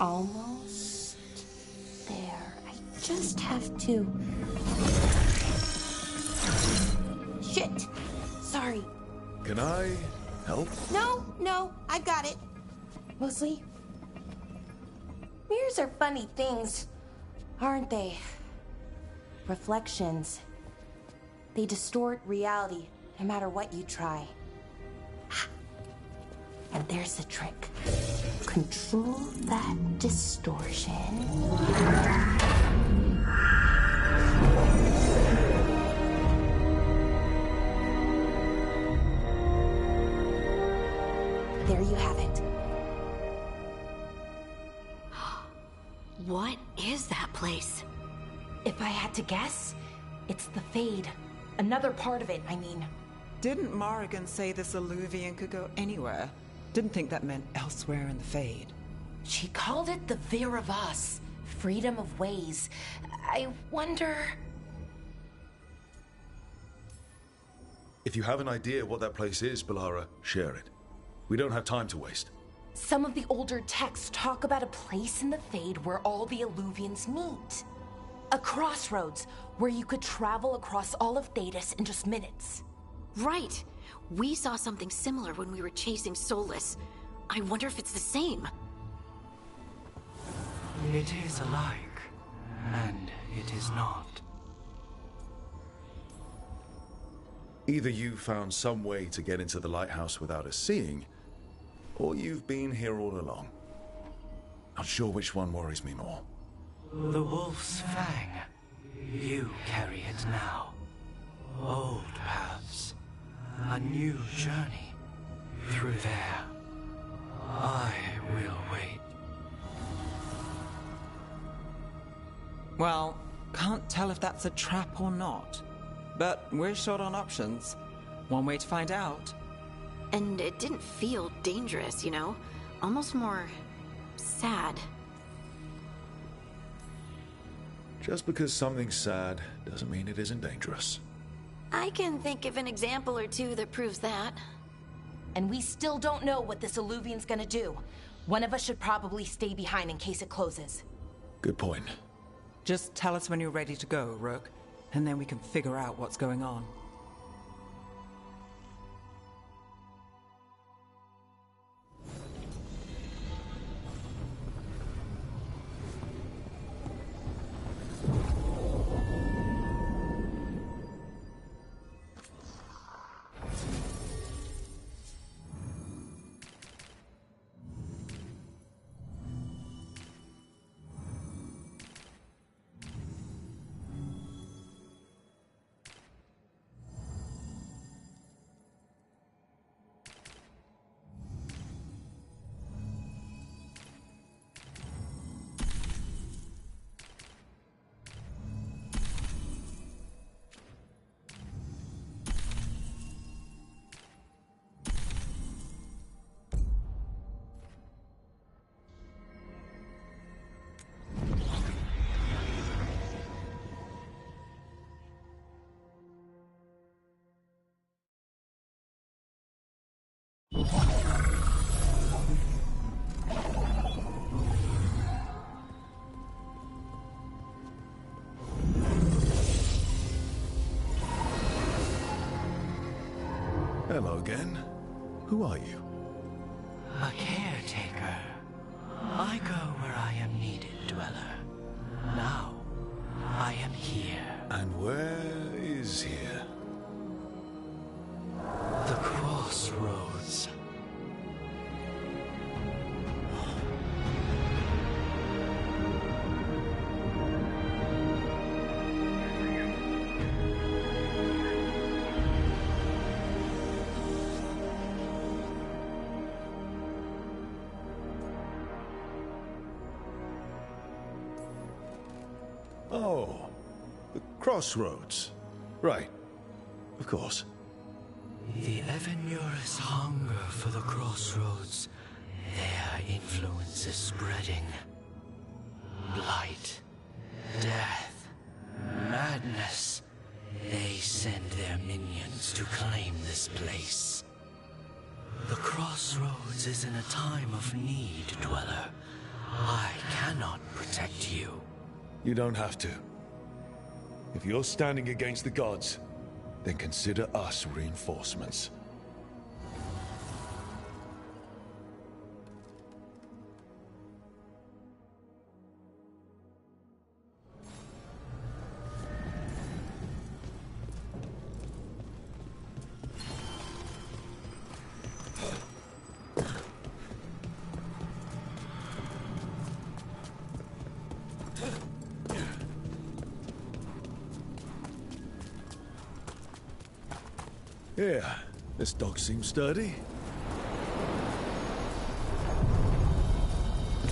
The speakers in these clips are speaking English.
Almost there. I just have to... Shit! Sorry. Can I help? No, I got it. Mostly, mirrors are funny things, aren't they? Reflections. They distort reality, no matter what you try. And there's the trick. Control that distortion. There you have it. What is that place? If I had to guess, it's the Fade. Another part of it, I mean. Didn't Morrigan say this Eluvian could go anywhere? Didn't think that meant elsewhere in the Fade. She called it the Vir of Us. Freedom of ways. I wonder... If you have an idea what that place is, Balara, share it. We don't have time to waste. Some of the older texts talk about a place in the Fade where all the Eluvians meet. A crossroads where you could travel across all of Thedas in just minutes. Right. We saw something similar when we were chasing Solus. I wonder if it's the same. It is alike, and it is not. Either you found some way to get into the lighthouse without us seeing, or you've been here all along. Not sure which one worries me more. The Wolf's Fang. You carry it now. Old paths. A new journey. Through there. I will wait. Well, can't tell if that's a trap or not. But we're short on options. One way to find out. And it didn't feel dangerous, you know? Almost more... sad. Just because something's sad doesn't mean it isn't dangerous. I can think of an example or two that proves that. And we still don't know what this Eluvian's gonna do. One of us should probably stay behind in case it closes. Good point. Just tell us when you're ready to go, Rook, and then we can figure out what's going on. Hello again. Who are you? A caretaker. I go where I am needed, Dweller. Now, I am here. And where is here? The crossroads. Oh, the crossroads. Right. Of course. The Evanurus hunger for the crossroads. Their influence is spreading. Blight, death, madness. They send their minions to claim this place. The crossroads is in a time of need, Dweller. I cannot protect you. You don't have to. If you're standing against the gods, then consider us reinforcements. Yeah, this dog seems sturdy.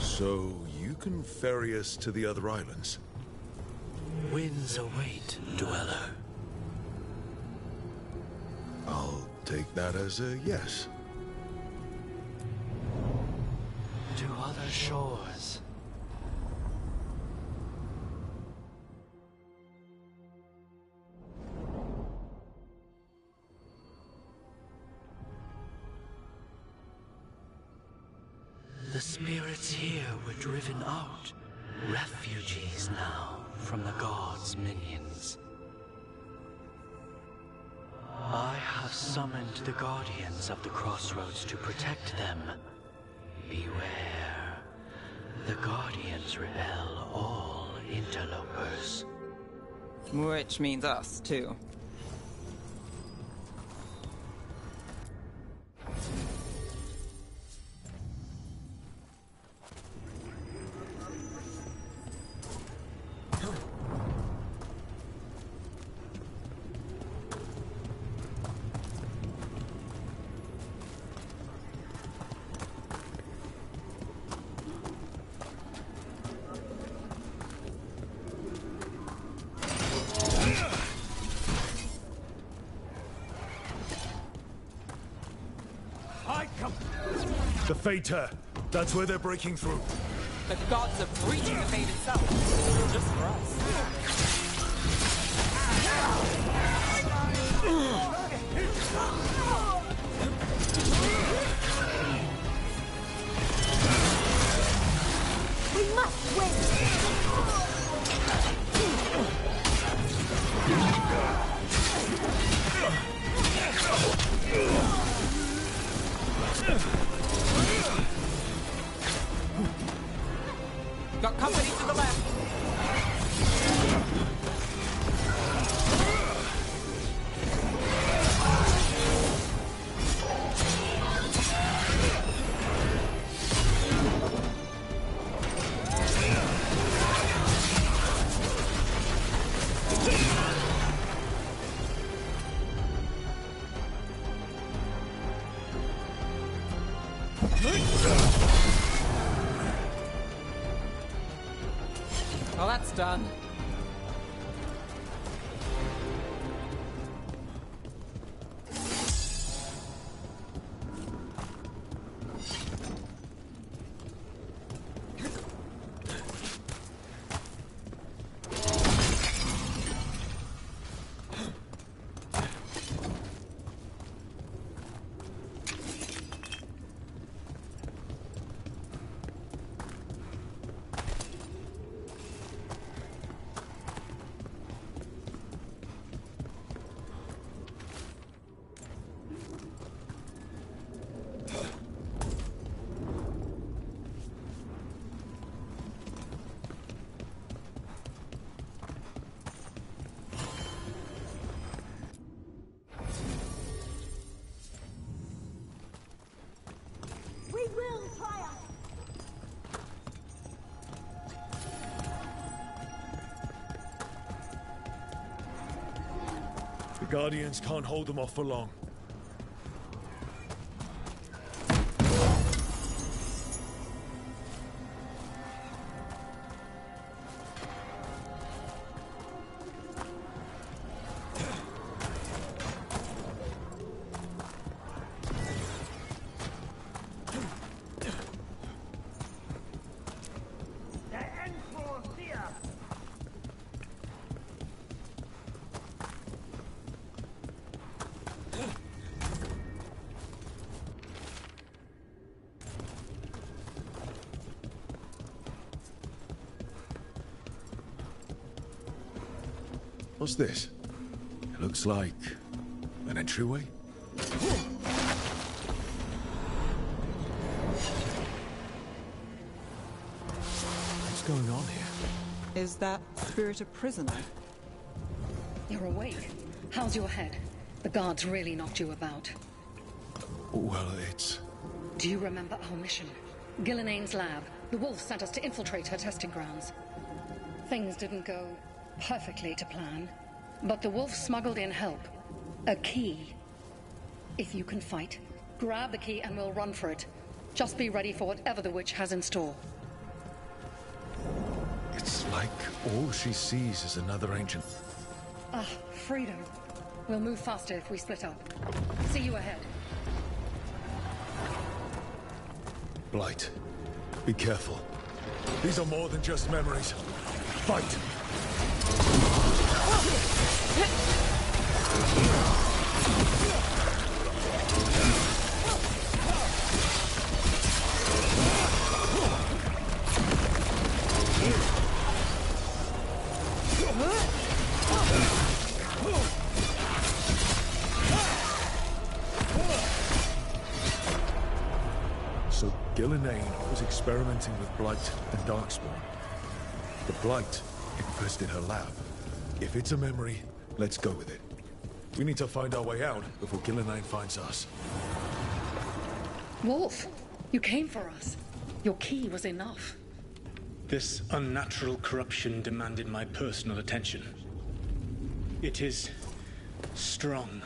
So, you can ferry us to the other islands? Winds await, Dweller. I'll take that as a yes. To other shores. The spirits here were driven out, refugees now from the gods' minions. I have summoned the guardians of the crossroads to protect them. Beware. The guardians repel all interlopers. Which means us, too. The Fater! That's where they're breaking through. The gods are breaching the fate itself. Just for us. We must win! Got company to the left. Well, that's done. We will triumph! The Guardians can't hold them off for long. What's this? It looks like an entryway? What's going on here? Is that spirit a prisoner? You're awake. How's your head? The guards really knocked you about. Well, it's... Do you remember our mission? Gillenane's lab. The wolf sent us to infiltrate her testing grounds. Things didn't go perfectly to plan, but the wolf smuggled in help. A key. If you can fight, grab the key and we'll run for it. Just be ready for whatever the witch has in store. It's like all she sees is another ancient... Ah, freedom. We'll move faster if we split up. See you ahead. Blight, be careful. These are more than just memories. Fight! So Gillenane was experimenting with Blight and Darkspawn. The Blight infested her lab. If it's a memory, let's go with it. We need to find our way out before Gillenane finds us. Wolf, you came for us. Your key was enough. This unnatural corruption demanded my personal attention. It is strong.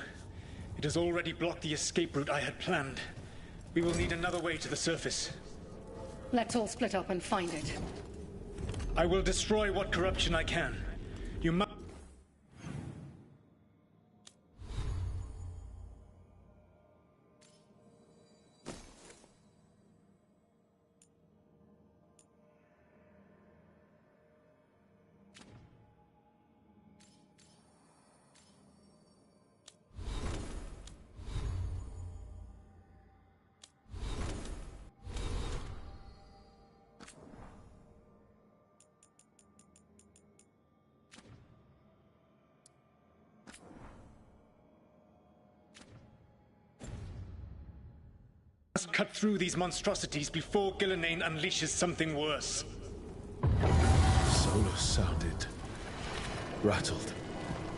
It has already blocked the escape route I had planned. We will need another way to the surface. Let's all split up and find it. I will destroy what corruption I can. You must... cut through these monstrosities before Gillenane unleashes something worse. Solus sounded rattled.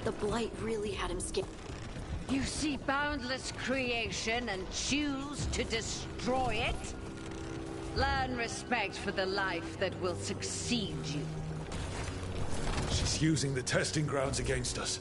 The Blight really had him scared. You see boundless creation and choose to destroy it? Learn respect for the life that will succeed you. She's using the testing grounds against us.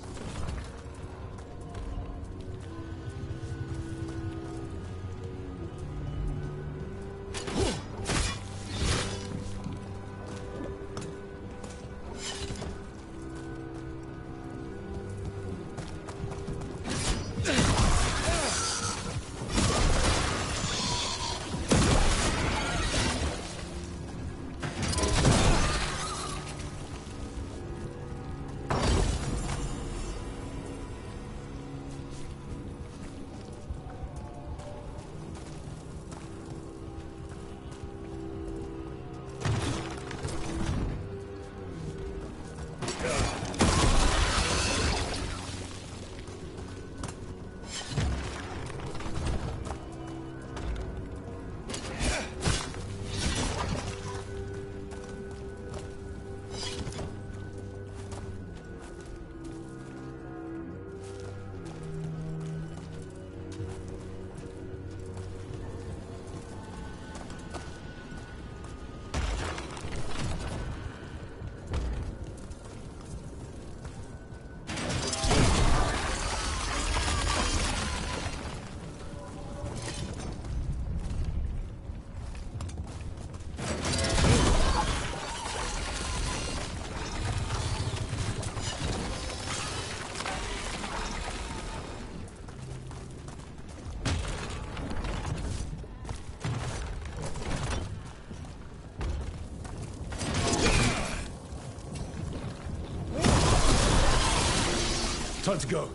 Time to go.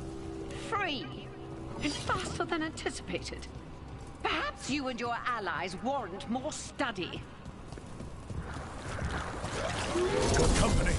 Free! And faster than anticipated. Perhaps you and your allies warrant more study. Got company.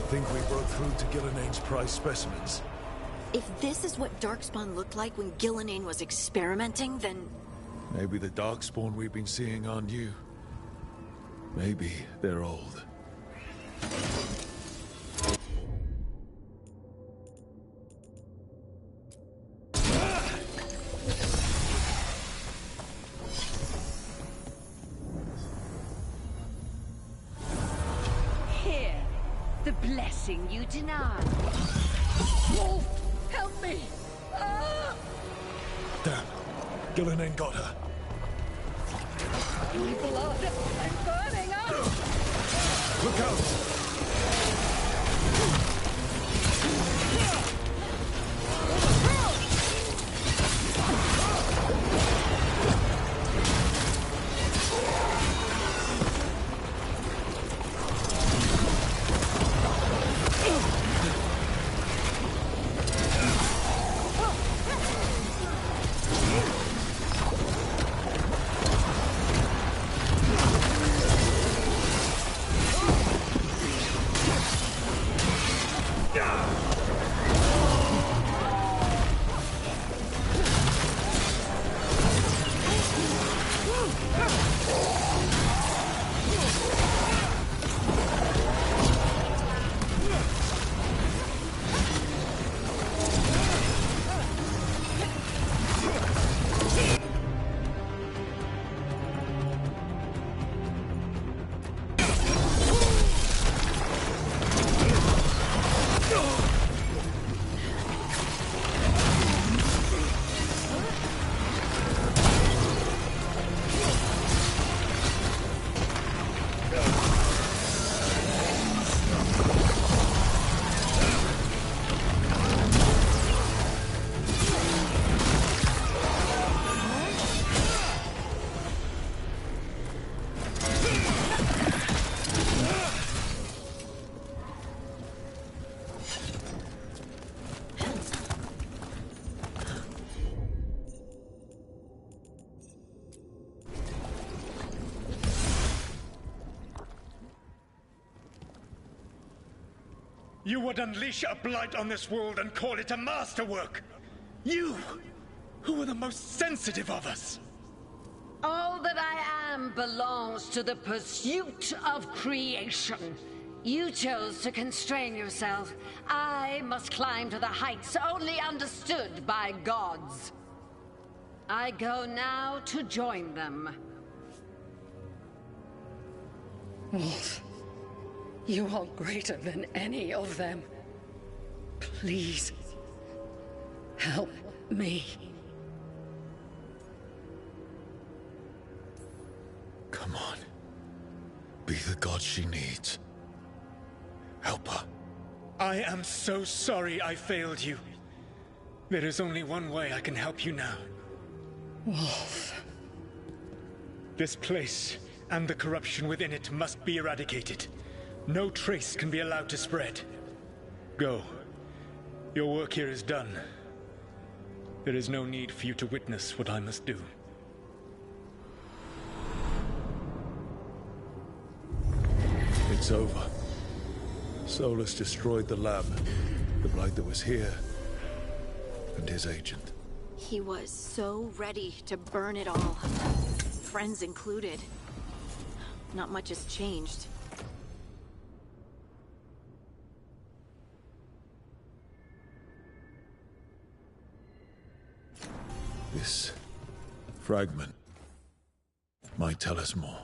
think we broke through to Gillenane's prize specimens. If this is what Darkspawn looked like when Gillenane was experimenting, then... Maybe the Darkspawn we've been seeing are new. Maybe they're old. Here, the blessing you denied. Wolf, help me! Ah! Damn. Gillenane got her. My blood! I'm burning up! Look out! You would unleash a blight on this world and call it a masterwork! You, who were the most sensitive of us! All that I am belongs to the pursuit of creation. You chose to constrain yourself. I must climb to the heights only understood by gods. I go now to join them. Wolf, you are greater than any of them. Please, help me. Come on. Be the god she needs. Help her. I am so sorry I failed you. There is only one way I can help you now. Wolf. This place and the corruption within it must be eradicated. No trace can be allowed to spread. Go. Your work here is done. There is no need for you to witness what I must do. It's over. Solus destroyed the lab, the blight that was here, and his agent. He was so ready to burn it all. Friends included. Not much has changed. This fragment might tell us more.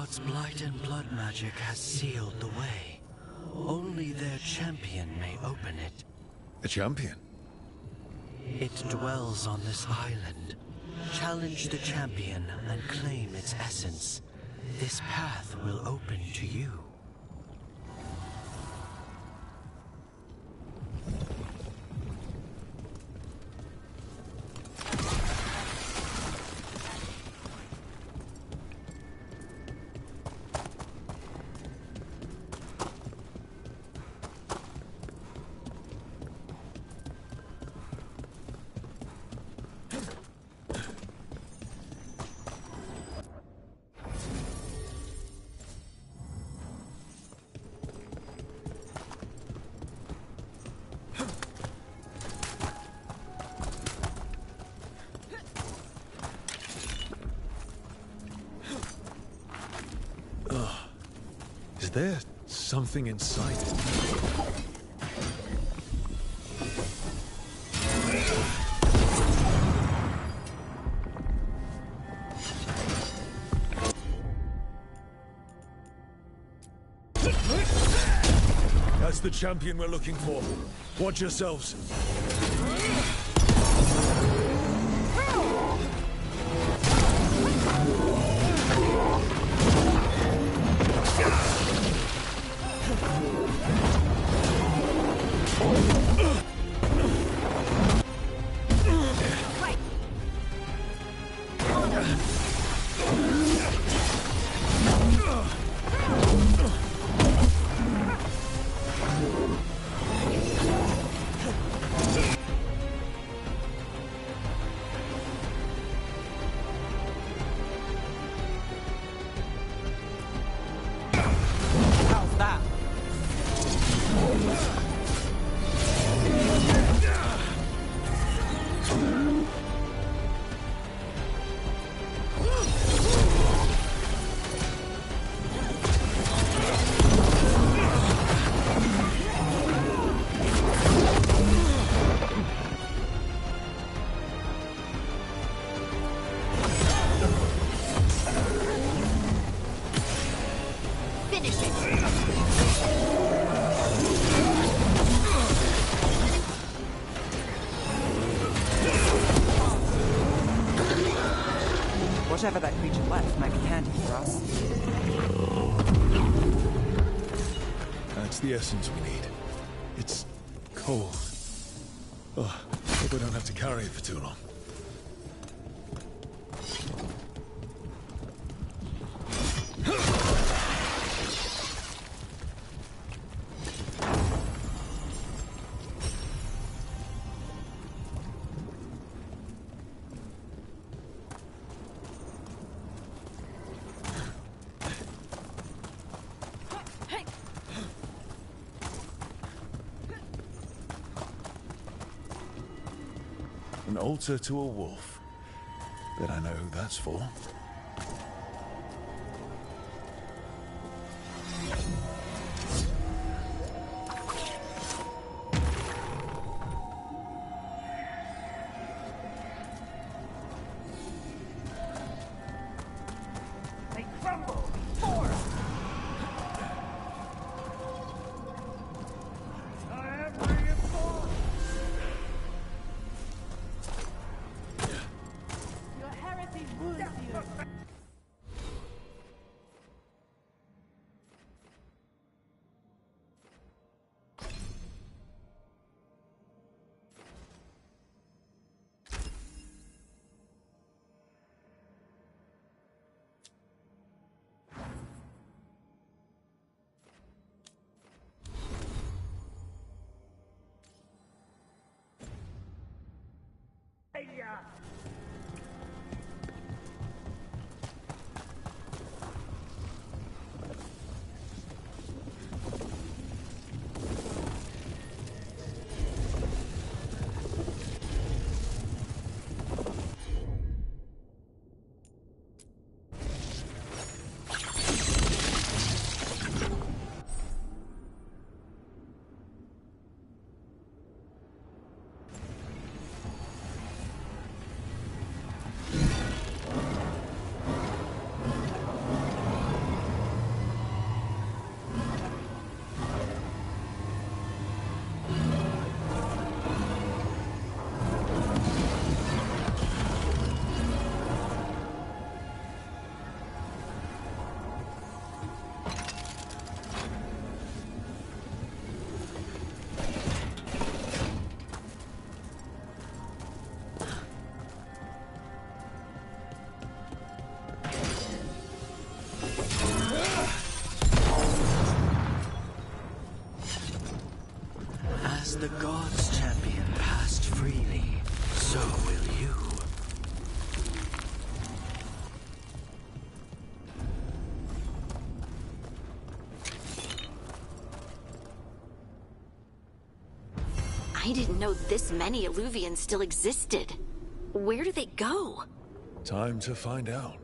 God's blight and blood magic has sealed the way. Only their champion may open it. A champion? It dwells on this island. Challenge the champion and claim its essence. This path will open to you. Is there something inside it? That's the champion we're looking for. Watch yourselves. Whatever that creature left might be handy for us. That's the essence we need. It's cold. Oh, hope I don't have to carry it for too long. An altar to a wolf. Bet I know who that's for. They crumble before us. I am reinforced. Your heresy wounds you. Yeah. As the gods' champion passed freely, so will you. I didn't know this many Illuvians still existed. Where do they go? Time to find out.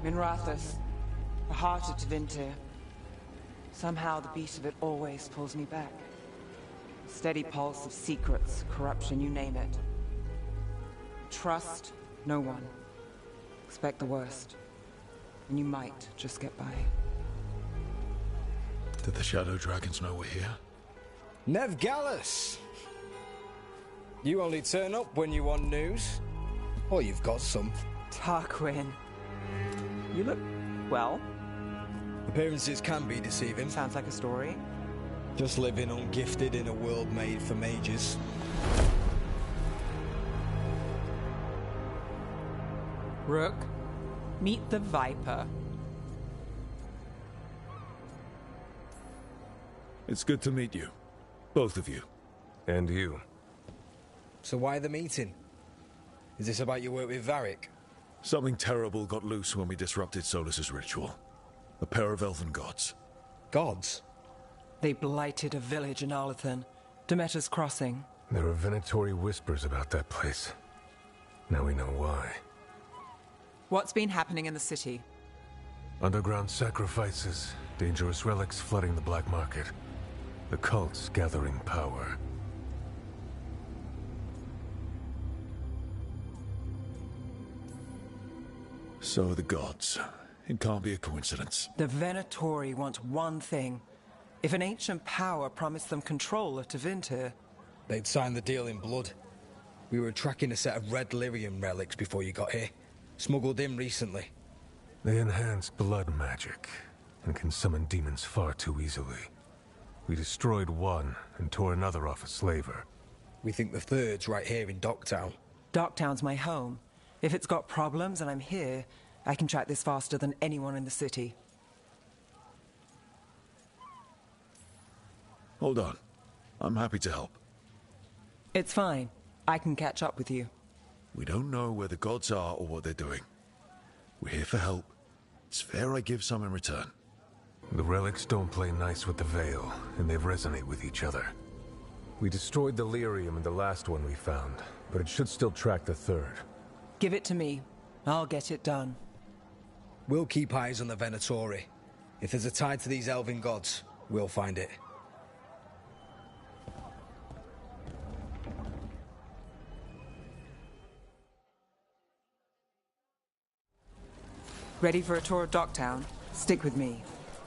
Minrathous, the heart of Tevinter. Somehow the beat of it always pulls me back. Steady pulse of secrets, corruption, you name it. Trust no one. Expect the worst. And you might just get by. Did the Shadow Dragons know we're here? Nev Gallus! You only turn up when you want news. Or you've got some. Tarquin. You look well. Appearances can be deceiving. Sounds like a story. Just living ungifted in a world made for mages. Rook, meet the Viper. It's good to meet you. Both of you. And you. So why the meeting? Is this about your work with Varric? Something terrible got loose when we disrupted Solus's ritual. A pair of elven gods. Gods? They blighted a village in Arlathan, Demeter's Crossing. There are Venatori whispers about that place. Now we know why. What's been happening in the city? Underground sacrifices, dangerous relics flooding the black market. The cults gathering power. So are the gods. It can't be a coincidence. The Venatori want one thing. If an ancient power promised them control of Tevinter... They'd sign the deal in blood. We were tracking a set of red lyrium relics before you got here. Smuggled in recently. They enhance blood magic, and can summon demons far too easily. We destroyed one, and tore another off a slaver. We think the third's right here in Docktown. Docktown's my home. If it's got problems and I'm here, I can track this faster than anyone in the city. Hold on. I'm happy to help. It's fine. I can catch up with you. We don't know where the gods are or what they're doing. We're here for help. It's fair I give some in return. The relics don't play nice with the Veil, and they resonate with each other. We destroyed the lyrium in the last one we found, but it should still track the third. Give it to me. I'll get it done. We'll keep eyes on the Venatori. If there's a tie to these elven gods, we'll find it. Ready for a tour of Docktown? Stick with me.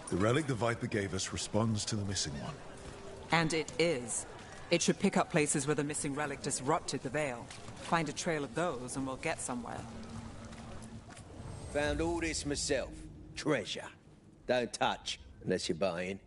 The relic the Viper gave us responds to the missing one. And it is. It should pick up places where the missing relic disrupted the Veil. Find a trail of those and we'll get somewhere. Found all this myself. Treasure. Don't touch, unless you're buying.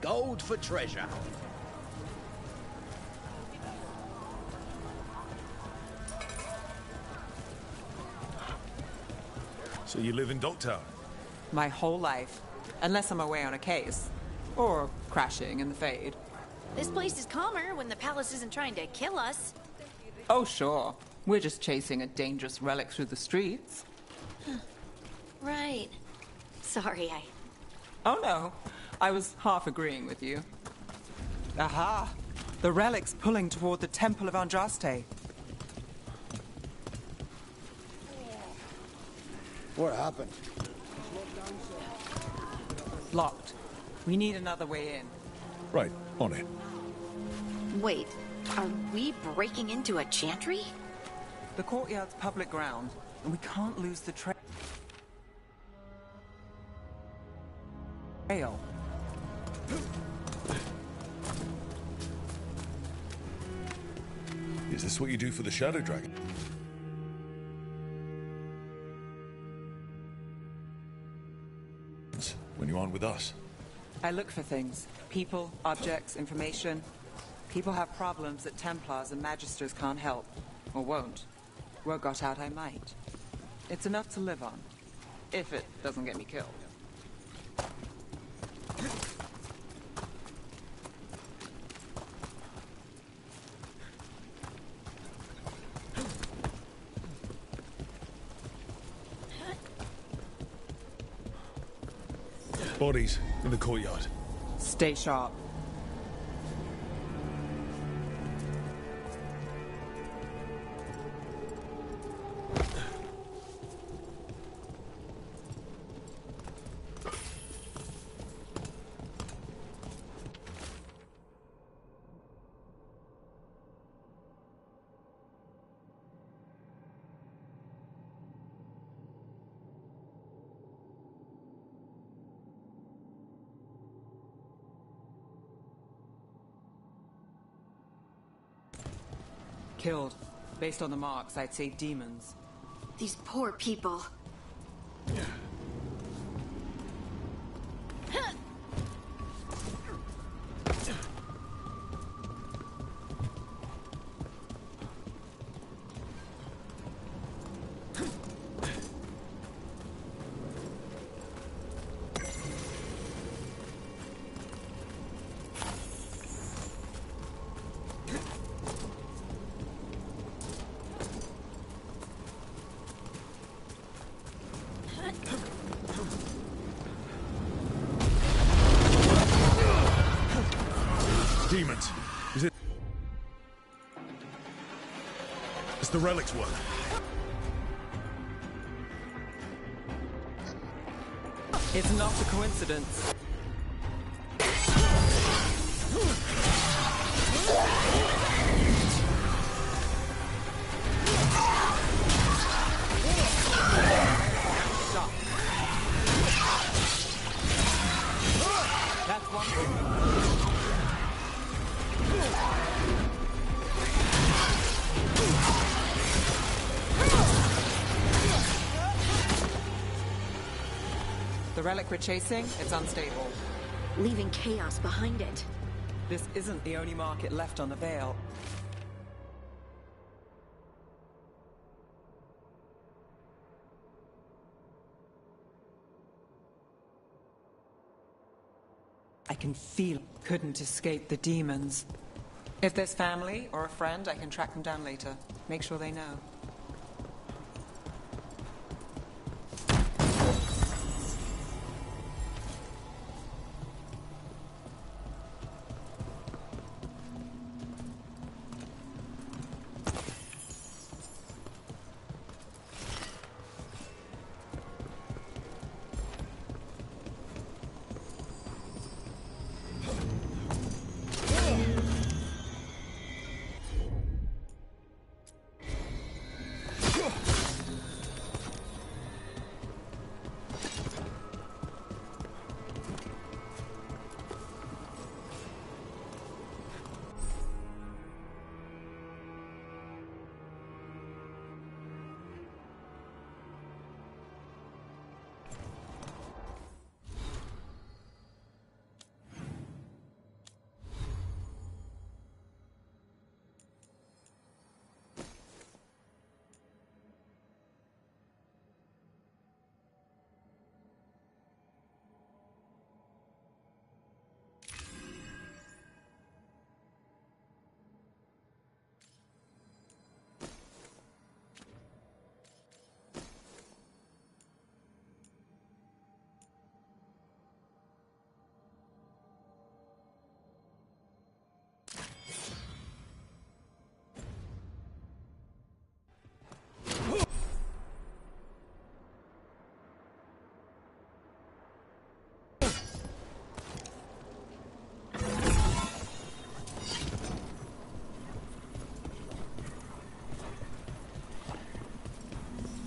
Gold for treasure. So you live in Docktown? My whole life. Unless I'm away on a case. Or crashing in the Fade. This place is calmer when the palace isn't trying to kill us. Oh, sure. We're just chasing a dangerous relic through the streets. Right. Sorry, Oh, no. I was half agreeing with you. Aha! The relic's pulling toward the Temple of Andraste. What happened? Locked. We need another way in. Right, on it. Wait, are we breaking into a chantry? The courtyard's public ground, and we can't lose the trail. Is this what you do for the Shadow Dragon? When you aren't with us? I look for things. People, objects, information. People have problems that Templars and Magisters can't help. Or won't. Were got out, I might. It's enough to live on. If it doesn't get me killed. Bodies in the courtyard. Stay sharp. Killed. Based on the marks, I'd say demons. These poor people. Demons. Is it? It's the relic's work. It's not a coincidence. That's one. The relic we're chasing, it's unstable. Leaving chaos behind it. This isn't the only market left on the Veil. I can feel it couldn't escape the demons. If there's family or a friend, I can track them down later. Make sure they know.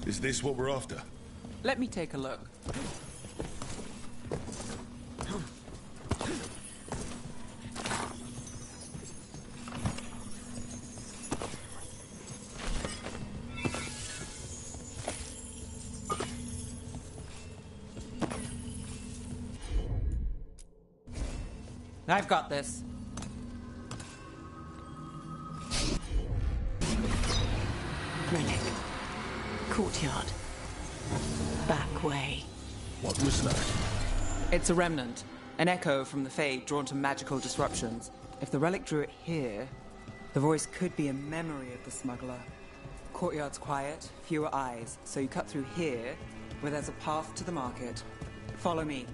Is this what we're after? Let me take a look. I've got this. Relic. Courtyard. Back way. What was that? It's a remnant. An echo from the Fade drawn to magical disruptions. If the relic drew it here, the voice could be a memory of the smuggler. Courtyard's quiet, fewer eyes, so you cut through here, where there's a path to the market. Follow me.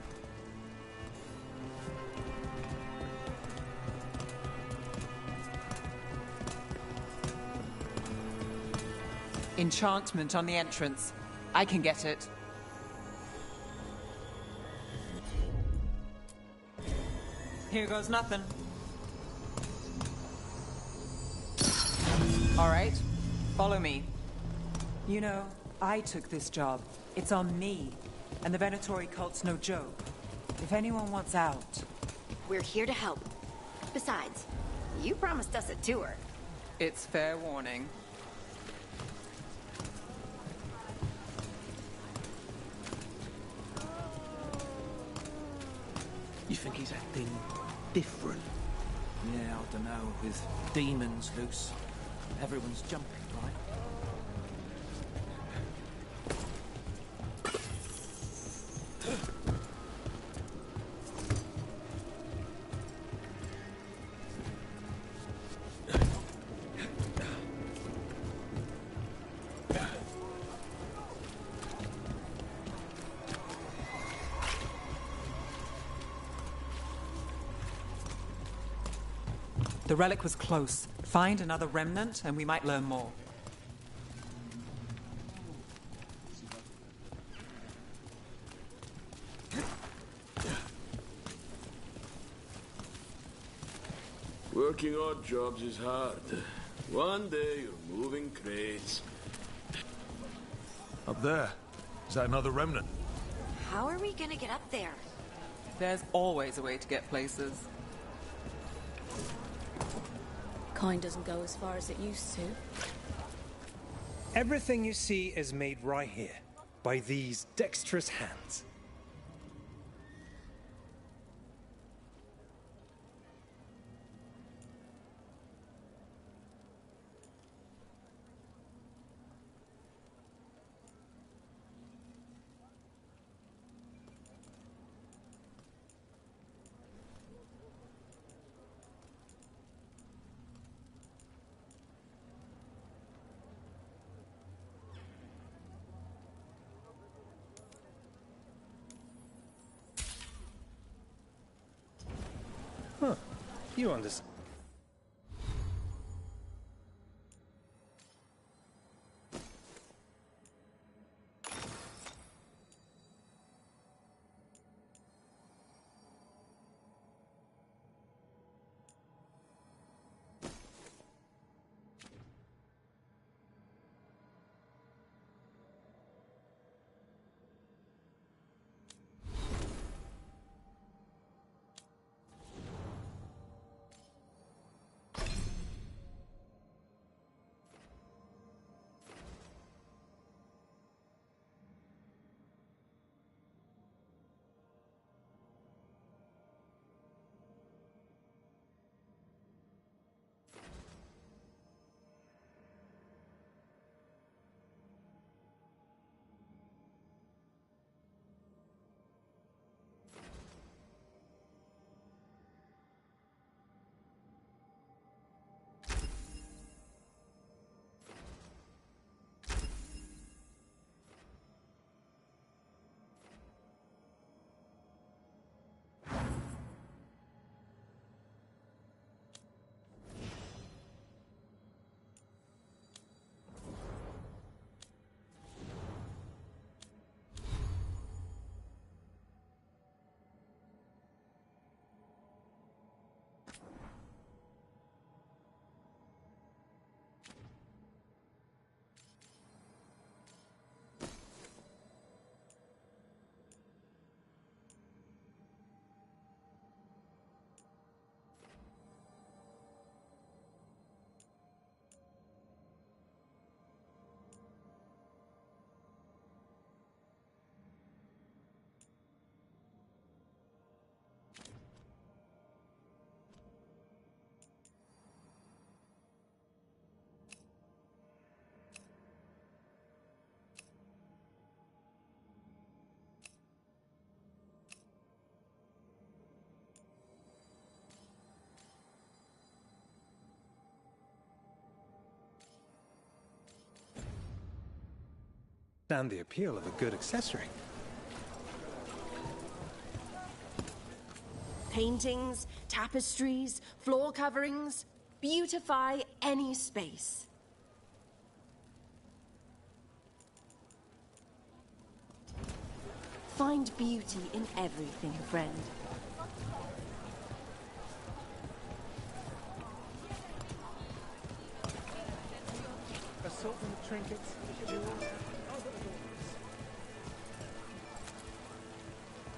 Enchantment on the entrance. I can get it. Here goes nothing. All right, follow me. You know, I took this job. It's on me. And the Venatori cult's no joke. If anyone wants out... We're here to help. Besides, you promised us a tour. It's fair warning. You think he's acting different? Yeah, I don't know. With demons loose, everyone's jumping, right? The relic was close. Find another remnant and we might learn more. Working odd jobs is hard. One day you're moving crates. Up there. Is that another remnant? How are we gonna get up there? There's always a way to get places. Kind doesn't go as far as it used to. Everything you see is made right here, by these dexterous hands. Huh. You understand. understand the appeal of a good accessory. Paintings, tapestries, floor coverings. Beautify any space. Find beauty in everything, friend. Assortment of trinkets, jewels.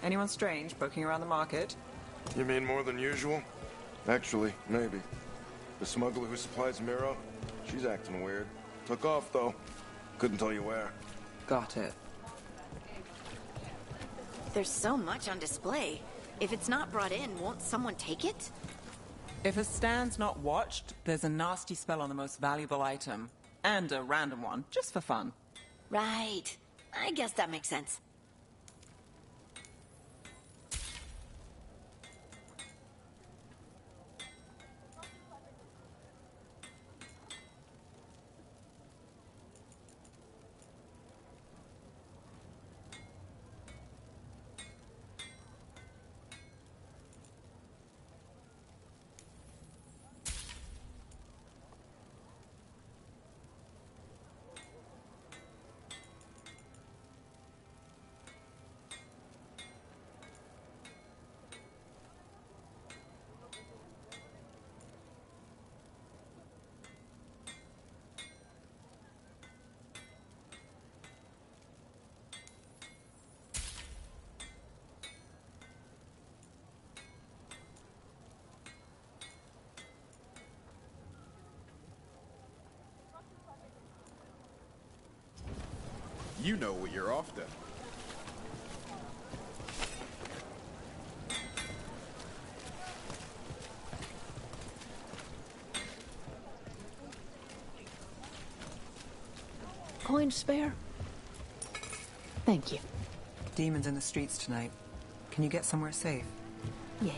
Anyone strange poking around the market? You mean more than usual? Actually, maybe. The smuggler who supplies Miro, she's acting weird. Took off, though. Couldn't tell you where. Got it. There's so much on display. If it's not brought in, won't someone take it? If a stand's not watched, there's a nasty spell on the most valuable item. And a random one, just for fun. Right. I guess that makes sense. You know what you're after. Coin spare? Thank you. Demons in the streets tonight. Can you get somewhere safe? Yeah,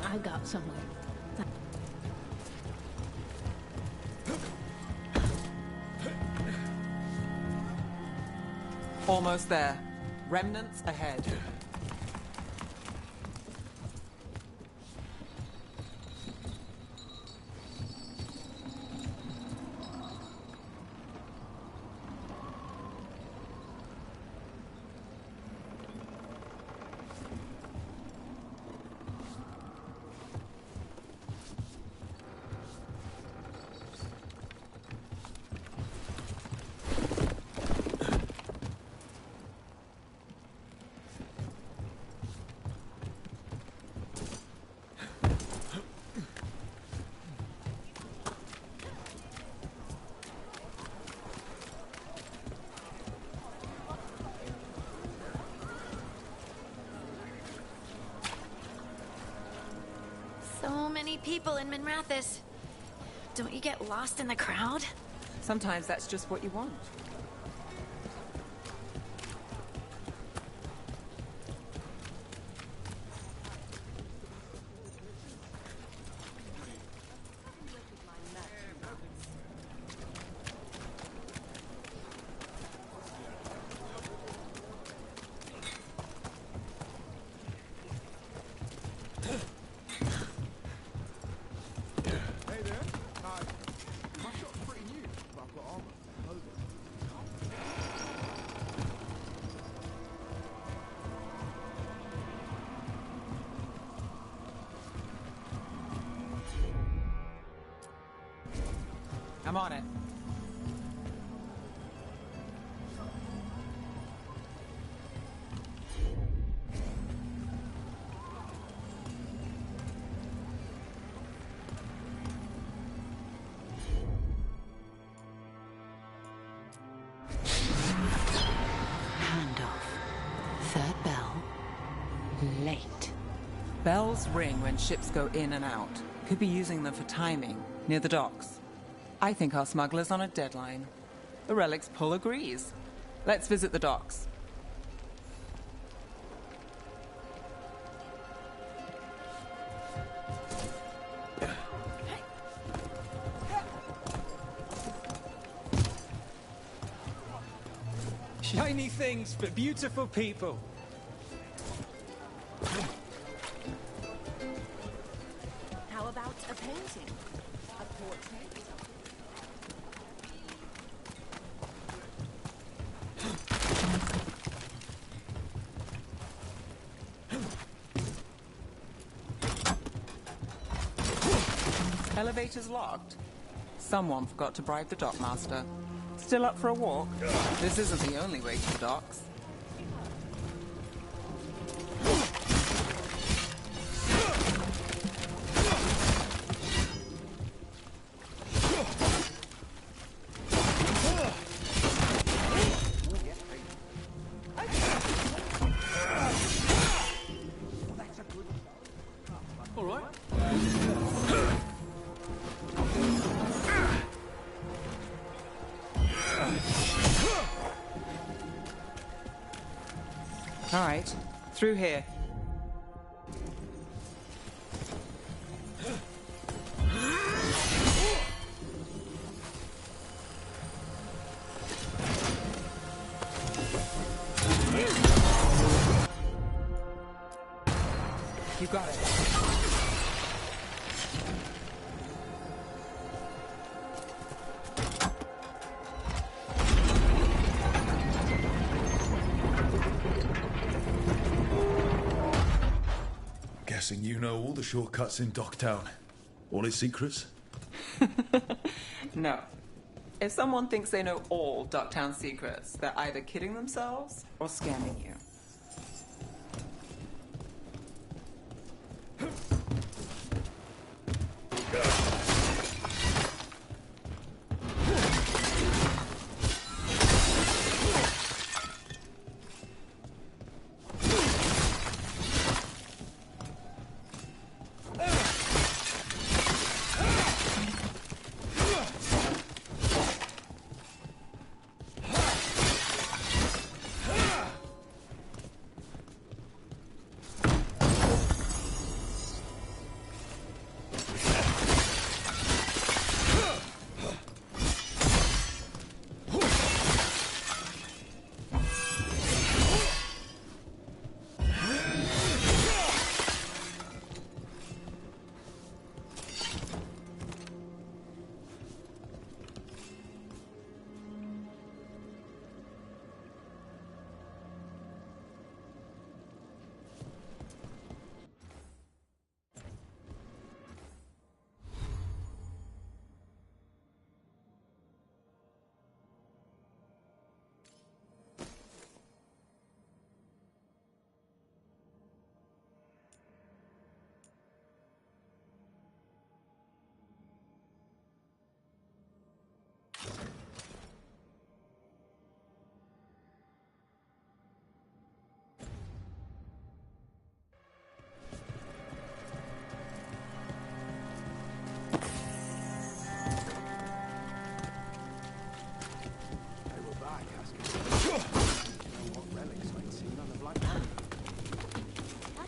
I got somewhere. Almost there. Remnants ahead. So many people in Minrathous. Don't you get lost in the crowd? Sometimes that's just what you want. I'm on it. Handoff. Third bell. Late. Bells ring when ships go in and out. Could be using them for timing, near the docks. I think our smuggler's on a deadline. The Relic's pull agrees. Let's visit the docks. Shiny things for beautiful people. How about a painting? A portrait? Elevator's locked. Someone forgot to bribe the dockmaster. Still up for a walk? This isn't the only way to the docks. All right. All right, through here. You got it. Guessing you know all the shortcuts in Docktown. All its secrets? No. If someone thinks they know all Docktown secrets, they're either kidding themselves or scamming you.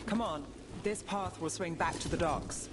Come on. This path will swing back to the docks.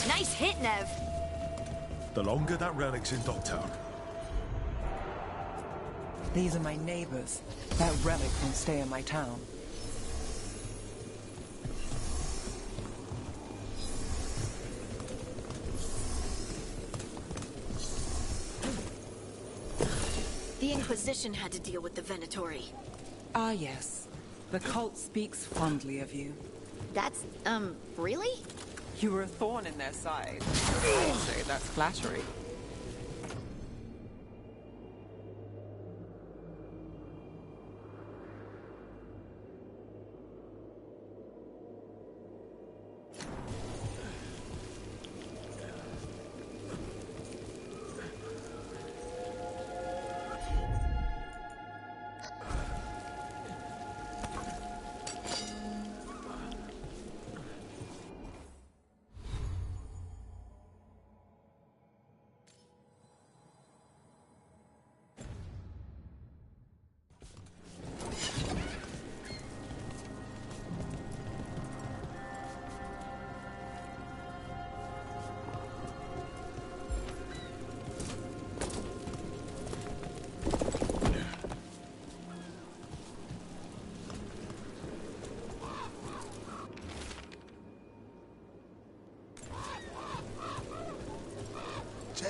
Nice hit, Nev. The longer that relic's in Docktown, These are my neighbors. That relic won't stay in my town. The Inquisition had to deal with the Venatori. Ah, yes. The cult speaks fondly of you. That's, really? You were a thorn in their side. I'd say that's flattery.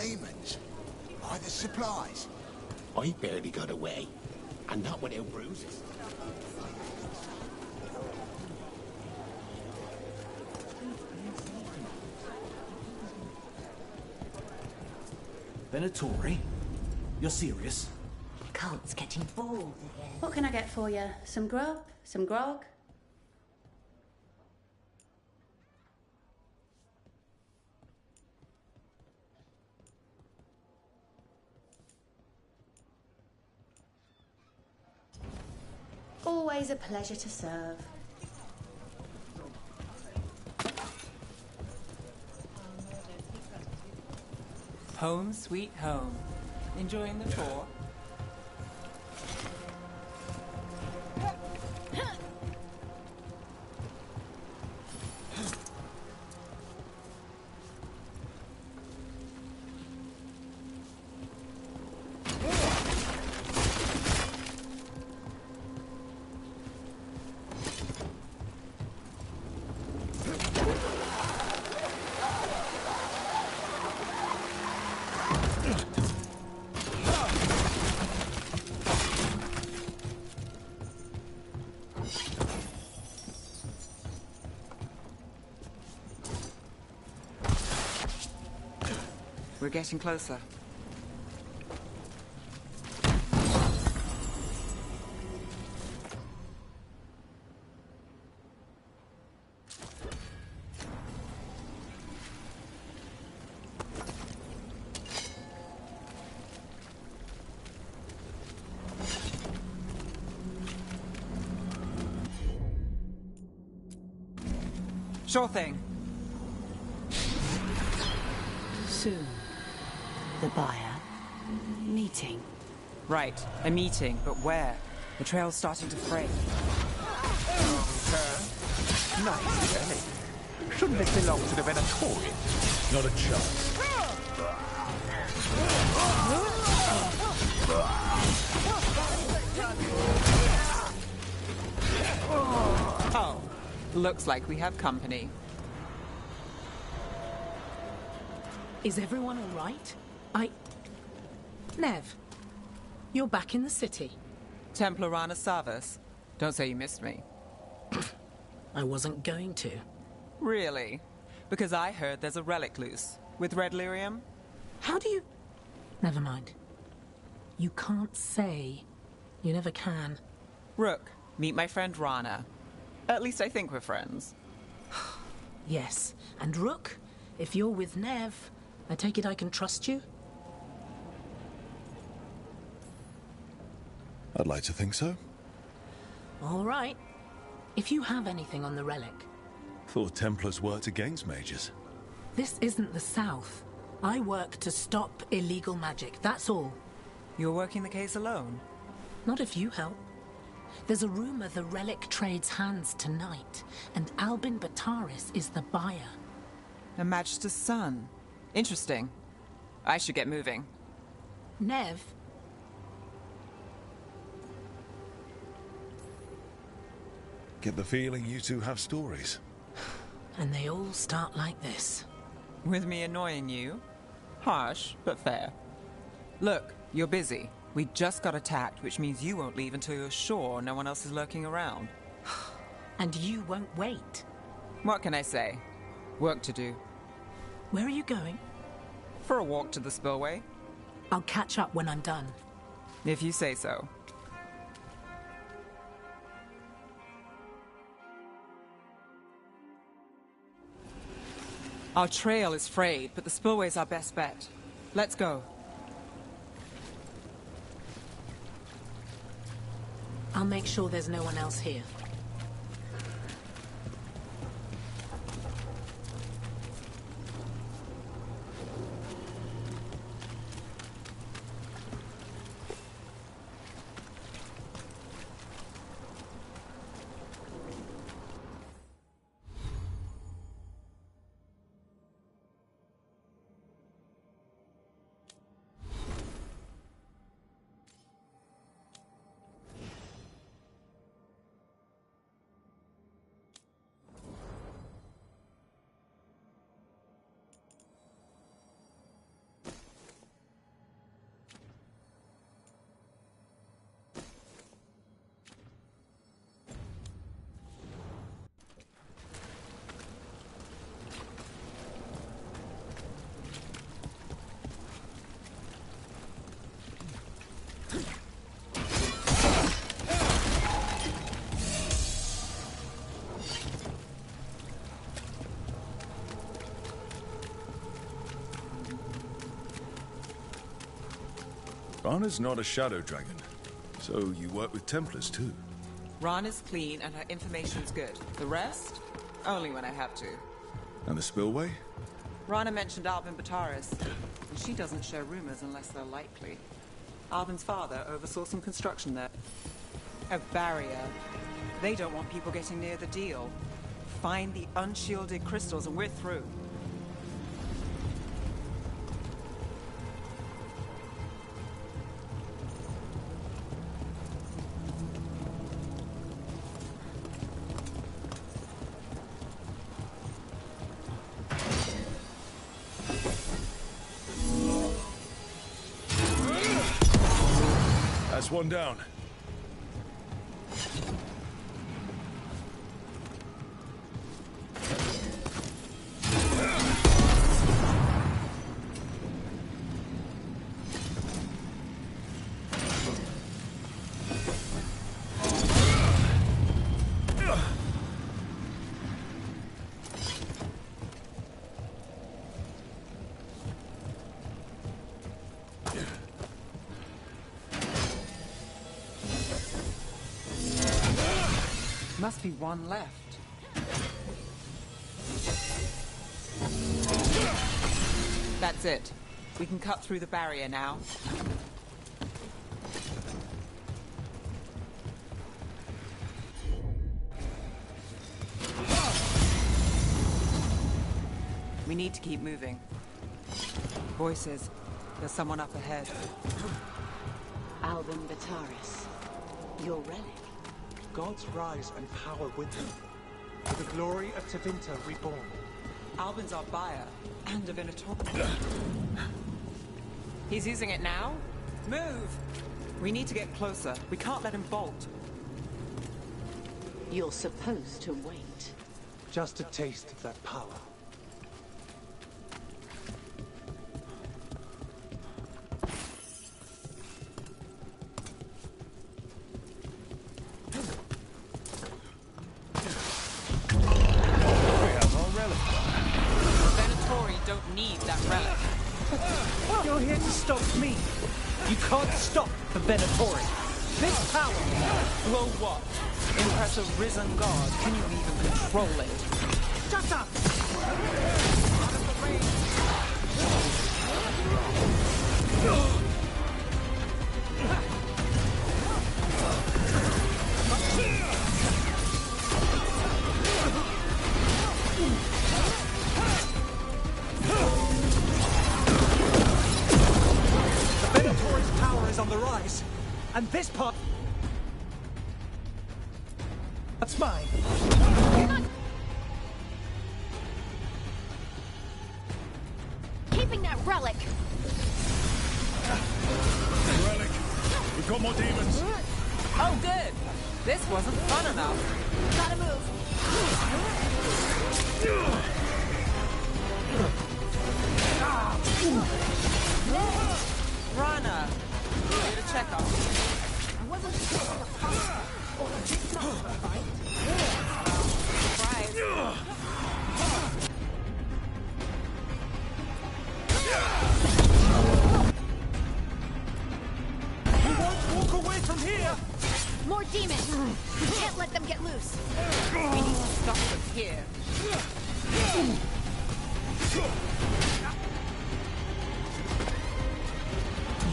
Demons? By the supplies? I barely got away. And not without bruises. Venatori? You're serious? Cult's getting bored again. What can I get for you? Some grub? Some grog? Always a pleasure to serve. Home sweet home. Enjoying the tour? We're getting closer. Sure thing. Soon. The buyer. Meeting. Right, a meeting, but where? The trail's starting to fray. Nice, really. Shouldn't it belong to the Venatori? Not a chance. Oh, looks like we have company. Is everyone all right? Nev, you're back in the city. Templar Rana Savas. Don't say you missed me. I wasn't going to. Really? Because I heard there's a relic loose. With red lyrium? How do you... Never mind. You can't say. You never can. Rook, meet my friend Rana. At least I think we're friends. Yes. And Rook, if you're with Nev, I take it I can trust you? I'd like to think so. All right. If you have anything on the relic... Thought Templars worked against mages. This isn't the South. I work to stop illegal magic, that's all. You're working the case alone? Not if you help. There's a rumor the relic trades hands tonight, and Albin Bataris is the buyer. A Magister's son. Interesting. I should get moving. Nev? Get the feeling you two have stories. And they all start like this. With me annoying you? Harsh, but fair. Look, you're busy. We just got attacked, which means you won't leave until you're sure no one else is lurking around. And you won't wait. What can I say? Work to do. Where are you going? For a walk to the spillway. I'll catch up when I'm done. If you say so. Our trail is frayed, but the spillway's our best bet. Let's go. I'll make sure there's no one else here. Rana's not a shadow dragon, so you work with Templars too. Rana's clean and her information's good. The rest? Only when I have to. And the spillway? Rana mentioned Albin Bataris, and she doesn't share rumors unless they're likely. Albin's father oversaw some construction there. A barrier. They don't want people getting near the deal. Find the unshielded crystals and we're through. That's one down. Must be one left. That's it. We can cut through the barrier now. We need to keep moving. Voices. There's someone up ahead. Albin Bataris. Your relic. Gods rise and power with them. For the glory of Tevinter reborn. Albin's our buyer, and a Venator. He's using it now? Move! We need to get closer. We can't let him bolt. You're supposed to wait. Just a taste of that power. You're here to stop me. You can't stop the Venatori. This power... Will what? Impress a risen god? Can you even control it? Shut up! On the rise, and this part... That's mine. Keeping that relic. Relic. We've got more demons. Oh, good. This wasn't fun enough. Gotta move. Rana, need a checkup. I wasn't supposed to fight. Or this not a fight. Surprise. We won't walk away from here! More demons! We can't let them get loose. We need to stop them here.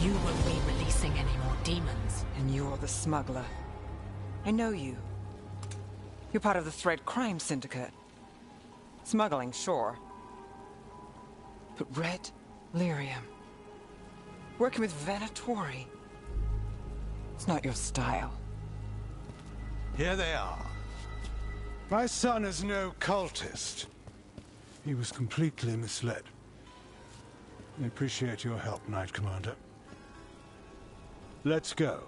You won't be releasing any more demons. And you're the smuggler. I know you. You're part of the Thread Crime Syndicate. Smuggling, sure. But Red Lyrium. Working with Venatori. It's not your style. Here they are. My son is no cultist. He was completely misled. I appreciate your help, Knight Commander. Let's go.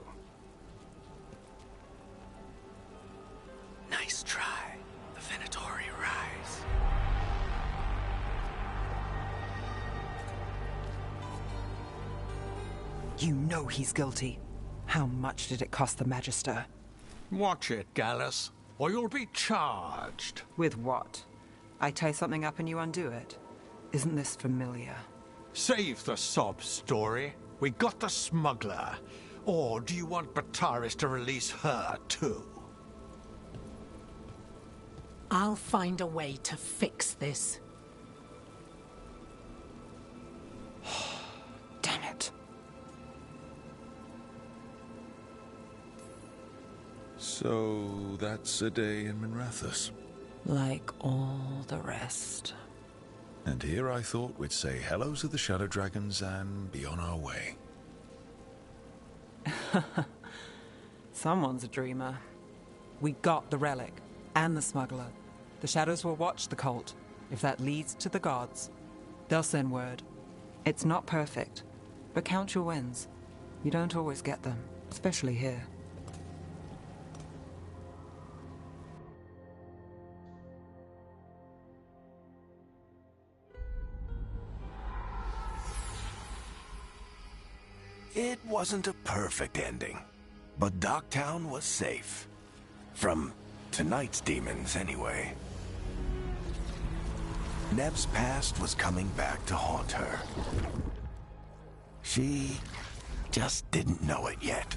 Nice try. The Venatori rise. You know he's guilty. How much did it cost the Magister? Watch it, Gallus, or you'll be charged. With what? I tie something up and you undo it. Isn't this familiar? Save the sob story. We got the smuggler. Or do you want Bataris to release her, too? I'll find a way to fix this. Damn it. So that's a day in Minrathous. Like all the rest. And here I thought we'd say hello to the Shadow Dragons and be on our way. Someone's a dreamer. We got the relic, and the smuggler. The Shadows will watch the cult. If that leads to the gods, they'll send word. It's not perfect, but count your wins. You don't always get them, especially here. It wasn't a perfect ending, but Docktown was safe. From tonight's demons, anyway. Nev's past was coming back to haunt her. She just didn't know it yet.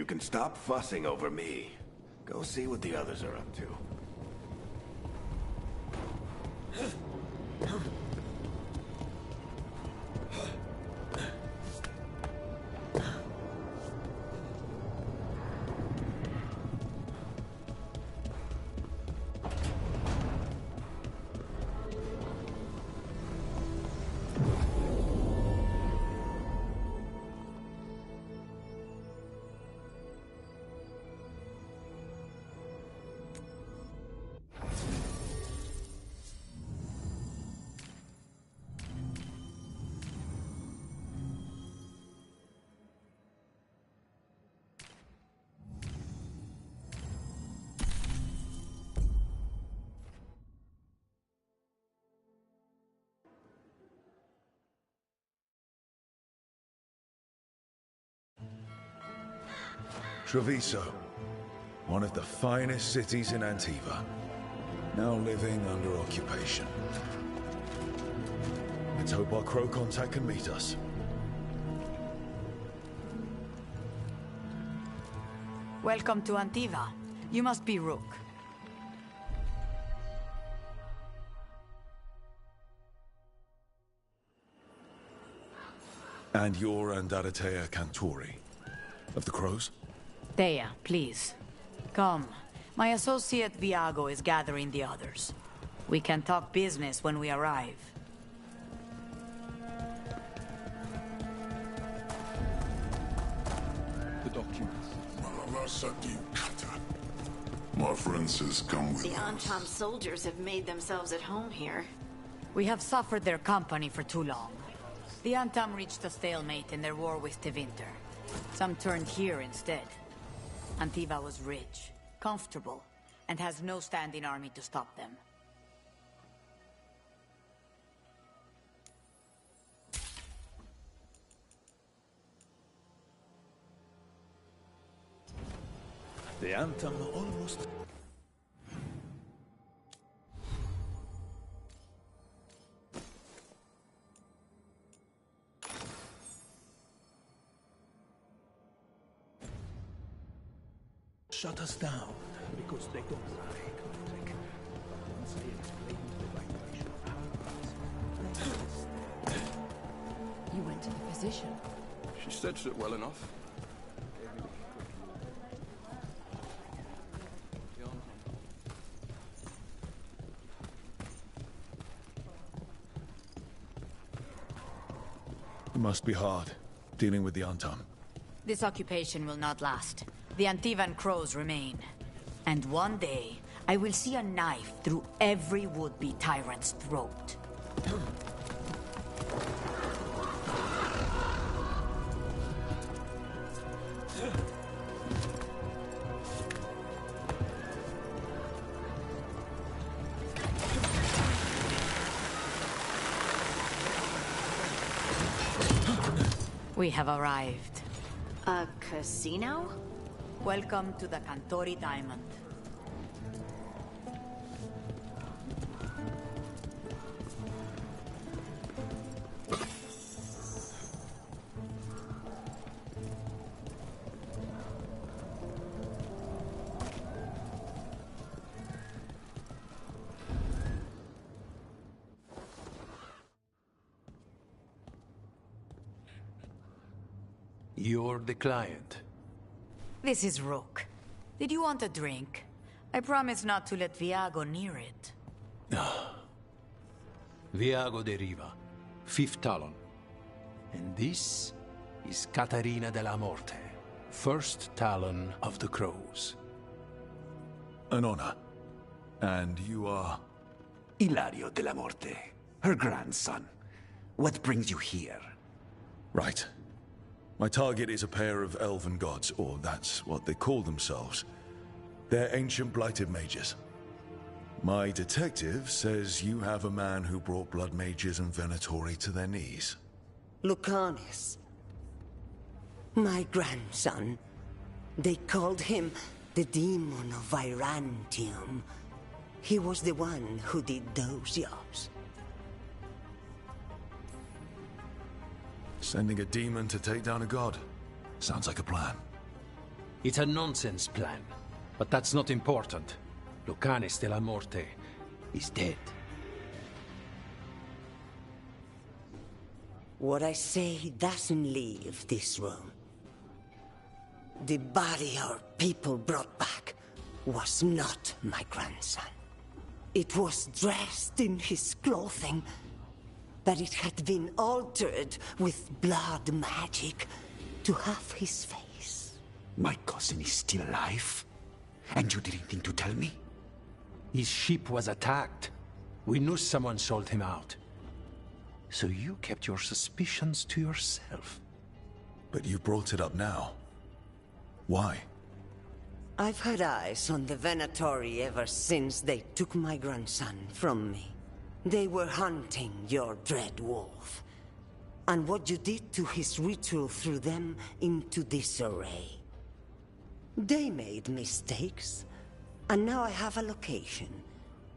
can stop fussing over me. Go see what the others are up to. Treviso, one of the finest cities in Antiva, now living under occupation. Let's hope our Crow contact can meet us. Welcome to Antiva. You must be Rook. And you're Andaratea Cantori, of the Crows? Thea, please. Come. My associate Viago is gathering the others. We can talk business when we arrive. The documents. My friend says come with The us. Antam soldiers have made themselves at home here. We have suffered their company for too long. The Antam reached a stalemate in their war with Tevinter. Some turned here instead. Antiva was rich, comfortable, and has no standing army to stop them. The Antam almost... shut us down because they don't like music. Once I explained the vibration of our You went to the physician. She stitched it well enough. It must be hard, dealing with the Antam. This occupation will not last. The Antivan Crows remain. And one day, I will see a knife through every would-be tyrant's throat. We have arrived. A casino? Welcome to the Cantori Diamond. You're the client. This is Rook. Did you want a drink? I promise not to let Viago near it. Viago de Riva, 5th Talon. And this is Catarina de la Morte, 1st Talon of the Crows. An honor. And you are? Ilario de la Morte, her grandson. What brings you here? Right. My target is a pair of elven gods, or that's what they call themselves. They're ancient blighted mages. My detective says you have a man who brought blood mages and Venatori to their knees. Lucanus. My grandson. They called him the Demon of Virantium. He was the one who did those jobs. Sending a demon to take down a god. Sounds like a plan. It's a nonsense plan. But that's not important. Lucanis de la Morte is dead. What I say doesn't leave this room. The body our people brought back was not my grandson. It was dressed in his clothing, but it had been altered with blood magic to have his face. My cousin is still alive? And you didn't think to tell me? His ship was attacked. We knew someone sold him out. So you kept your suspicions to yourself. But you brought it up now. Why? I've had eyes on the Venatori ever since they took my grandson from me. They were hunting your dread wolf. And what you did to his ritual threw them into disarray. They made mistakes, and now I have a location.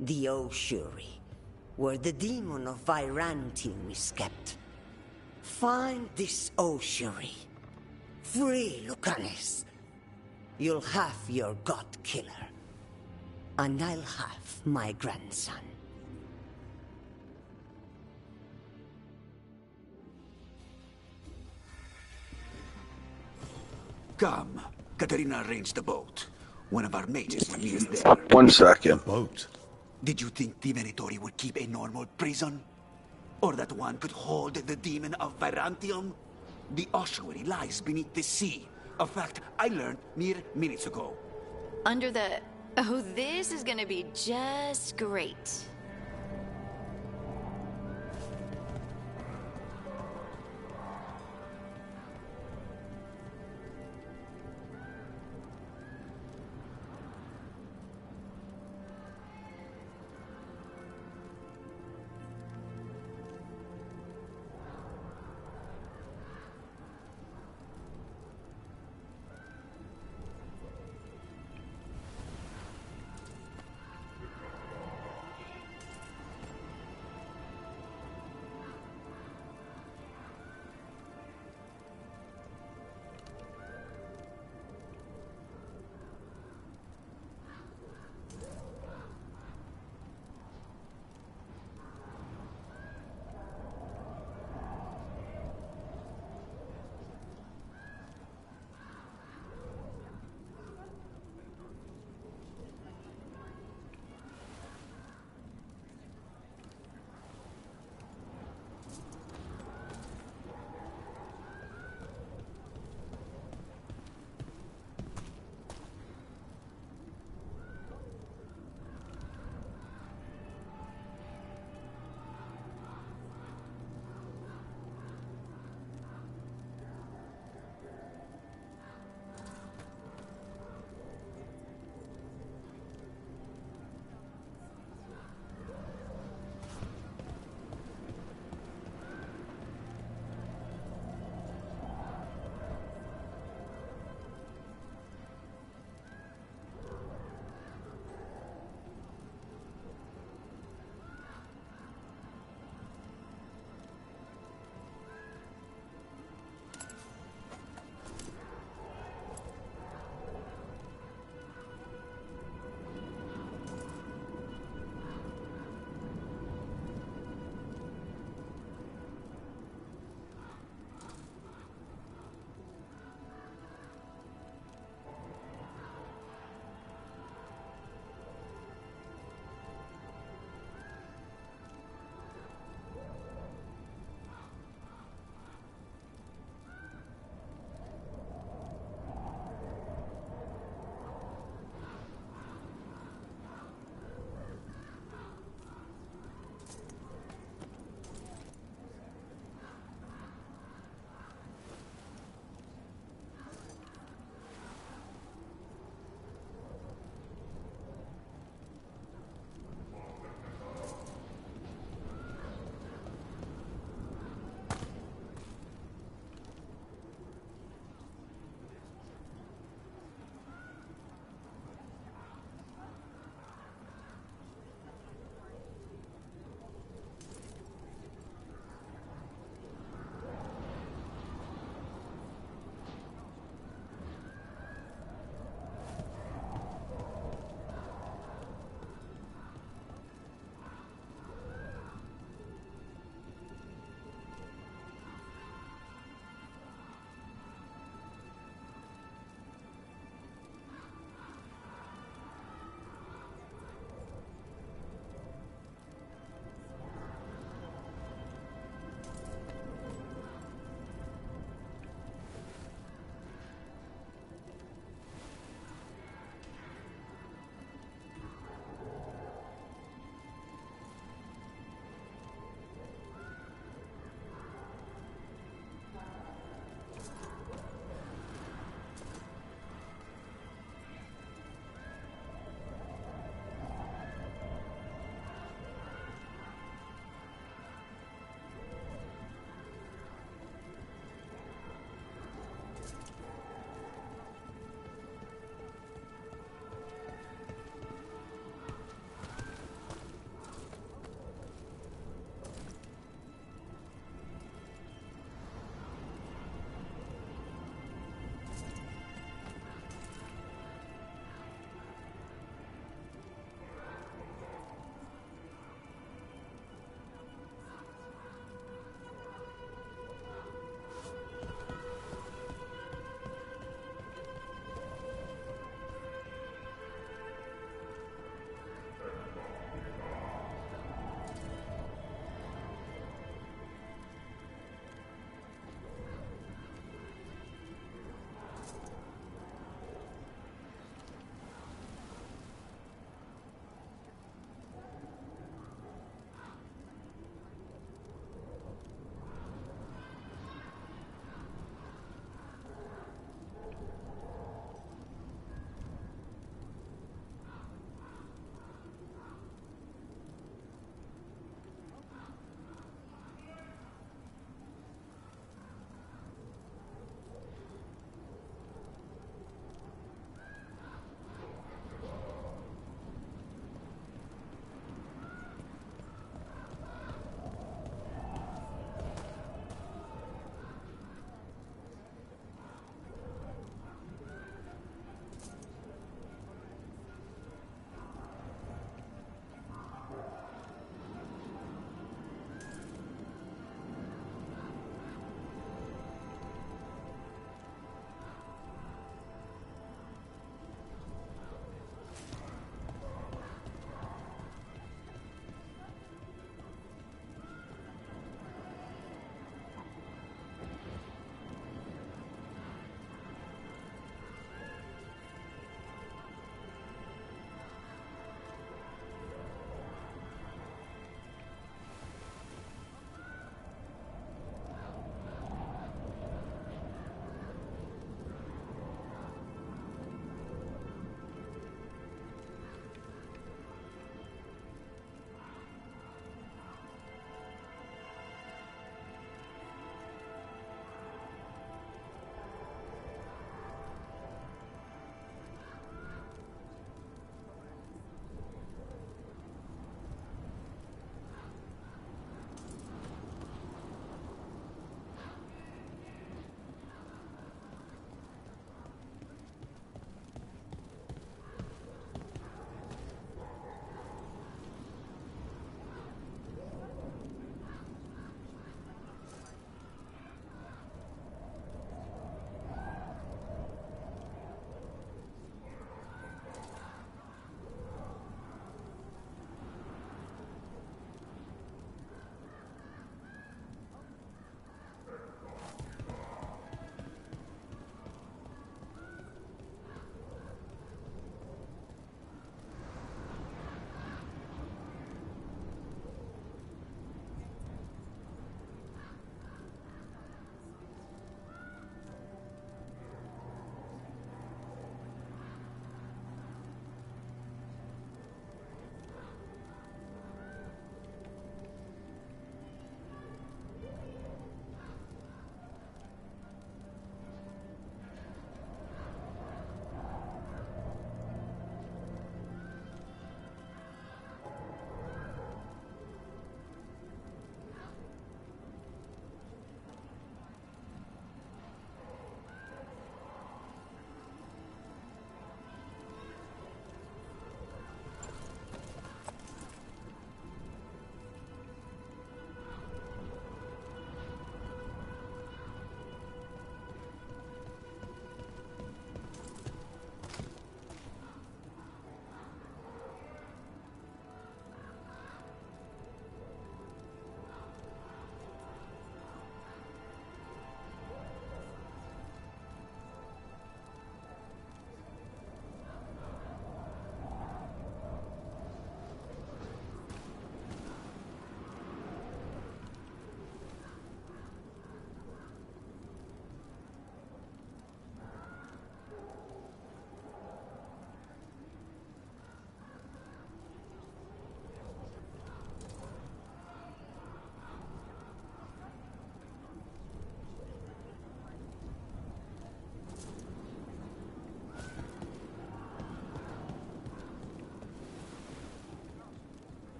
The Oshuri, where the demon of Virantium is kept. Find this Oshuri. Free Lucanis. You'll have your god killer. And I'll have my grandson. Come. Katarina arranged the boat. One of our mages is there. 1 second. Boat? Did you think the Venatori would keep a normal prison? Or that one could hold the demon of Virantium? The ossuary lies beneath the sea. A fact I learned mere minutes ago. Under the... Oh, this is gonna be just great.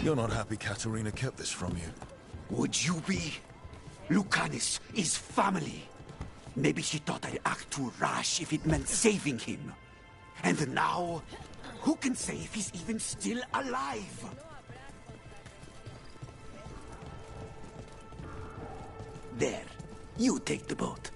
You're not happy Katarina kept this from you. Would you be? Lucanus is family. Maybe she thought I'd act too rash if it meant saving him. And now, who can say if he's even still alive? There, you take the boat.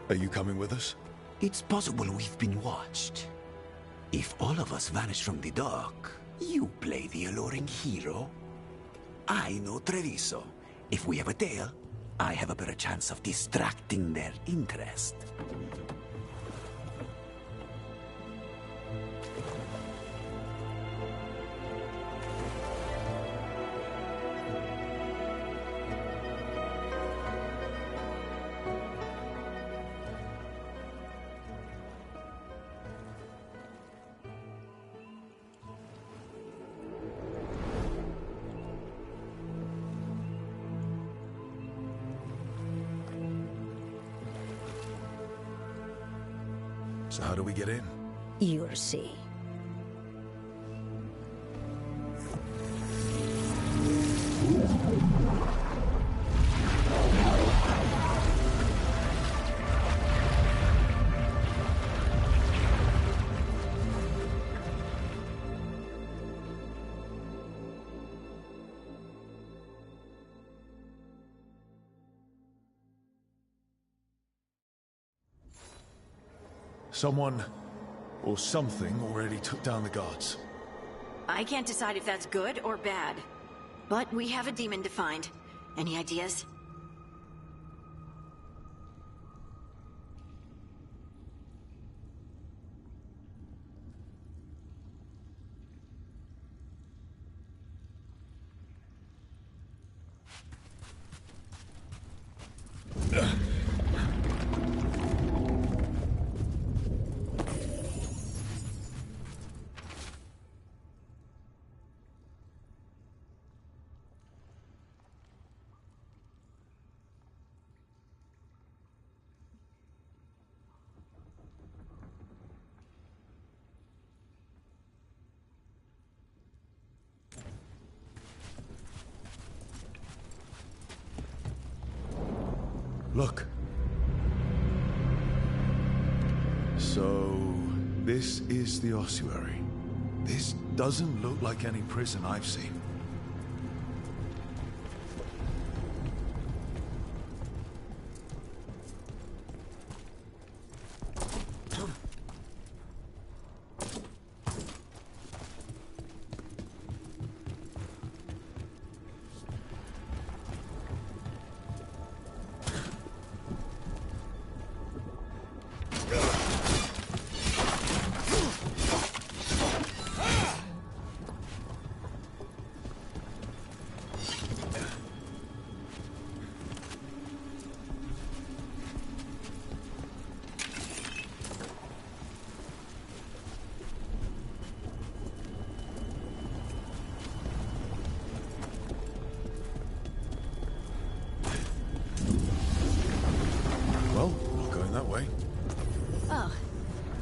Are you coming with us? It's possible we've been watched. If all of us vanish from the dock, you play the alluring hero. I know Treviso. If we have a tail, I have a better chance of distracting their interest. So how do we get in? You'll see. Someone or something already took down the guards. I can't decide if that's good or bad. But we have a demon to find. Any ideas? Look. So, this is the ossuary. This doesn't look like any prison I've seen.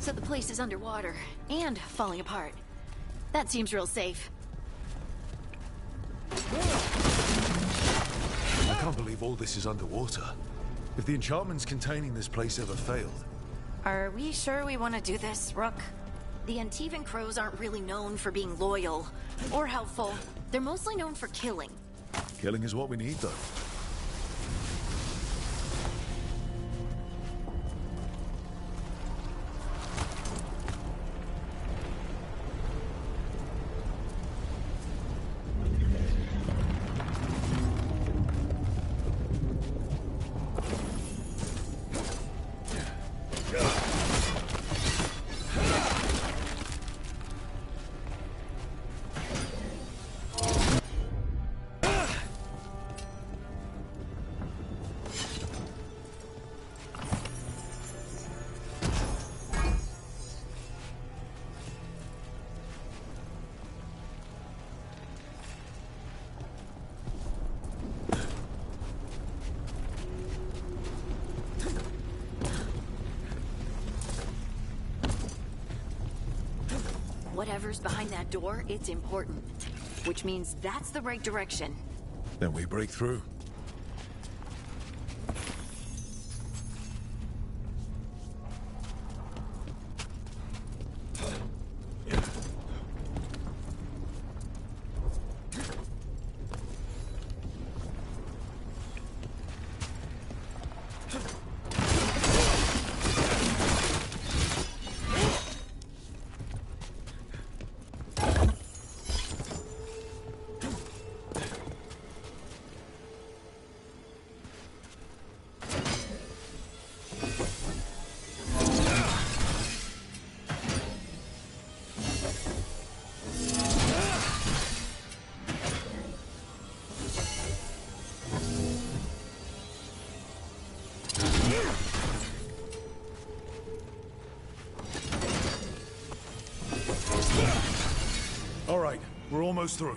So the place is underwater and falling apart. That seems real safe. I can't believe all this is underwater. If the enchantments containing this place ever failed. Are we sure we want to do this, Rook? The Antivan Crows aren't really known for being loyal or helpful. They're mostly known for killing. Killing is what we need, though. Whatever's behind that door, it's important. Which means that's the right direction. Then we break through. All right, we're almost through.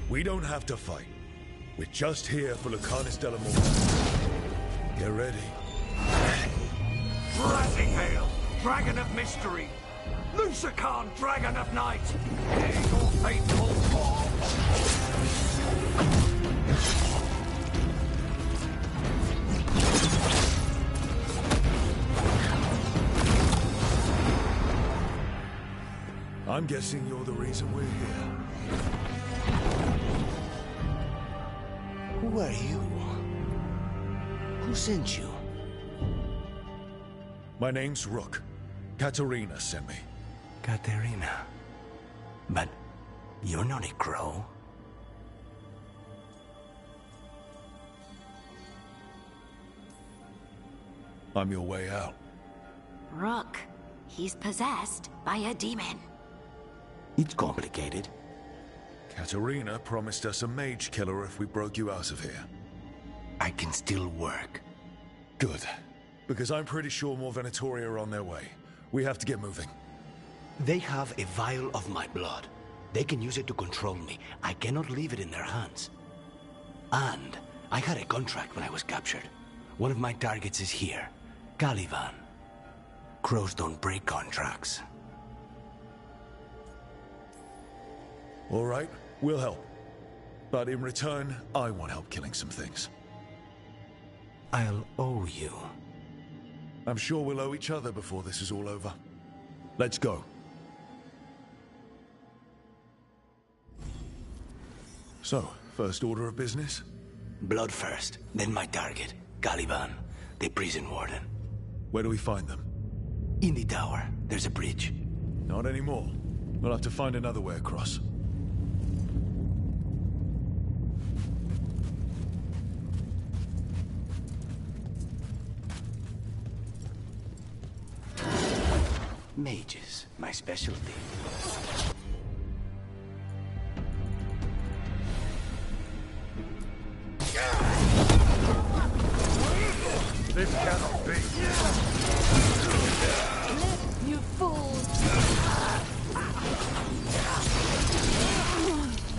We don't have to fight. We're just here for Lucanus de la Morte. Get ready. Razihale, Dragon of Mystery! Lucican, Dragon of Night! Hear your fateful fall! I'm guessing you're the reason we're here. Who are you? Who sent you? My name's Rook. Katarina sent me. Katarina. But you're not a crow. I'm your way out. Rook. He's possessed by a demon. It's complicated. Katarina promised us a mage killer if we broke you out of here. I can still work. Good. Because I'm pretty sure more Venatori are on their way. We have to get moving. They have a vial of my blood. They can use it to control me. I cannot leave it in their hands. And I had a contract when I was captured. One of my targets is here. Caliban. Crows don't break contracts. All right, we'll help. But in return, I want help killing some things. I'll owe you. I'm sure we'll owe each other before this is all over. Let's go. So, first order of business? Blood first, then my target. Caliban, the prison warden. Where do we find them? In the tower. There's a bridge. Not anymore. We'll have to find another way across. Mages, my specialty. This cannot be. You fools!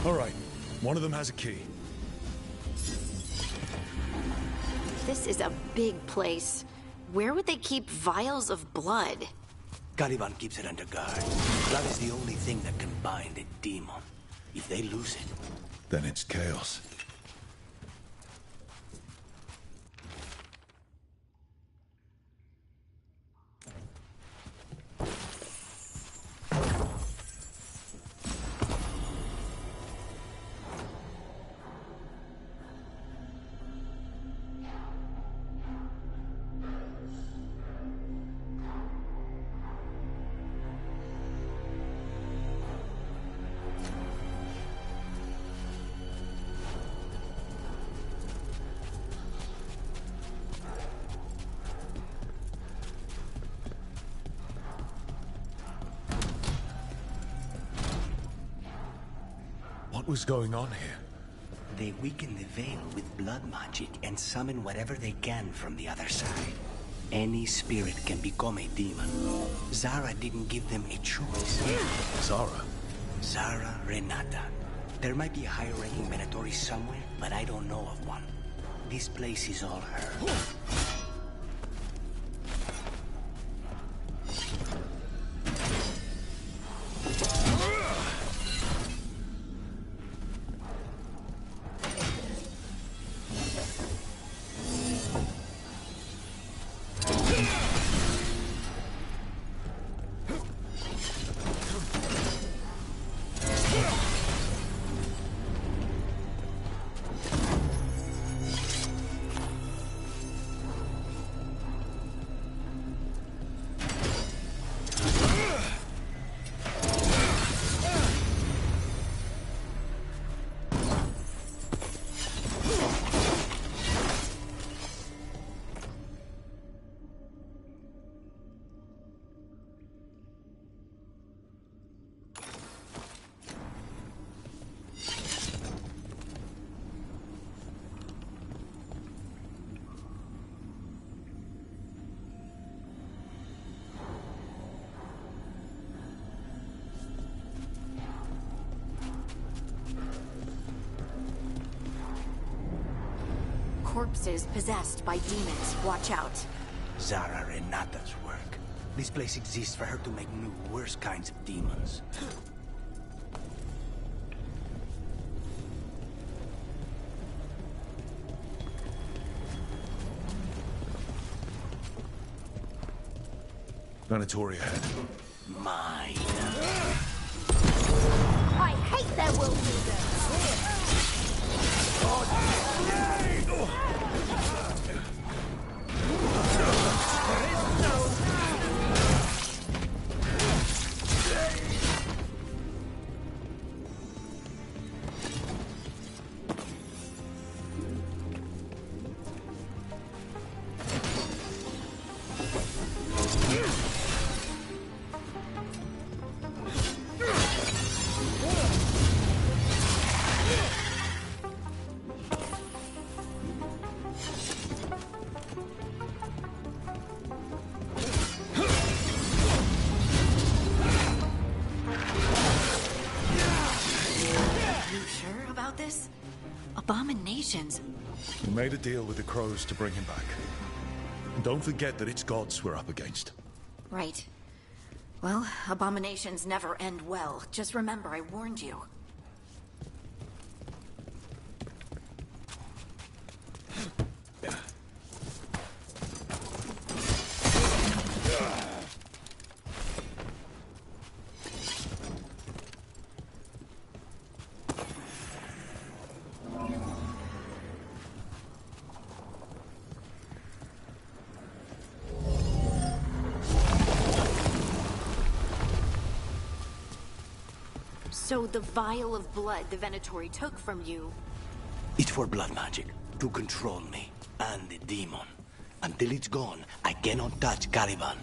All right, one of them has a key. This is a big place. Where would they keep vials of blood? Caliban keeps it under guard. Blood is the only thing that can bind a demon. If they lose it... Then it's chaos. What was going on here? They weaken the veil with blood magic and summon whatever they can from the other side. Any spirit can become a demon. Zara didn't give them a choice. Zara? Zara Renata. There might be a higher-ranking Venatori somewhere, but I don't know of one. This place is all her. Corpses possessed by demons. Watch out. Zara Renata's work. This place exists for her to make new, worse kinds of demons. Venatori ahead. Mine. I hate their world leaders. Abominations. We made a deal with the Crows to bring him back. And don't forget that it's gods we're up against. Right. Well, abominations never end well. Just remember, I warned you. So the vial of blood the Venatori took from you... It's for blood magic, to control me, and the demon. Until it's gone, I cannot touch Caliban.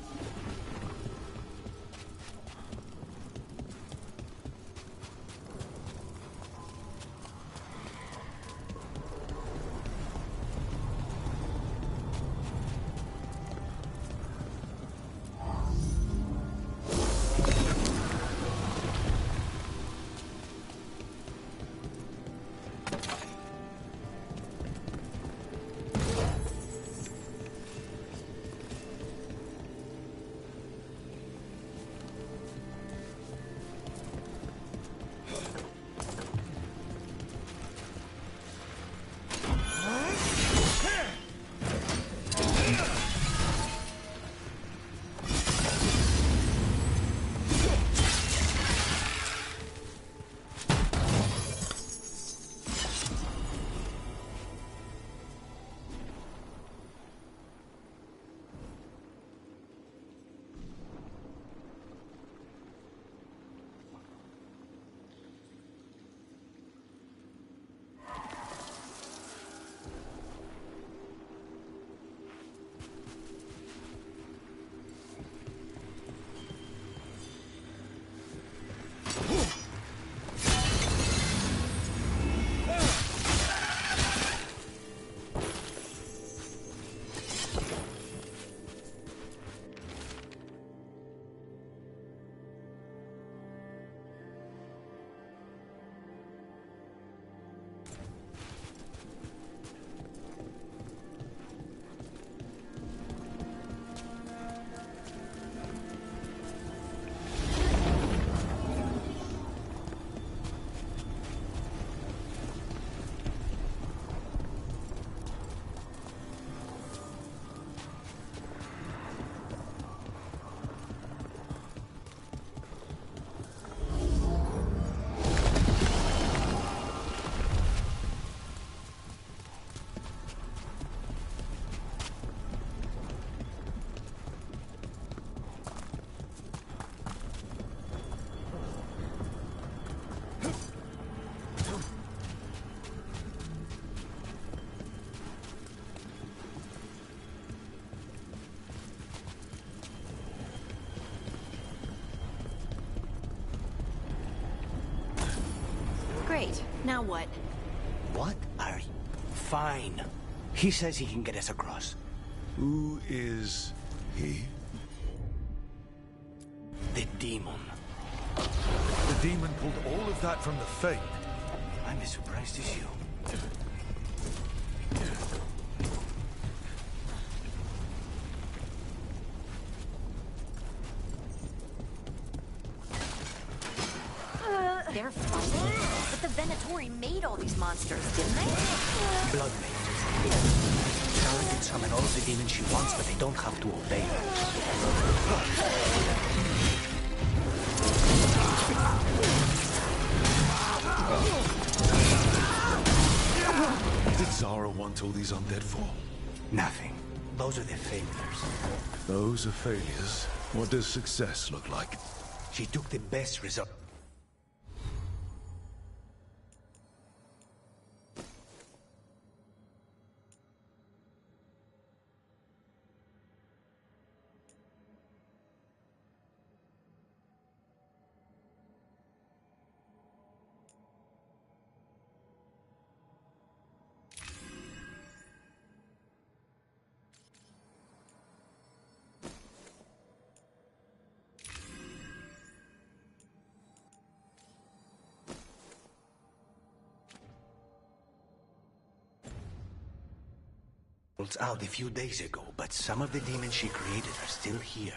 Great. Now what? What are you? Fine. He says he can get us across. Who is he? The demon. The demon pulled all of that from the Fade. I'm as surprised as you. They're fighting? But the Venatori made all these monsters, didn't they? Blood made. Tara can summon all the demons she wants, but they don't have to obey her. What did Zara want all these undead for? Nothing. Those are the failures. Those are failures. What does success look like? She took the best result. Out a few days ago, but some of the demons she created are still here.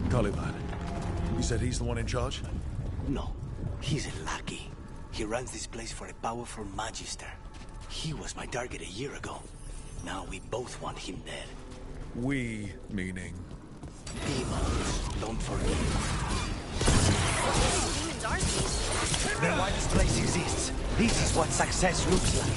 Caliban. You said he's the one in charge? No, he's a lackey. He runs this place for a powerful magister. He was my target a year ago. Now we both want him dead. We, meaning? Demons, don't forget. Demons are thieves. Then why this place exists? This is what success looks like.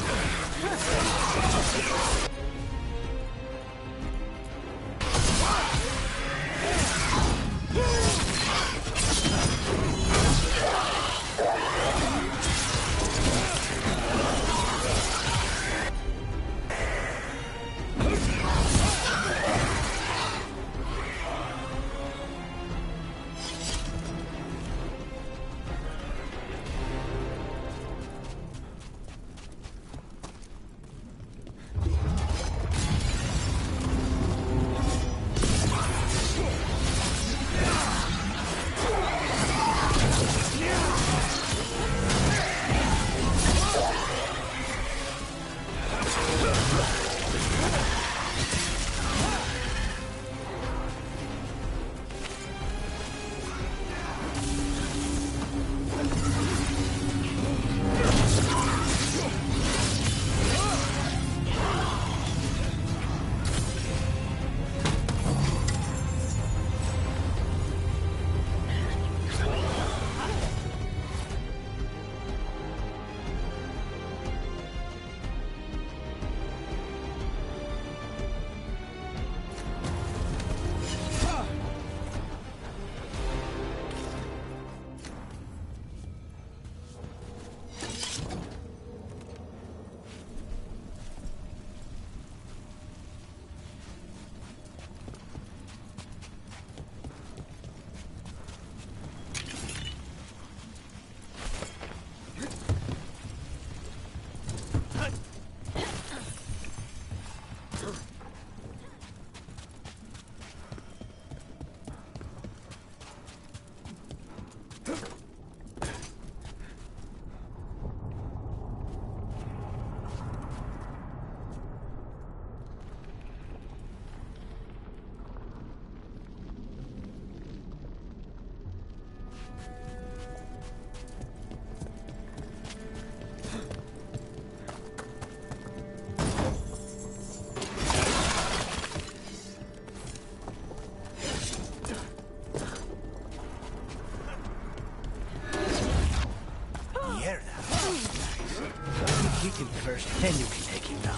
first, then you can take him down.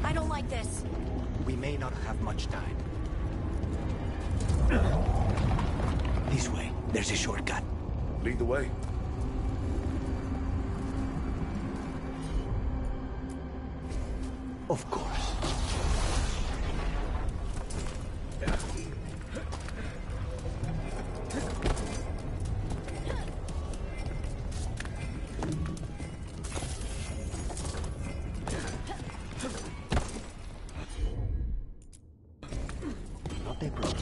I don't like this. We may not have much time. This way. There's a shortcut. Lead the way. Of course. Not a problem.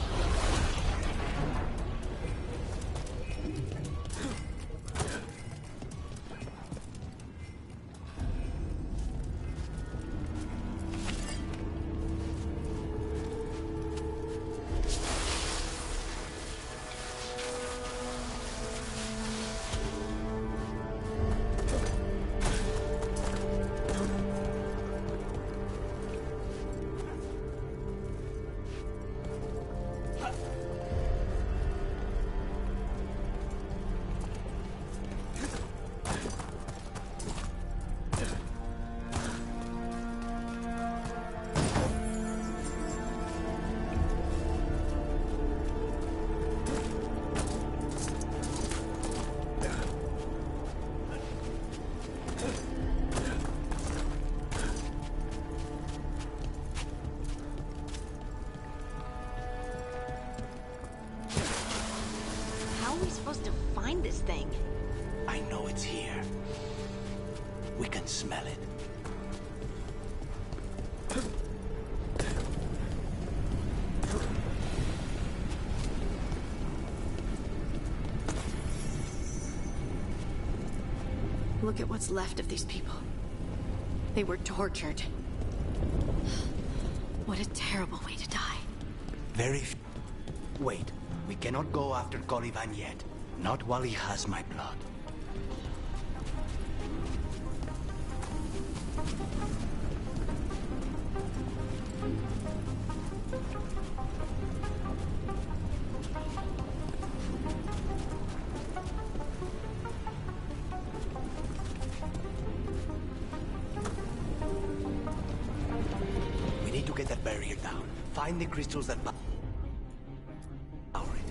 How are we supposed to find this thing? I know it's here. We can smell it. Look at what's left of these people. They were tortured. What a terrible way to die. Wait. We cannot go after Coliban yet. Not while he has my blood. We need to get that barrier down. Find the crystals that power it.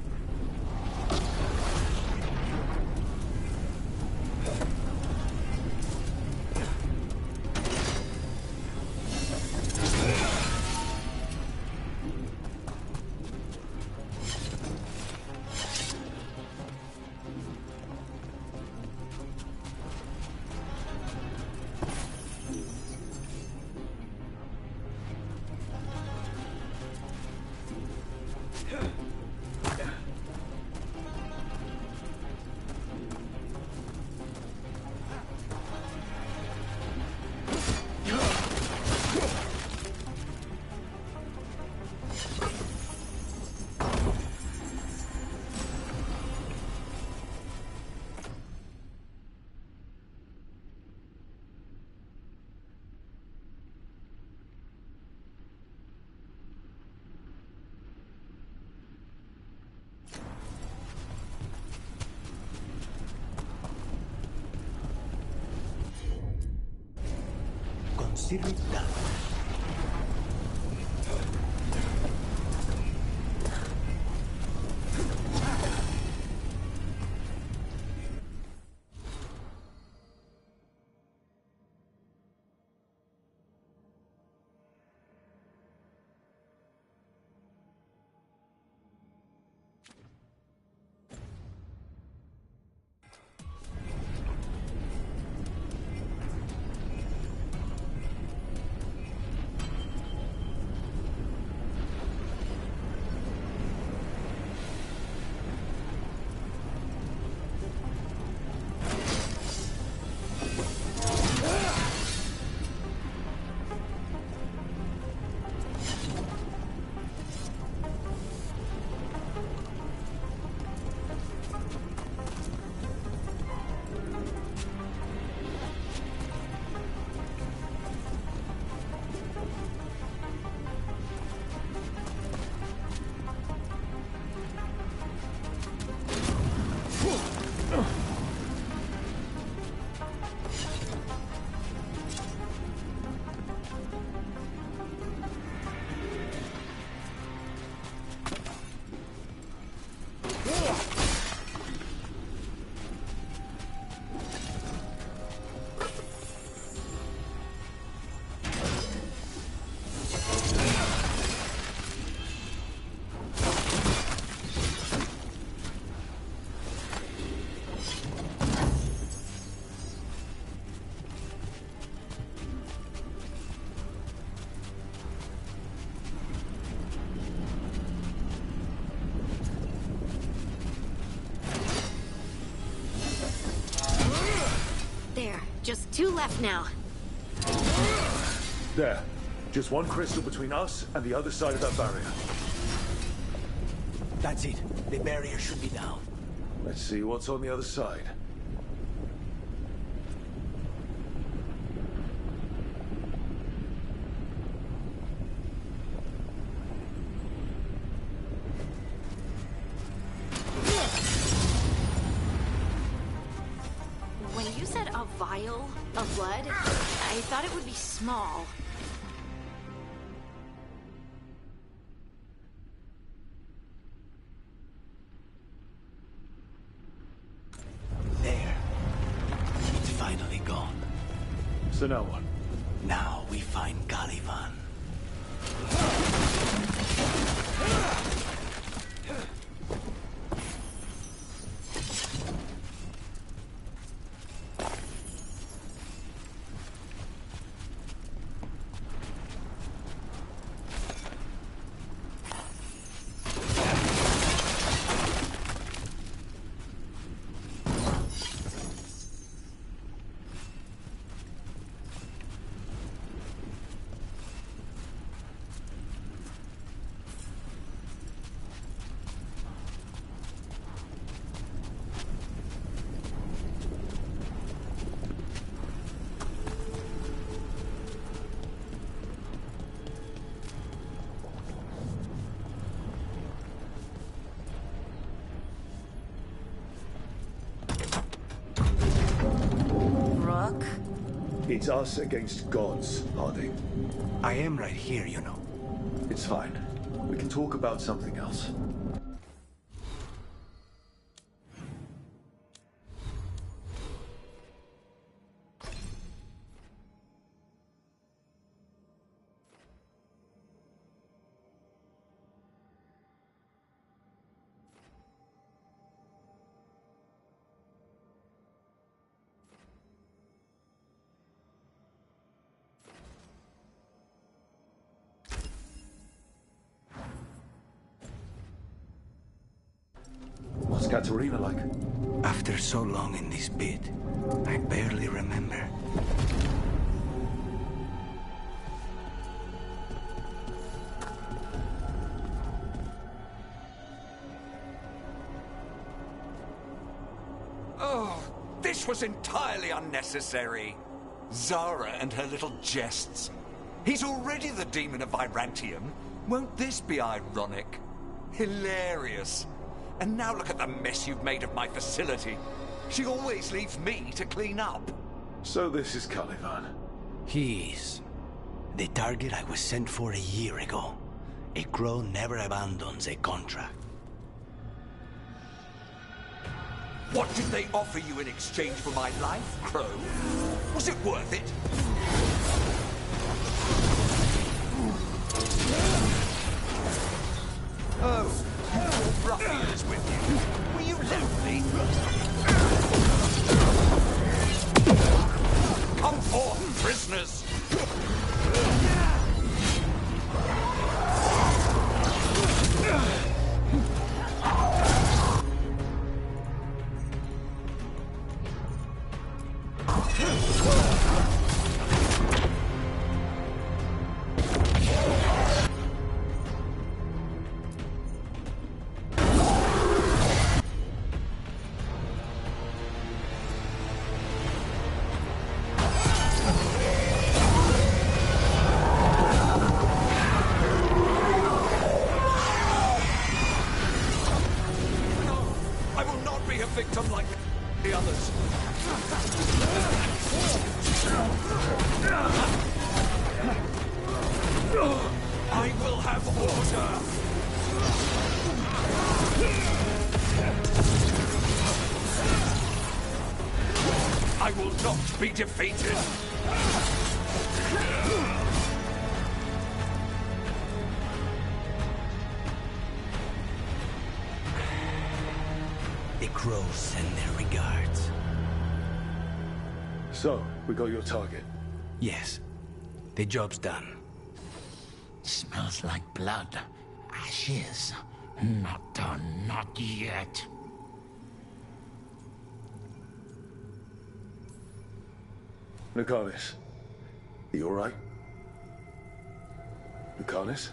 Consider it done. 2 left now. There. Just one crystal between us and the other side of that barrier. That's it. The barrier should be down. Let's see what's on the other side. When you said a vial of blood, I thought it would be small. There. It's finally gone. So now what? Now we find Caliban. It's us against gods, Harding. I am right here, you know. It's fine. We can talk about something else. What's Katarina like? After so long in this pit, I barely remember. Oh, this was entirely unnecessary. Zara and her little jests. He's already the demon of Virantium. Won't this be ironic? Hilarious. And now look at the mess you've made of my facility. She always leaves me to clean up. So this is Caliban. He is. The target I was sent for a year ago. A crow never abandons a contract. What did they offer you in exchange for my life, Crow? Was it worth it? Oh, your ruffians with you. Were you lonely? Come forth, prisoners! Victim like the others. I will have order. I will not be defeated. The crows send their regards. So, we got your target? Yes. The job's done. Smells like blood. Ashes. Not done, not yet. Lucanus, are you alright? Lucanus?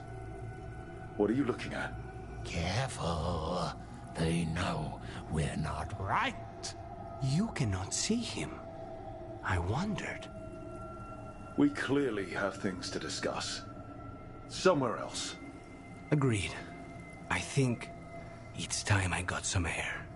What are you looking at? Careful. They know we're not right. You cannot see him. I wondered. We clearly have things to discuss. Somewhere else. Agreed. I think it's time I got some air.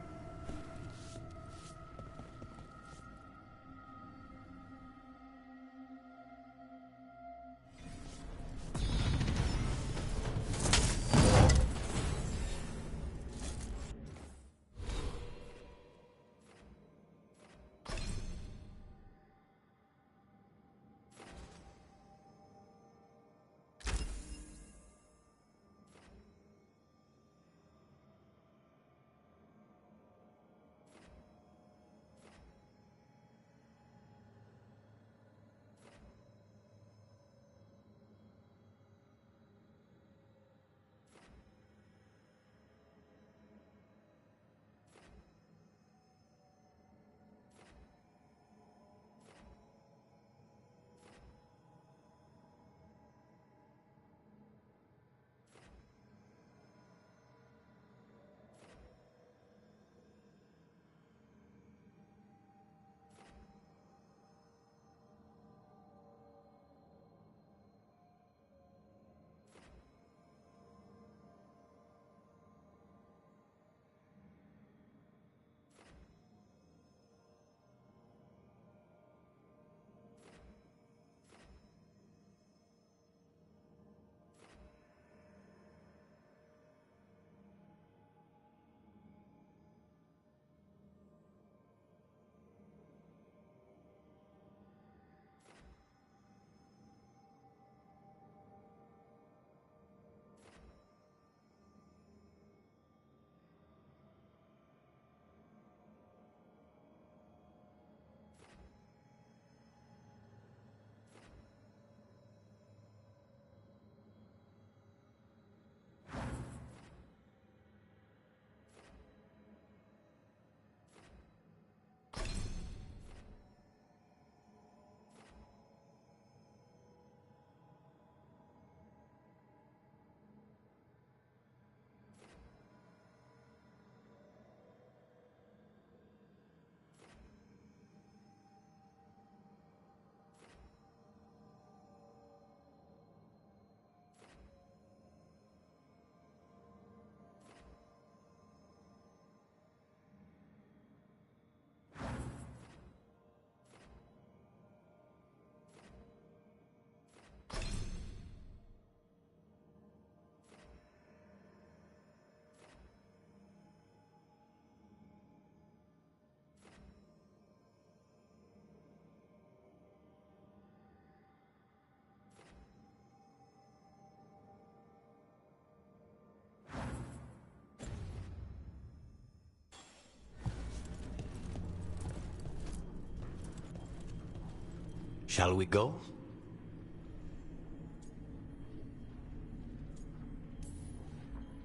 Shall we go?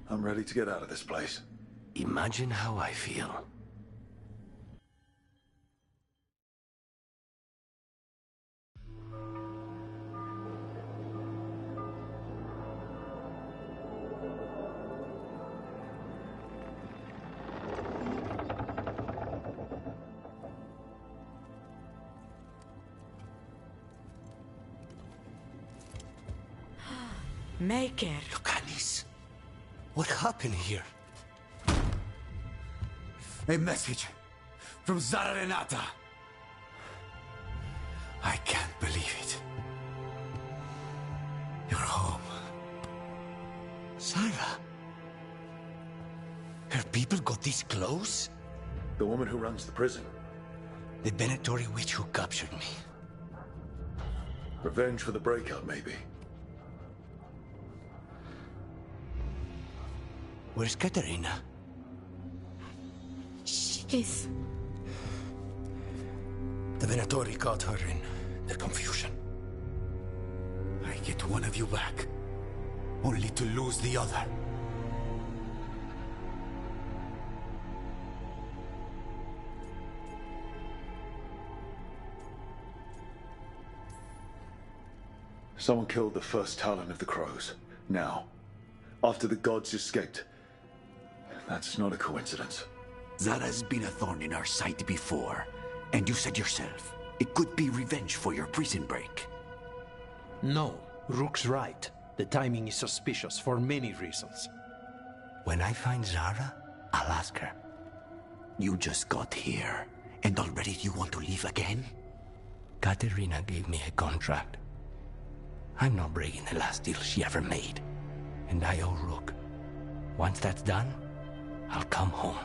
I'm ready to get out of this place. Imagine how I feel. Maker. Lucanus, what happened here? A message from Zara Renata. I can't believe it. You're home. Zara? Her people got this close? The woman who runs the prison. The Venatori witch who captured me. Revenge for the breakup, maybe. Where's Katerina? She's... The Venatori caught her in their confusion. I get one of you back, only to lose the other. Someone killed the first Talon of the Crows. Now, after the gods escaped. That's not a coincidence. Zara's been a thorn in our side before. And you said yourself, it could be revenge for your prison break. No, Rook's right. The timing is suspicious for many reasons. When I find Zara, I'll ask her. You just got here, and already you want to leave again? Katerina gave me a contract. I'm not breaking the last deal she ever made. And I owe Rook. Once that's done, I'll come home.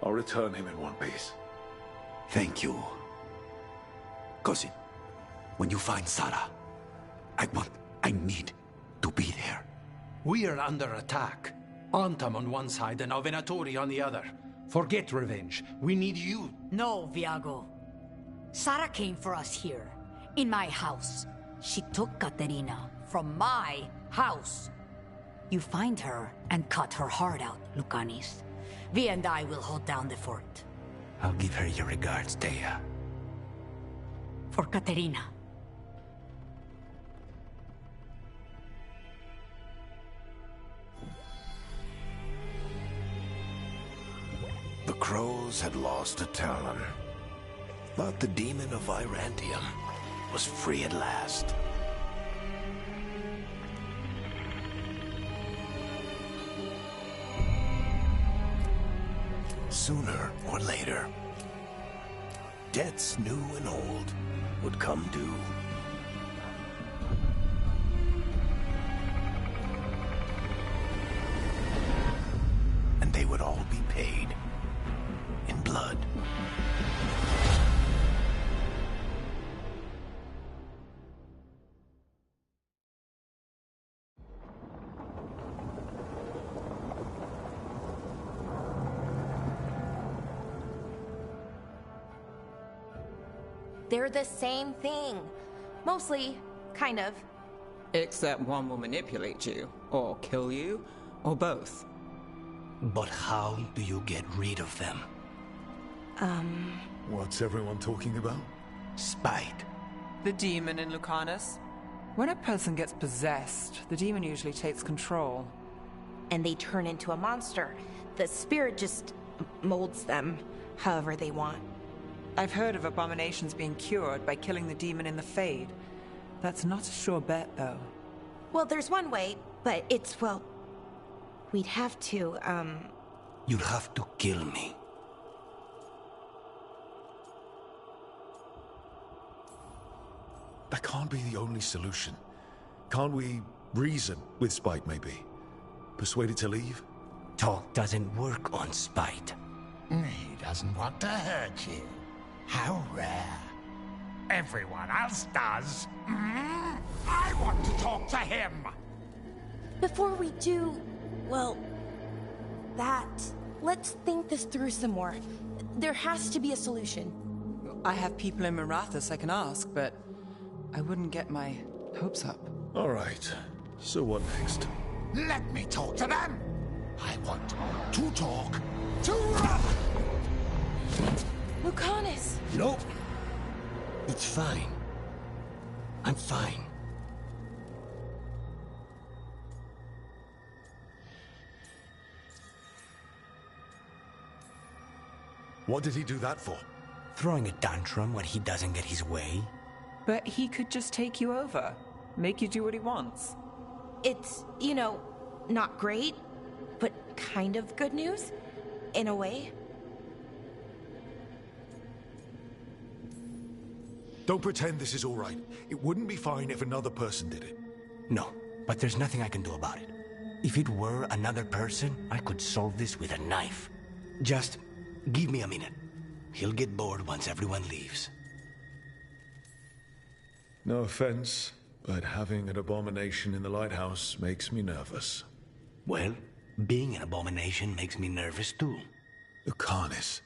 I'll return him in one piece. Thank you. Cousin, when you find Zara, I need to be there. We are under attack. Antam on one side and Venatori on the other. Forget revenge. We need you. No, Viago. Sara came for us here, in my house. She took Katerina from my house. You find her and cut her heart out, Lucanis. Vi and I will hold down the fort. I'll give her your regards, Thea. For Katerina. The Crows had lost a Talon, but the demon of Virantium was free at last. Sooner or later, debts new and old would come due. And they would all be paid in blood. They're the same thing. Mostly, kind of. Except one will manipulate you, or kill you, or both. But how do you get rid of them? What's everyone talking about? Spite. The demon in Lucanus. When a person gets possessed, the demon usually takes control. And they turn into a monster. The spirit just molds them however they want. I've heard of abominations being cured by killing the demon in the Fade. That's not a sure bet, though. Well, there's one way, but it's, well... We'd have to, You'd have to kill me. That can't be the only solution. Can't we reason with Spite, maybe? Persuade it to leave? Talk doesn't work on Spite. He doesn't want to hurt you. How rare. Everyone else does. I want to talk to him. Before we do, well, that, let's think this through some more. There has to be a solution. I have people in Marathas I can ask, but I wouldn't get my hopes up. All right. So what next? Let me talk to them. I want to talk to... Lucanus! Nope. It's fine. I'm fine. What did he do that for? Throwing a tantrum when he doesn't get his way? But he could just take you over. Make you do what he wants. It's, you know, not great, but kind of good news, in a way. Don't pretend this is all right. It wouldn't be fine if another person did it. No, but there's nothing I can do about it. If it were another person, I could solve this with a knife. Just give me a minute. He'll get bored once everyone leaves. No offense, but having an abomination in the lighthouse makes me nervous. Well, being an abomination makes me nervous too. Lucanus.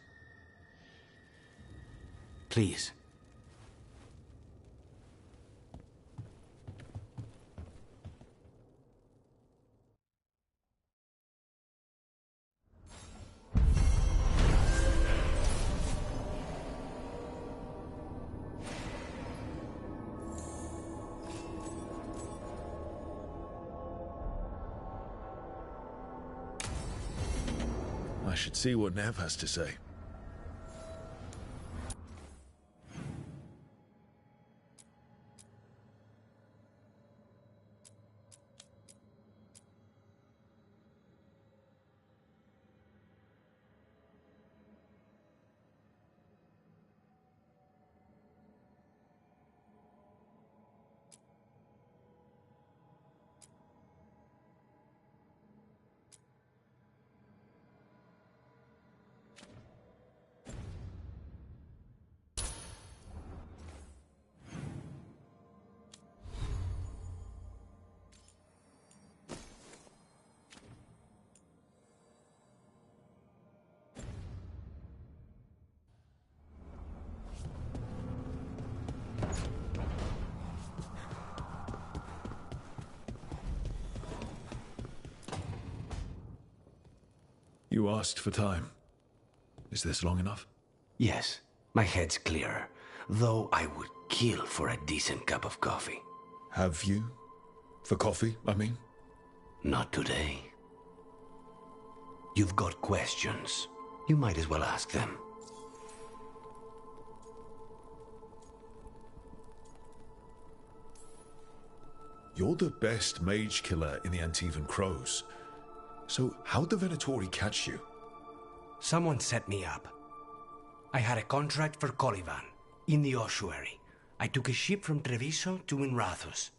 Please. I should see what Nev has to say. You asked for time. Is this long enough? Yes, my head's clearer, though I would kill for a decent cup of coffee. Have you? For coffee, I mean? Not today. You've got questions. You might as well ask them. You're the best mage killer in the Antivan Crows. So how'd the Venatori catch you? Someone set me up. I had a contract for Colivan, in the ossuary. I took a ship from Treviso to Inrathus.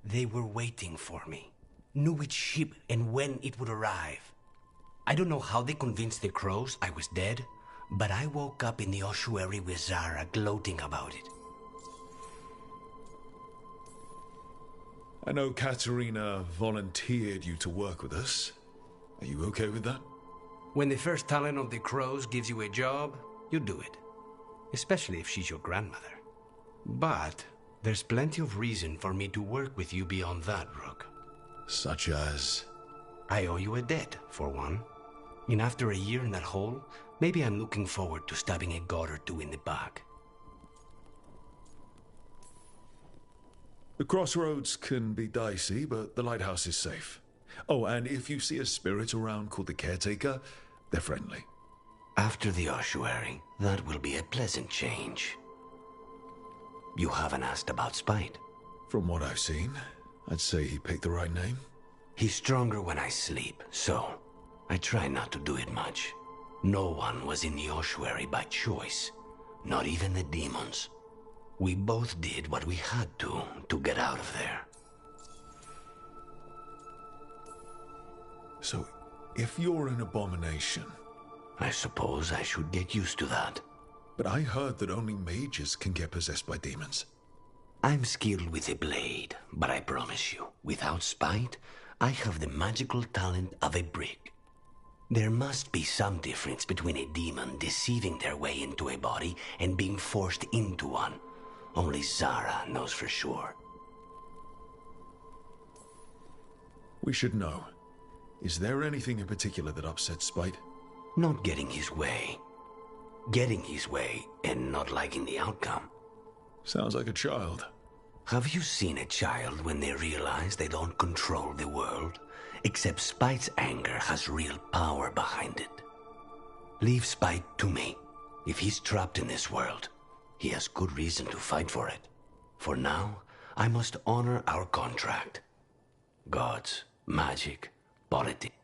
They were waiting for me. Knew which ship and when it would arrive. I don't know how they convinced the Crows I was dead, but I woke up in the ossuary with Zara gloating about it. I know Katerina volunteered you to work with us. Are you okay with that? When the first talent of the Crows gives you a job, you do it. Especially if she's your grandmother. But there's plenty of reason for me to work with you beyond that, Rook. Such as? I owe you a debt, for one. And after a year in that hole, maybe I'm looking forward to stabbing a god or two in the back. The crossroads can be dicey, but the lighthouse is safe. Oh, and if you see a spirit around called the Caretaker, they're friendly. After the ossuary, that will be a pleasant change. You haven't asked about Spite. From what I've seen, I'd say he picked the right name. He's stronger when I sleep, so I try not to do it much. No one was in the ossuary by choice, not even the demons. We both did what we had to get out of there. So, if you're an abomination... I suppose I should get used to that. But I heard that only mages can get possessed by demons. I'm skilled with a blade, but I promise you, without Spite, I have the magical talent of a brick. There must be some difference between a demon deceiving their way into a body and being forced into one. Only Zara knows for sure. We should know. Is there anything in particular that upsets Spite? Not getting his way. Getting his way and not liking the outcome. Sounds like a child. Have you seen a child when they realize they don't control the world? Except Spite's anger has real power behind it. Leave Spite to me. If he's trapped in this world, he has good reason to fight for it. For now, I must honor our contract. Gods, magic, politics.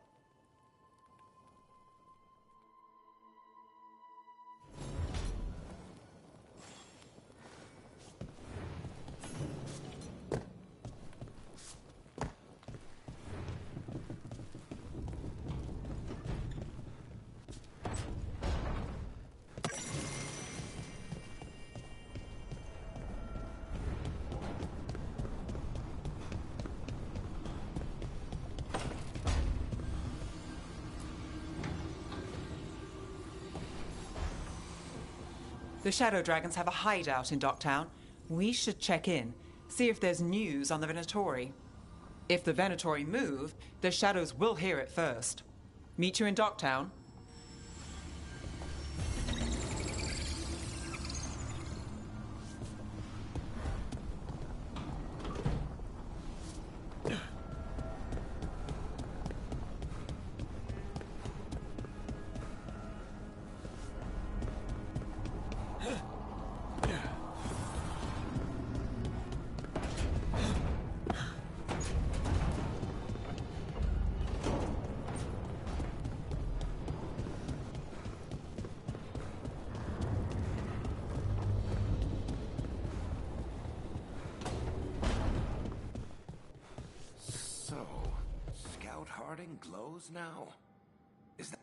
The Shadow Dragons have a hideout in Docktown. We should check in, see if there's news on the Venatori. If the Venatori move, the Shadows will hear it first. Meet you in Docktown. crows now? Is that...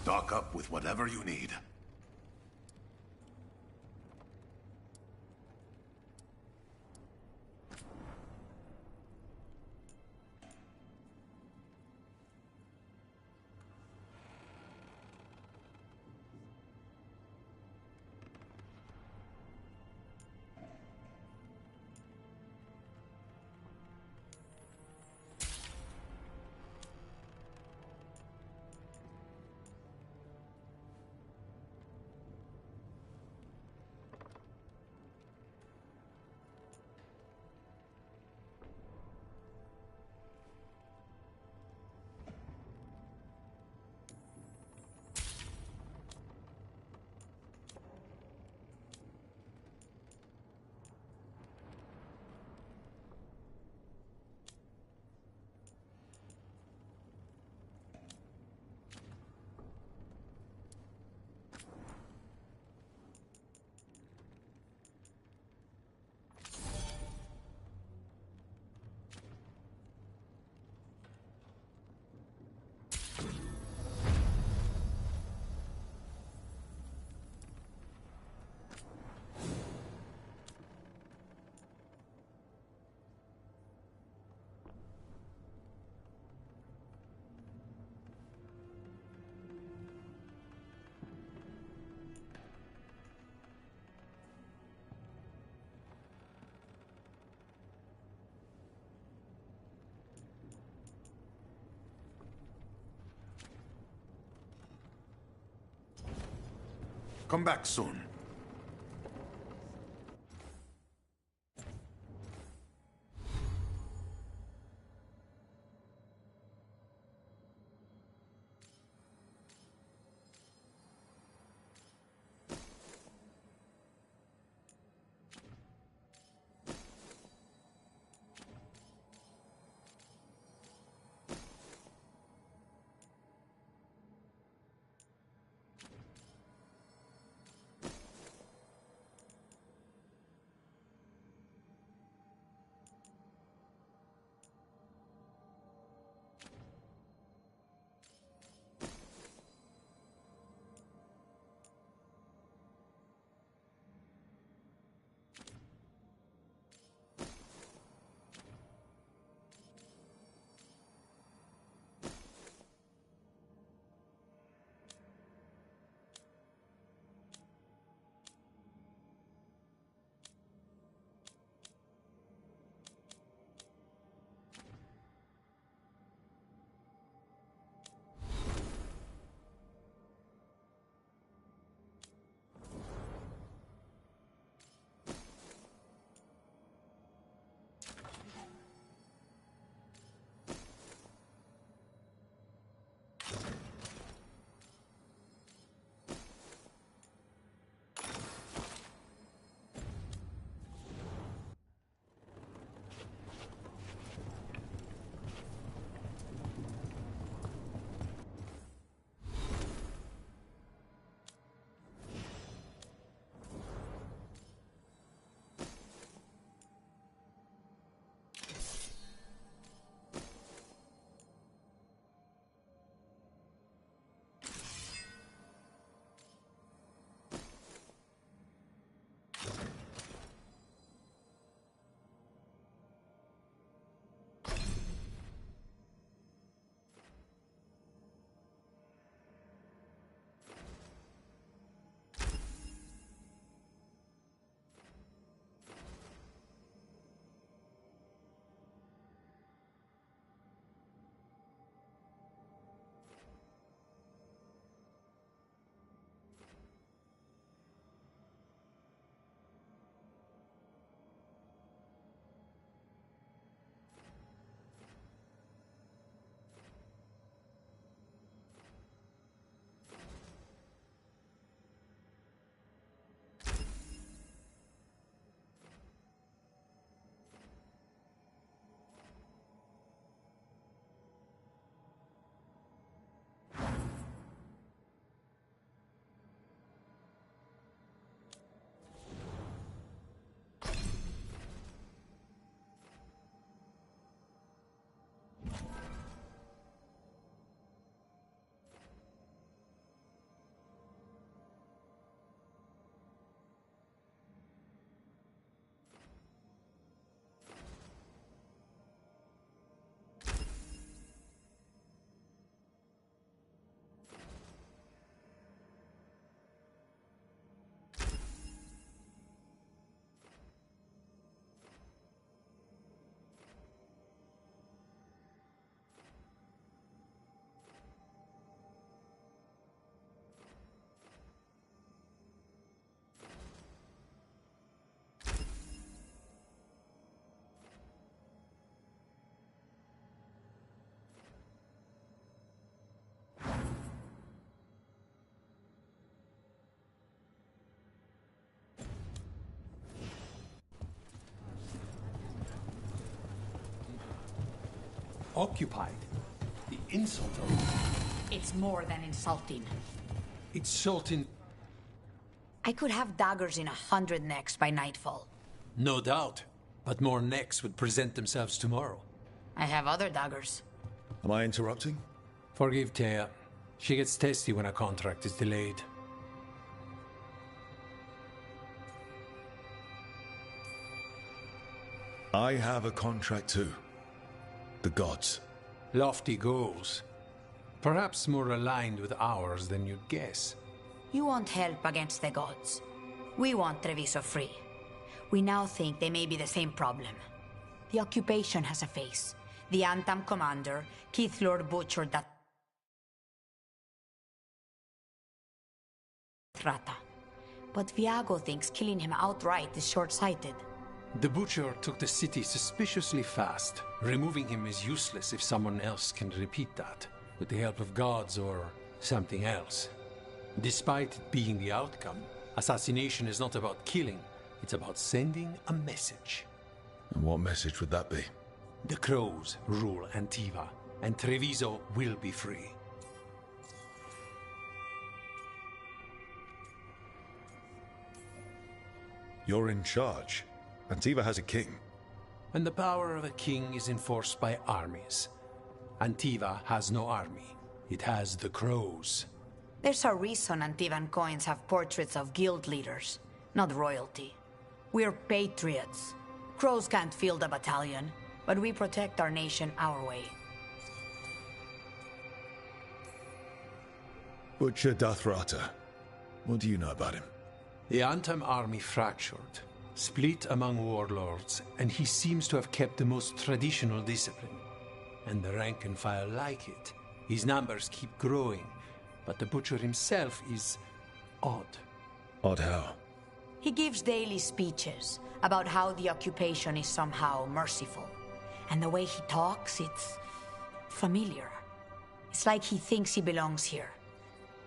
Stock up with whatever you need. Come back soon. Occupied? The insult of... It's more than insulting. Insulting... I could have daggers in 100 necks by nightfall. No doubt. But more necks would present themselves tomorrow. I have other daggers. Am I interrupting? Forgive Thea. She gets testy when a contract is delayed. I have a contract too. The gods. Lofty goals. Perhaps more aligned with ours than you'd guess. You want help against the gods. We want Treviso free. We now think they may be the same problem. The occupation has a face. The Antam commander, Keith Lord, butchered that Rata. But Viago thinks killing him outright is short-sighted. The Butcher took the city suspiciously fast. Removing him is useless if someone else can repeat that, with the help of gods or something else. Despite it being the outcome, assassination is not about killing, it's about sending a message. And what message would that be? The Crows rule Antiva, and Treviso will be free. You're in charge. Antiva has a king. And the power of a king is enforced by armies. Antiva has no army. It has the Crows. There's a reason Antivan coins have portraits of guild leaders, not royalty. We're patriots. Crows can't field a battalion, but we protect our nation our way. Butcher Dathrata. What do you know about him? The Antam army fractured, split among warlords, and he seems to have kept the most traditional discipline. And the rank and file like it. His numbers keep growing, but the Butcher himself is odd. Odd how? He gives daily speeches about how the occupation is somehow merciful. And the way he talks, it's familiar. It's like he thinks he belongs here.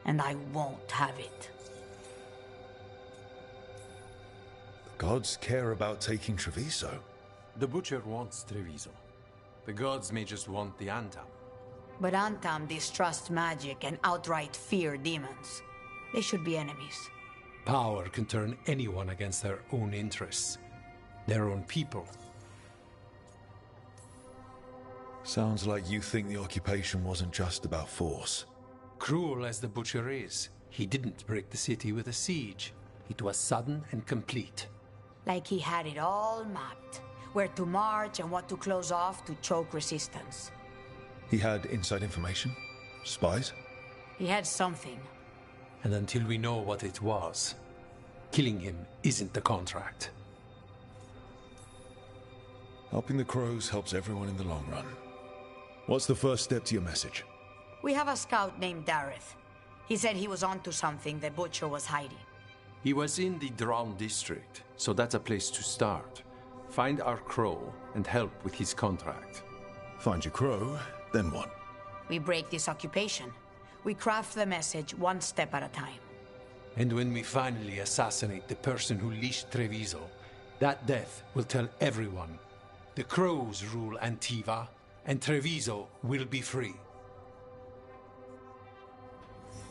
And I won't have it. The gods care about taking Treviso. The Butcher wants Treviso. The gods may just want the Antam. But Antam distrusts magic and outright fear demons. They should be enemies. Power can turn anyone against their own interests. Their own people. Sounds like you think the occupation wasn't just about force. Cruel as the Butcher is, he didn't break the city with a siege. It was sudden and complete. Like he had it all mapped. Where to march and what to close off to choke resistance. He had inside information? Spies? He had something. And until we know what it was, killing him isn't the contract. Helping the Crows helps everyone in the long run. What's the first step to your message? We have a scout named Dareth. He said he was onto something the Butcher was hiding. He was in the Drown district, so that's a place to start. Find our Crow and help with his contract. Find your Crow, then what? We break this occupation. We craft the message one step at a time. And when we finally assassinate the person who leashed Treviso, that death will tell everyone. The Crows rule Antiva, and Treviso will be free.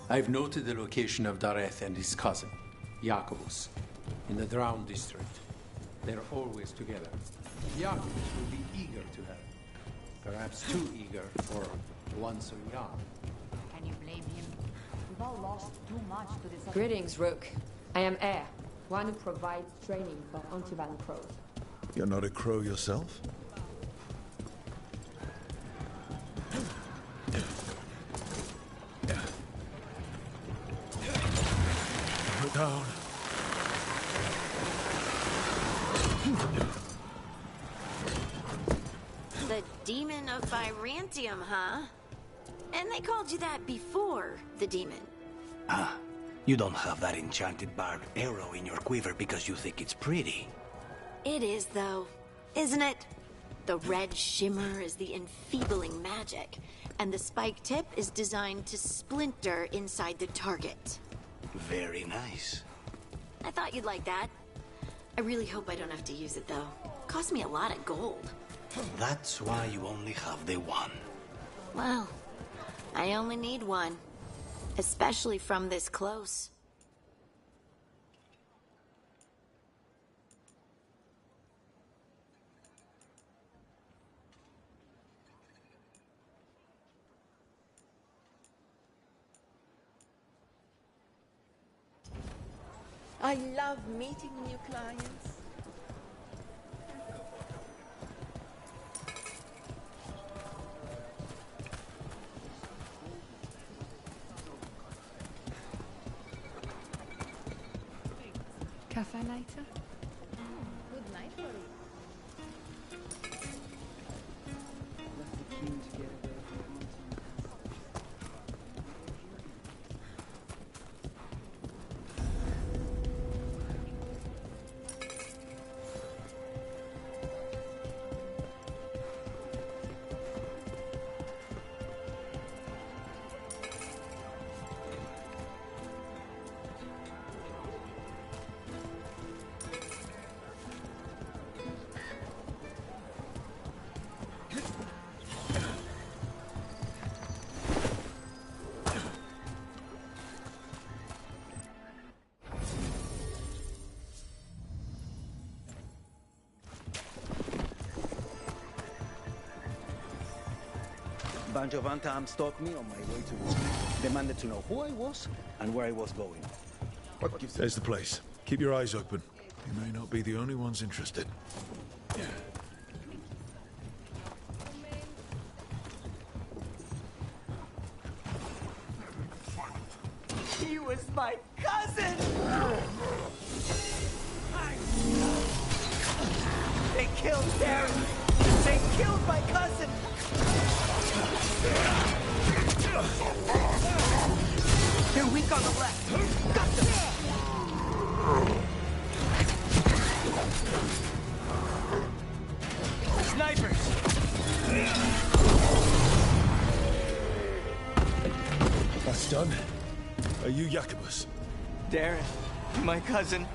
I've noted the location of Dareth and his cousin, Jacobus, in the Drown district. They're always together. Jacobus will be eager to help. Perhaps too eager for one so young. Can you blame him? We've all lost too much to this. Greetings, Rook. I am Air, one who provides training for Antivan Crows. You're not a Crow yourself? Put down. The Demon of Virantium, huh? And they called you that before the demon. Ah, you don't have that enchanted barbed arrow in your quiver because you think it's pretty. It is, though, isn't it? The red shimmer is the enfeebling magic, and the spike tip is designed to splinter inside the target. Very nice. I thought you'd like that. I really hope I don't have to use it, though. Cost me a lot of gold. That's why you only have the one. Well, I only need one. Especially from this close. I love meeting new clients. Cafe later? Good night for you. Bunch of Antam stalked me on my way to the street. Demanded to know who I was and where I was going. There's the place. Keep your eyes open. You may not be the only ones interested. He was my cousin! They killed Darren! They killed my cousin! They're weak on the left. Got them! Snipers! That's done. Are you Jacobus? Darren, my cousin.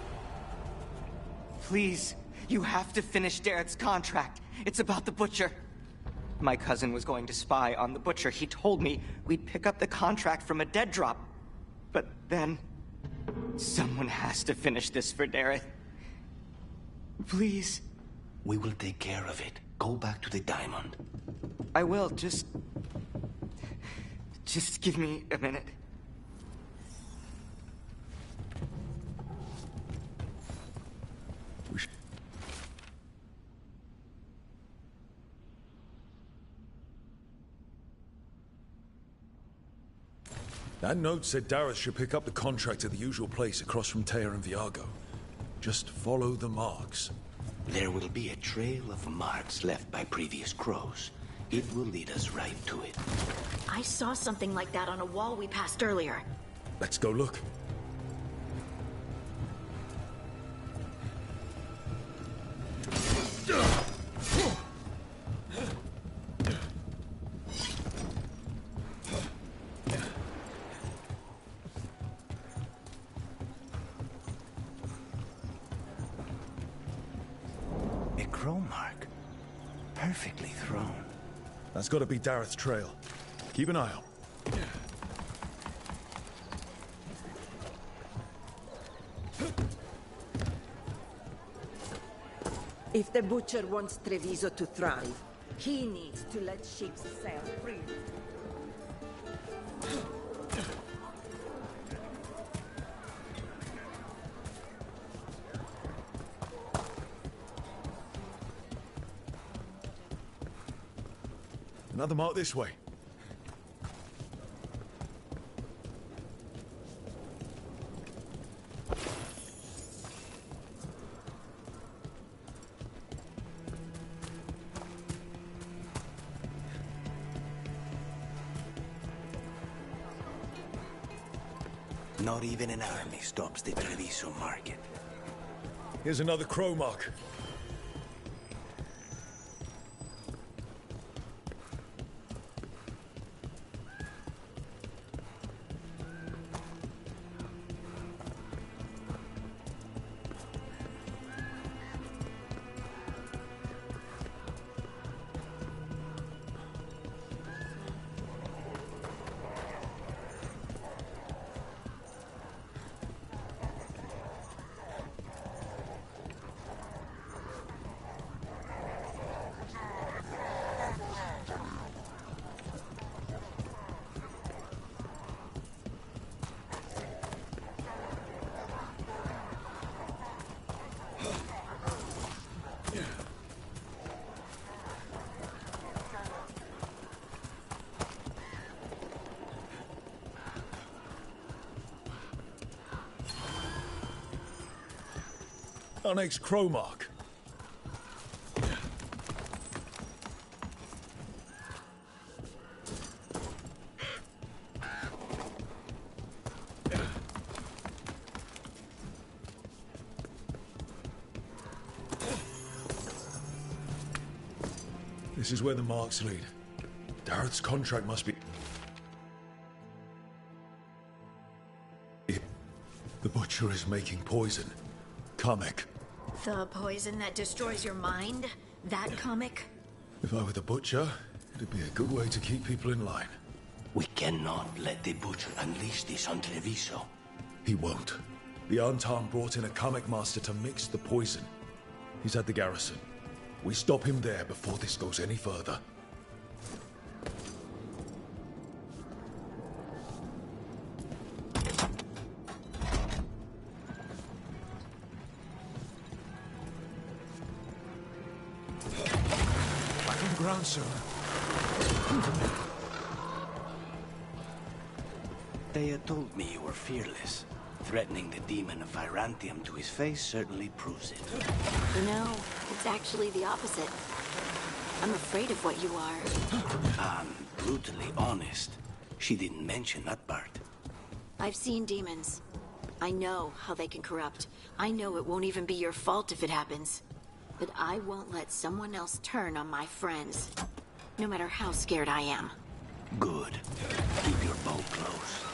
Please, you have to finish Darren's contract. It's about the Butcher. My cousin was going to spy on the Butcher. He told me we'd pick up the contract from a dead drop. But then... someone has to finish this for Darren. Please. We will take care of it. Go back to the diamond. I will, just give me a minute. That note said Dareth should pick up the contract at the usual place across from Teir and Viago. Just follow the marks. There will be a trail of marks left by previous crows. It will lead us right to it. I saw something like that on a wall we passed earlier. Let's go look. A crow mark. Perfectly thrown. That's got to be Dareth's trail. Keep an eye out. If the Butcher wants Treviso to thrive, he needs to let ships sail free. Another mark this way. Not even an army stops the Treviso market. Here's another crow mark. Our next Cromark. This is where the marks lead. Dareth's contract must be... The Butcher is making poison. Kamek. The poison that destroys your mind? That comic? If I were the Butcher, it'd be a good way to keep people in line. We cannot let the Butcher unleash this on Treviso. He won't. The Antam brought in a Kamek master to mix the poison. He's at the garrison. We stop him there before this goes any further. Back on the ground, sir. They had told me you were fearless. Threatening the demon of Virantium to his face certainly proves it. You know, it's actually the opposite. I'm afraid of what you are. I'm brutally honest. She didn't mention that part. I've seen demons. I know how they can corrupt. I know it won't even be your fault if it happens. But I won't let someone else turn on my friends. No matter how scared I am. Good. Keep your bow close.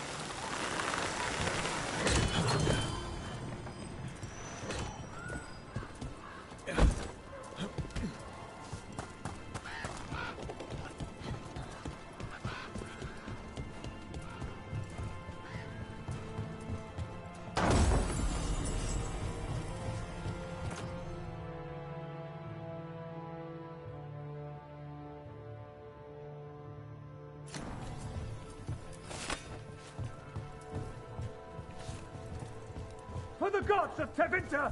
For the gods of Tevinter!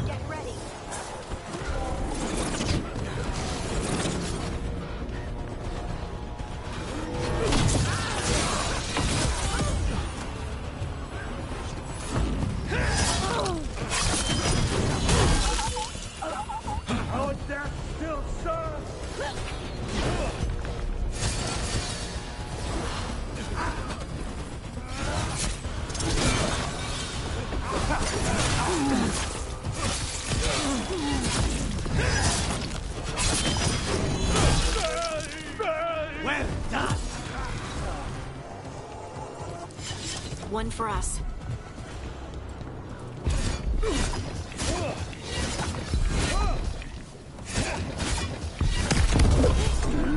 Get ready! Our death still serves! Well done! One for us.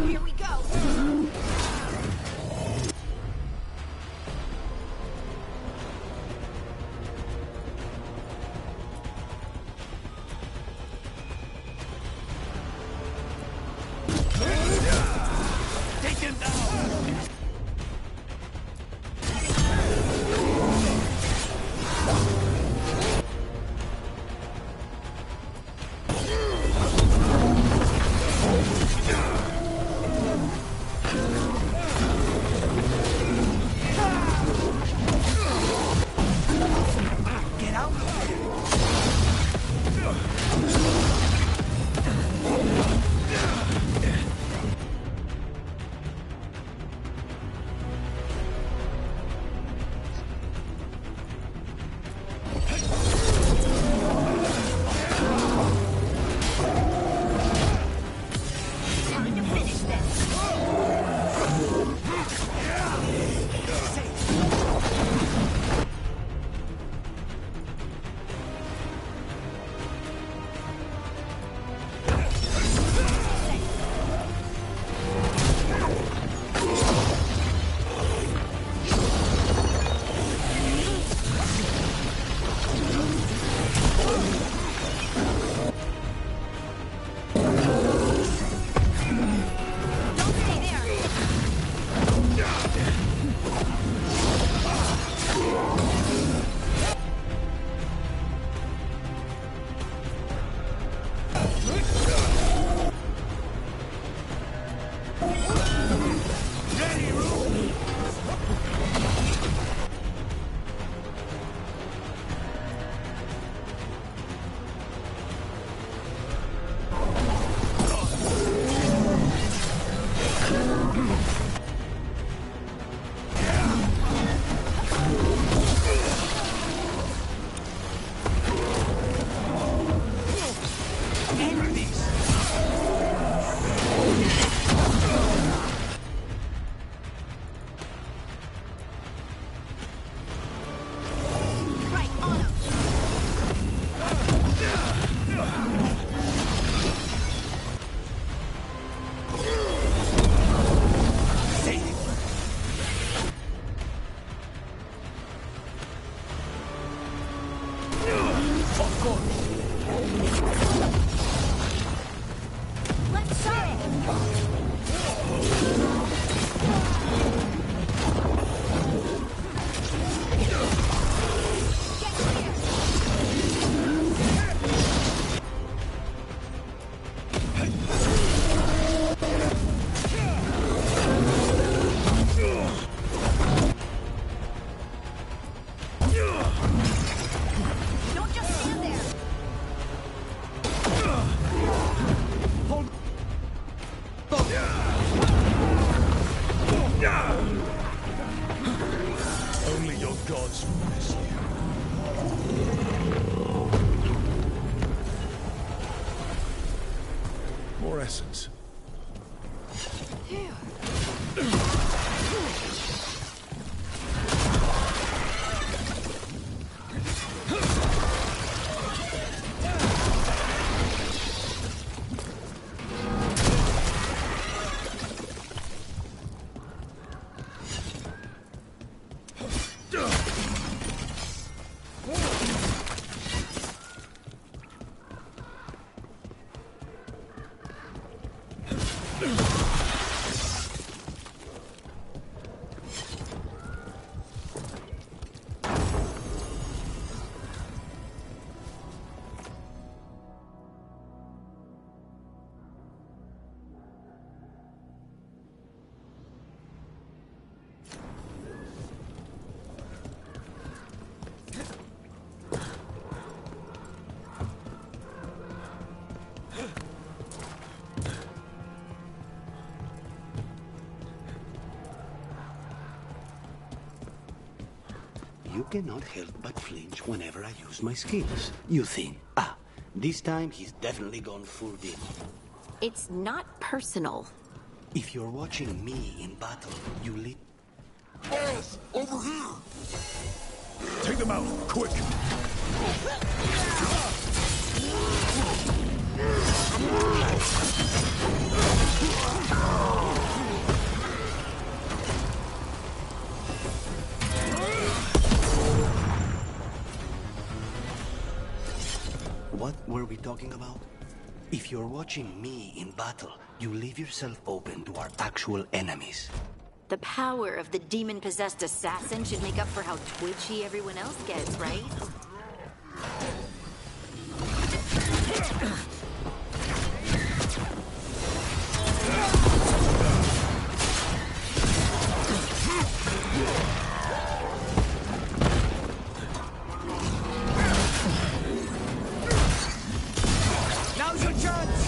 Here we go! Take him down! Get out of here! Time to finish this! Don't stay there! Only your gods will miss you. More essence. You cannot help but flinch whenever I use my skills. You think, this time he's definitely gone full deep. It's not personal. If you're watching me in battle, you lead... Boss, over here! Take them out, quick! What were we talking about? If you're watching me in battle, you leave yourself open to our actual enemies. The power of the demon-possessed assassin should make up for how twitchy everyone else gets, right? Now's your chance!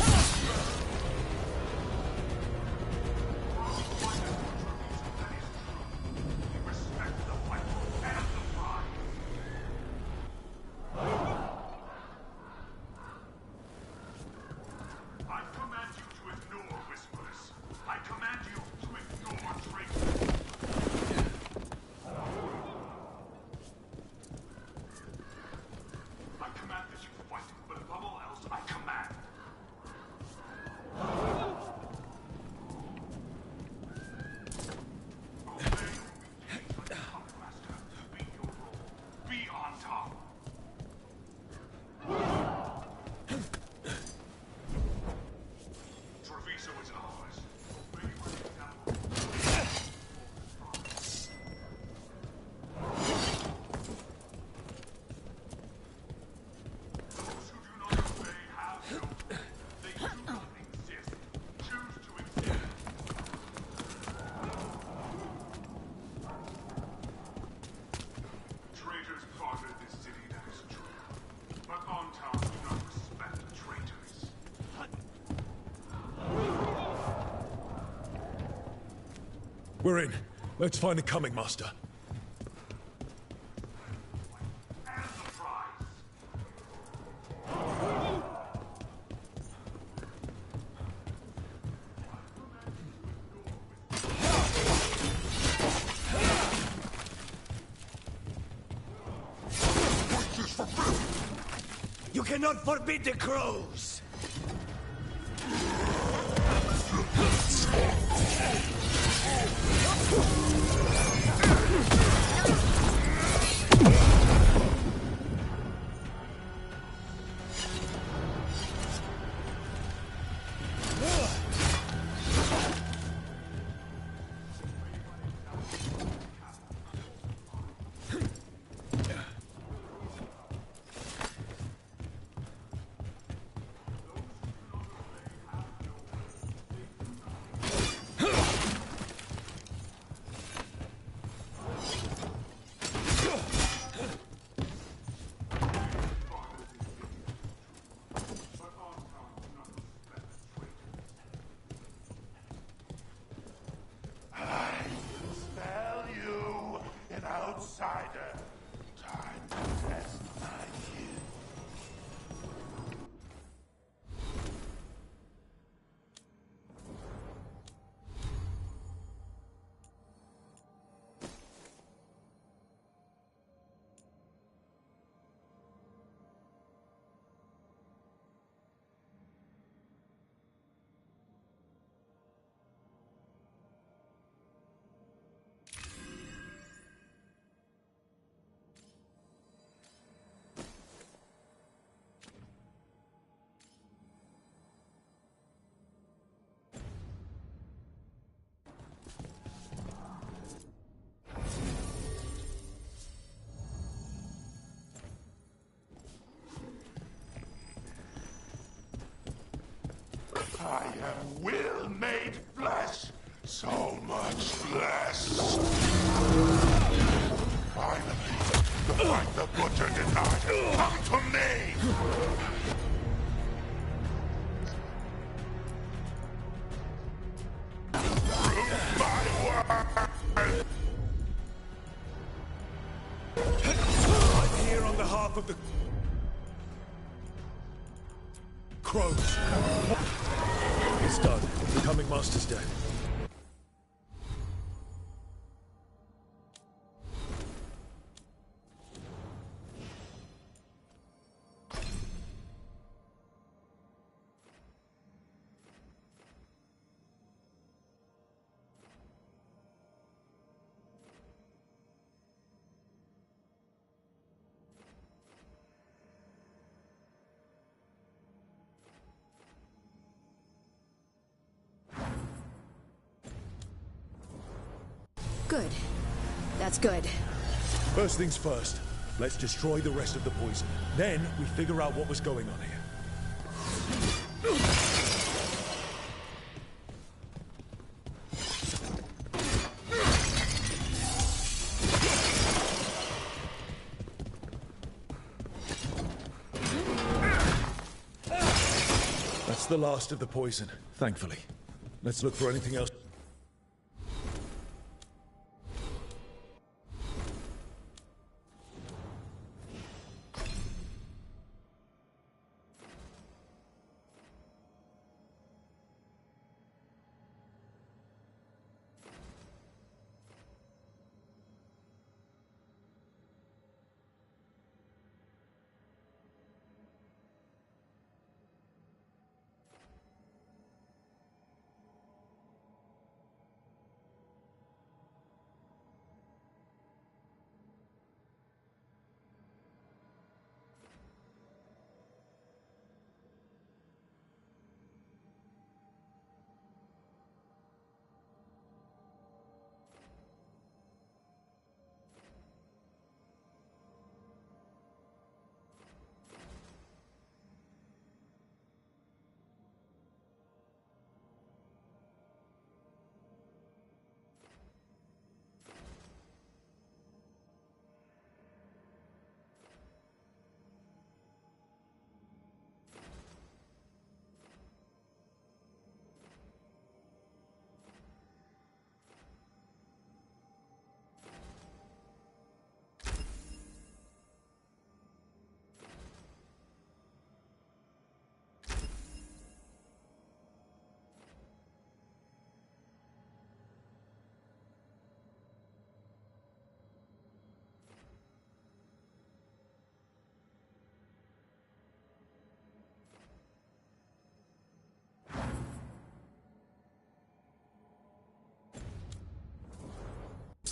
We're in. Let's find the coming master. You cannot forbid the crows! Outsider. Time to test my kin. I am will made flesh. So much flesh. Finally, the fight the butcher denied. Come to me! I'm here on behalf of the crows. It's done. The coming master's dead. Good. That's good. First things first. Let's destroy the rest of the poison. Then we figure out what was going on here. That's the last of the poison, thankfully. Let's look for anything else.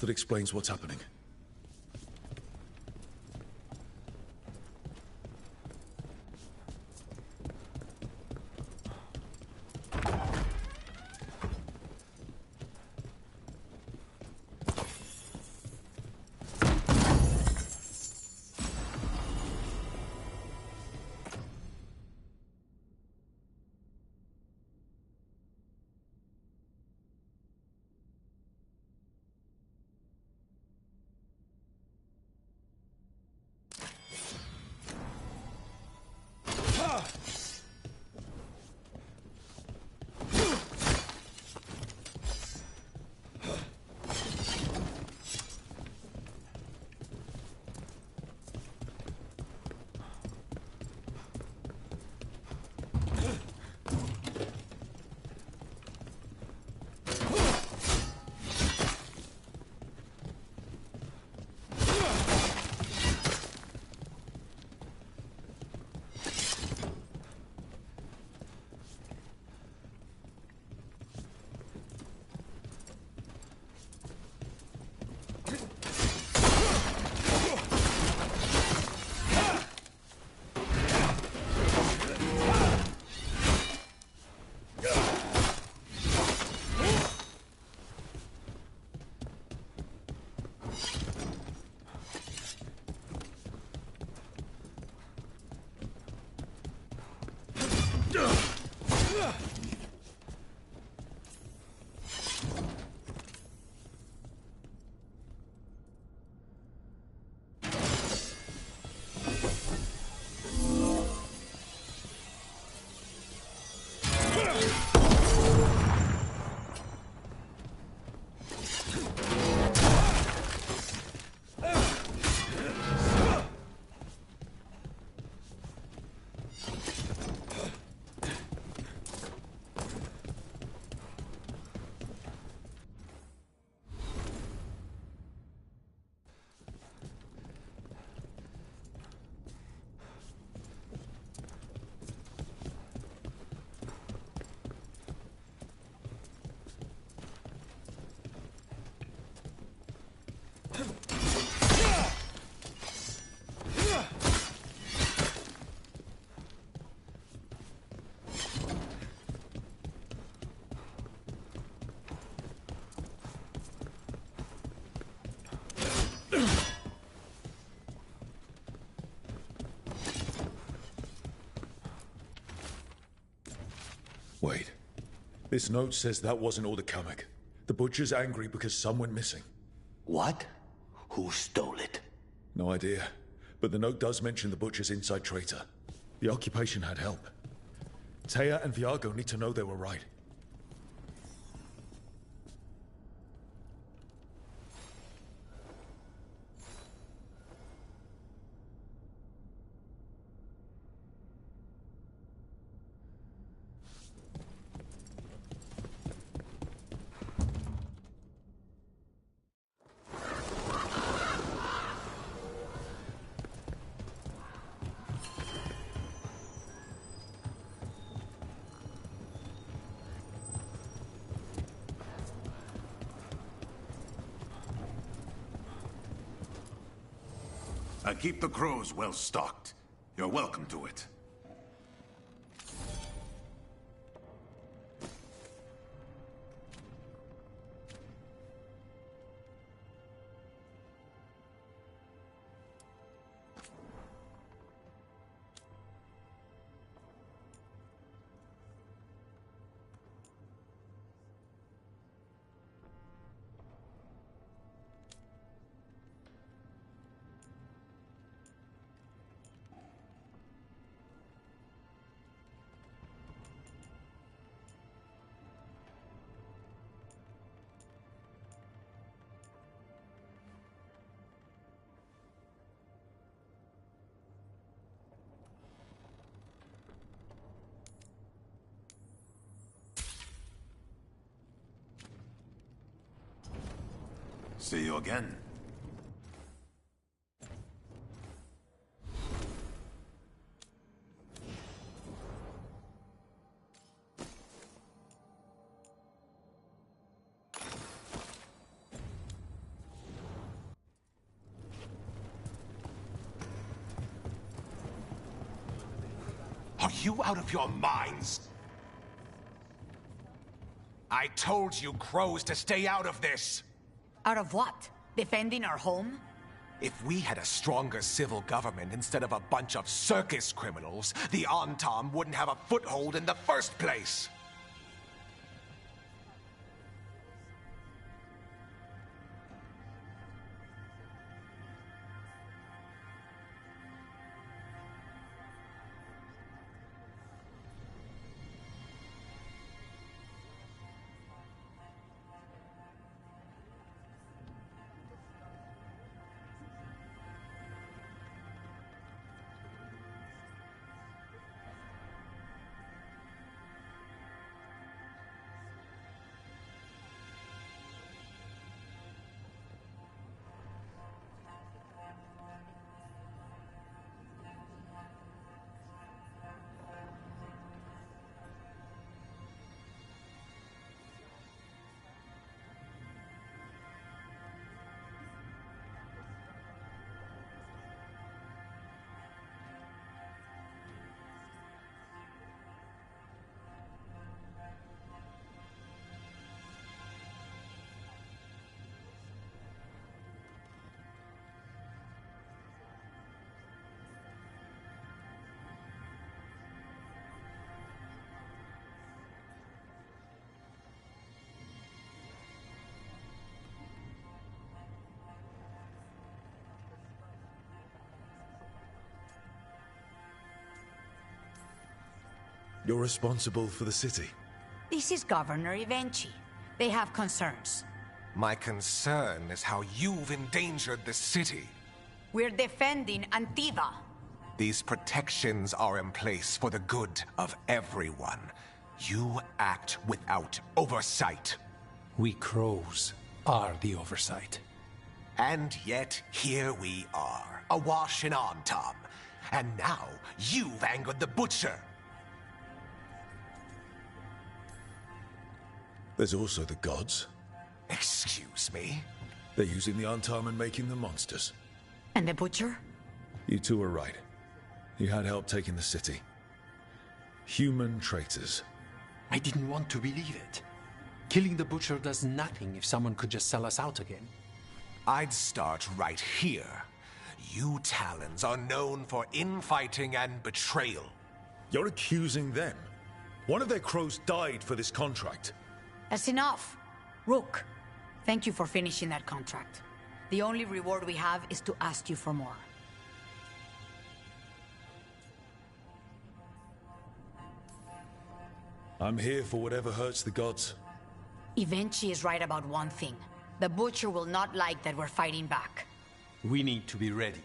that explains what's happening. Wait. This note says that wasn't all the Kamek. The Butcher's angry because some went missing. What? Who stole it? No idea. But the note does mention the Butcher's inside traitor. The occupation had help. Taya and Viago need to know they were right. And keep the crows well stocked. You're welcome to it. See you again. Are you out of your minds? I told you crows to stay out of this! Out of what? Defending our home? If we had a stronger civil government instead of a bunch of circus criminals, the Antam wouldn't have a foothold in the first place! You're responsible for the city. This is Governor Ivenchi. They have concerns. My concern is how you've endangered the city. We're defending Antiva. These protections are in place for the good of everyone. You act without oversight. We crows are the oversight. And yet, here we are, awash in Antam. And now, you've angered the Butcher. There's also the gods. Excuse me? They're using the Antam and making them monsters. And the Butcher? You two were right. You had help taking the city. Human traitors. I didn't want to believe it. Killing the Butcher does nothing if someone could just sell us out again. I'd start right here. You Talons are known for infighting and betrayal. You're accusing them. One of their crows died for this contract. That's enough. Rook, thank you for finishing that contract. The only reward we have is to ask you for more. I'm here for whatever hurts the gods. Ivenchi is right about one thing. The Butcher will not like that we're fighting back. We need to be ready.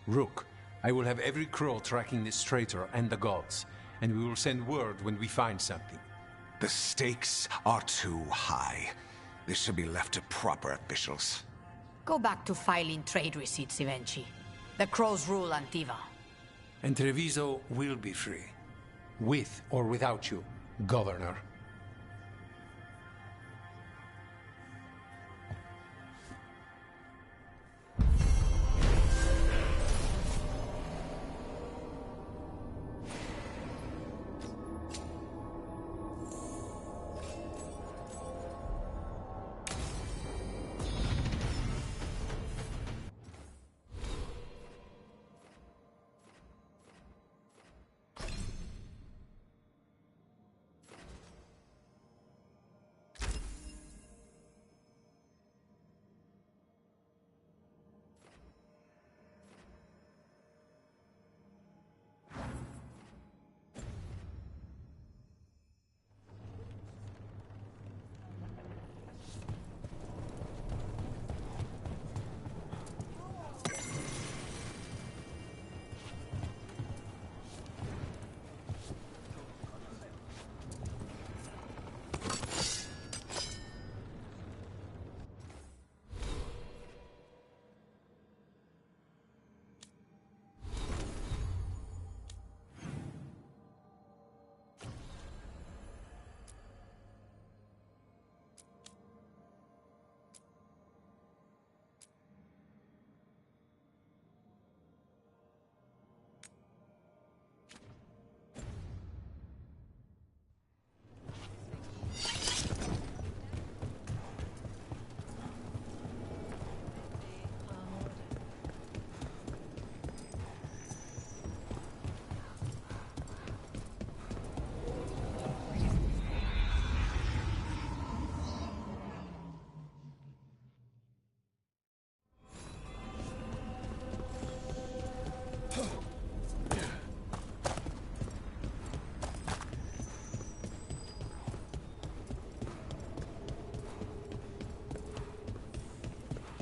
Rook, I will have every crow tracking this traitor and the gods, and we will send word when we find something. The stakes are too high. This should be left to proper officials. Go back to filing trade receipts, Ivenchi. The crows rule Antiva. And Treviso will be free. With or without you, Governor.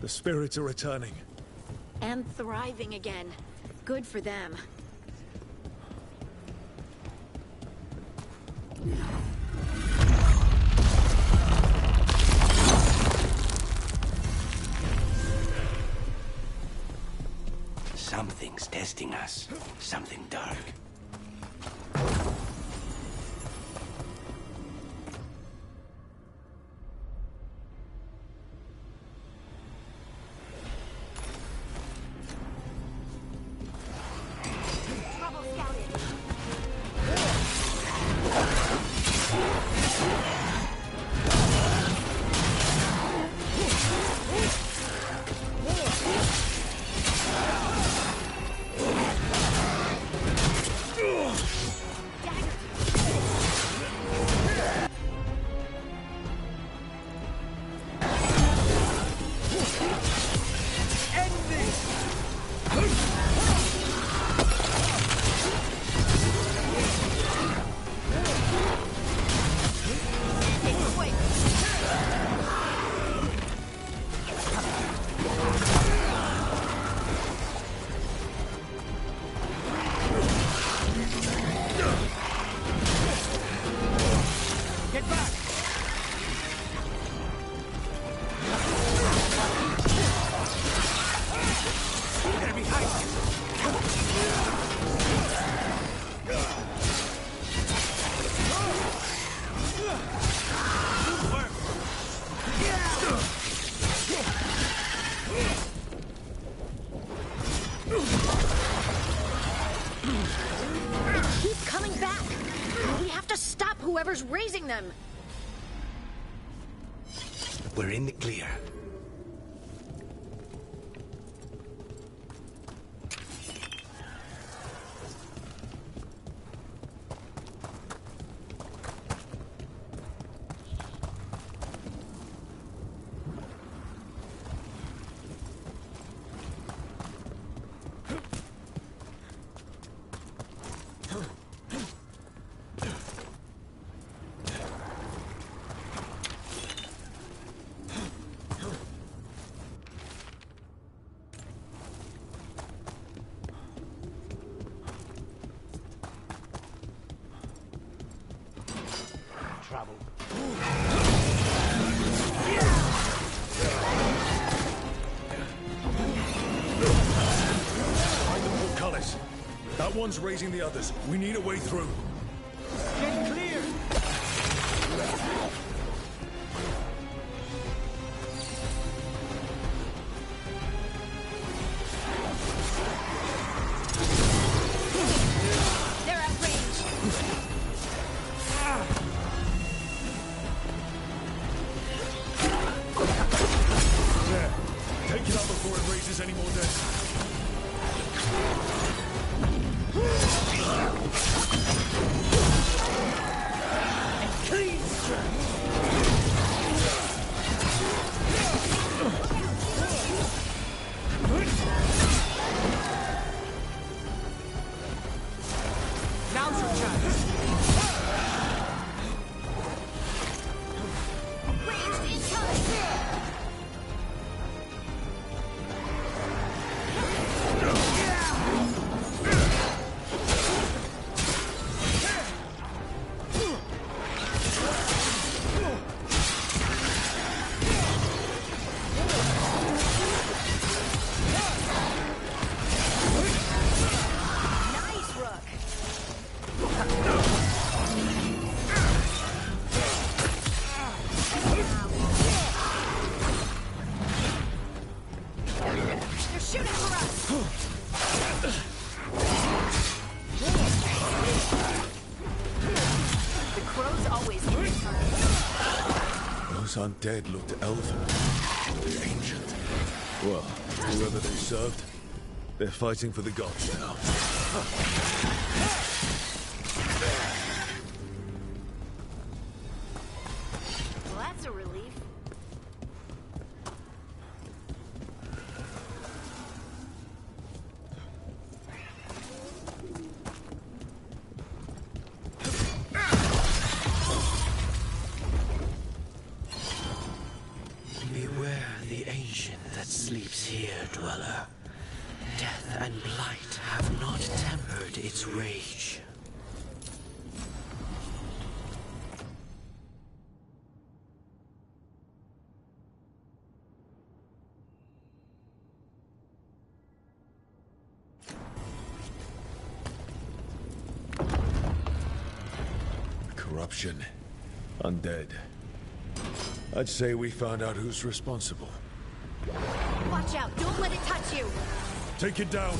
The spirits are returning. And thriving again. Good for them. Something's testing us. Something dark. Whoever's raising them! We're in the clear. Trouble. Find the portcullis. That one's raising the others. We need a way through. Get clear! They're at range! There. Take it out before it raises any more deaths. Clean Now's your chance. Ranged incoming! Nice, Rook! They're shooting for us! The crows always hit their target. Those undead looked elven. Ancient. Well, whoever they served, they're fighting for the gods now. Well, that's a relief. Beware the the ancient that sleeps here, dweller. Death and blight have not tempered its rage. Corruption. Undead. I'd say we found out who's responsible. Watch out! Don't let it touch you! Take it down!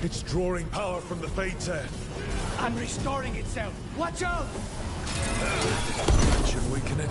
It's drawing power from the Fates End. And restoring itself. Watch out! Should weaken it.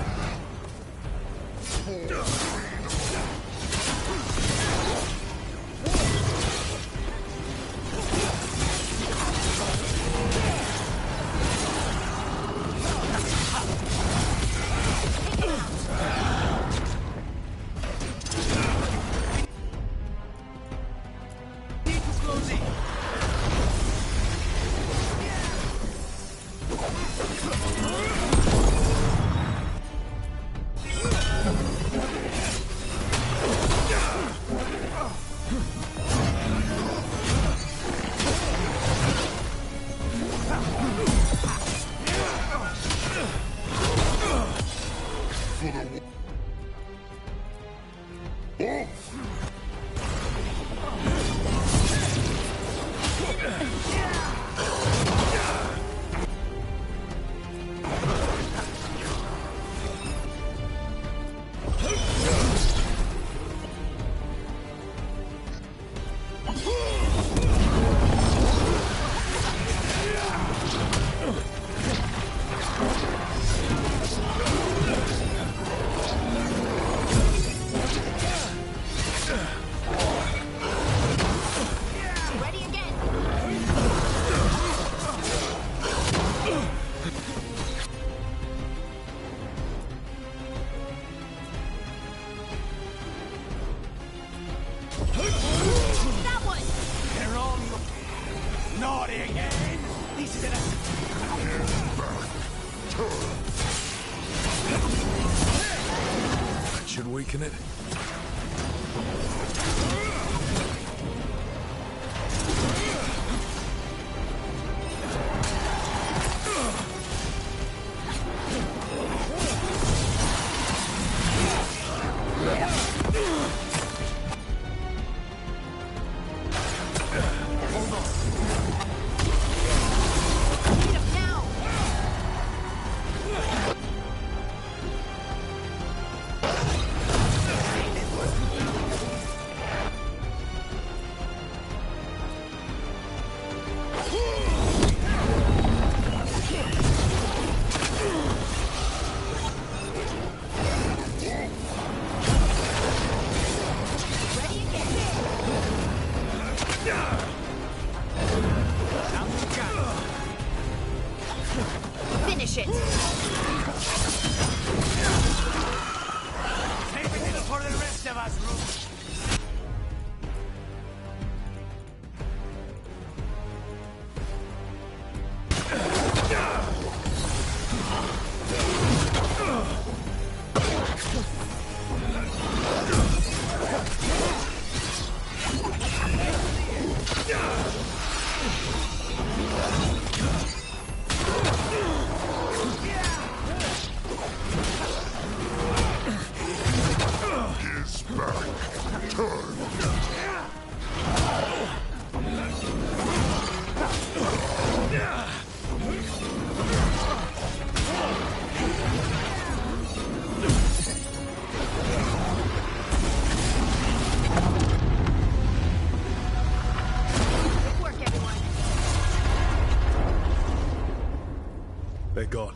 Should weaken it. Finish it! Save a little for the rest of us, Rook. They're gone.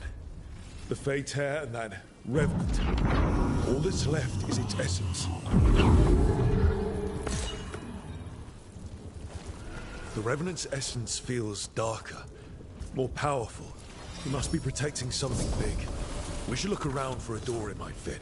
The Fey Tear and that Revenant. All that's left is its essence. The Revenant's essence feels darker, more powerful. He must be protecting something big. We should look around for a door it might fit.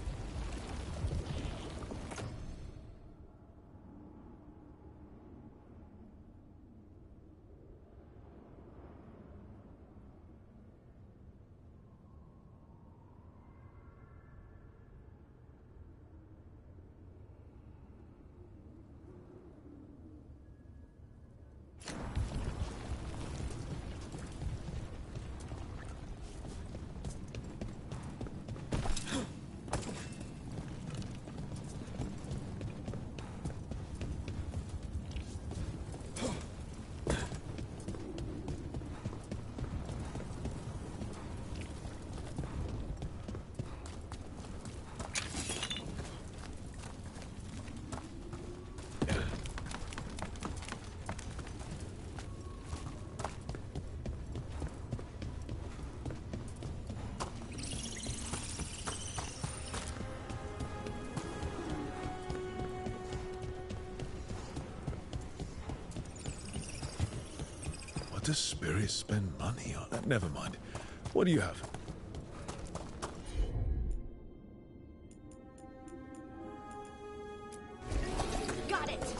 Does spirits spend money on that? Never mind. What do you have? Got it!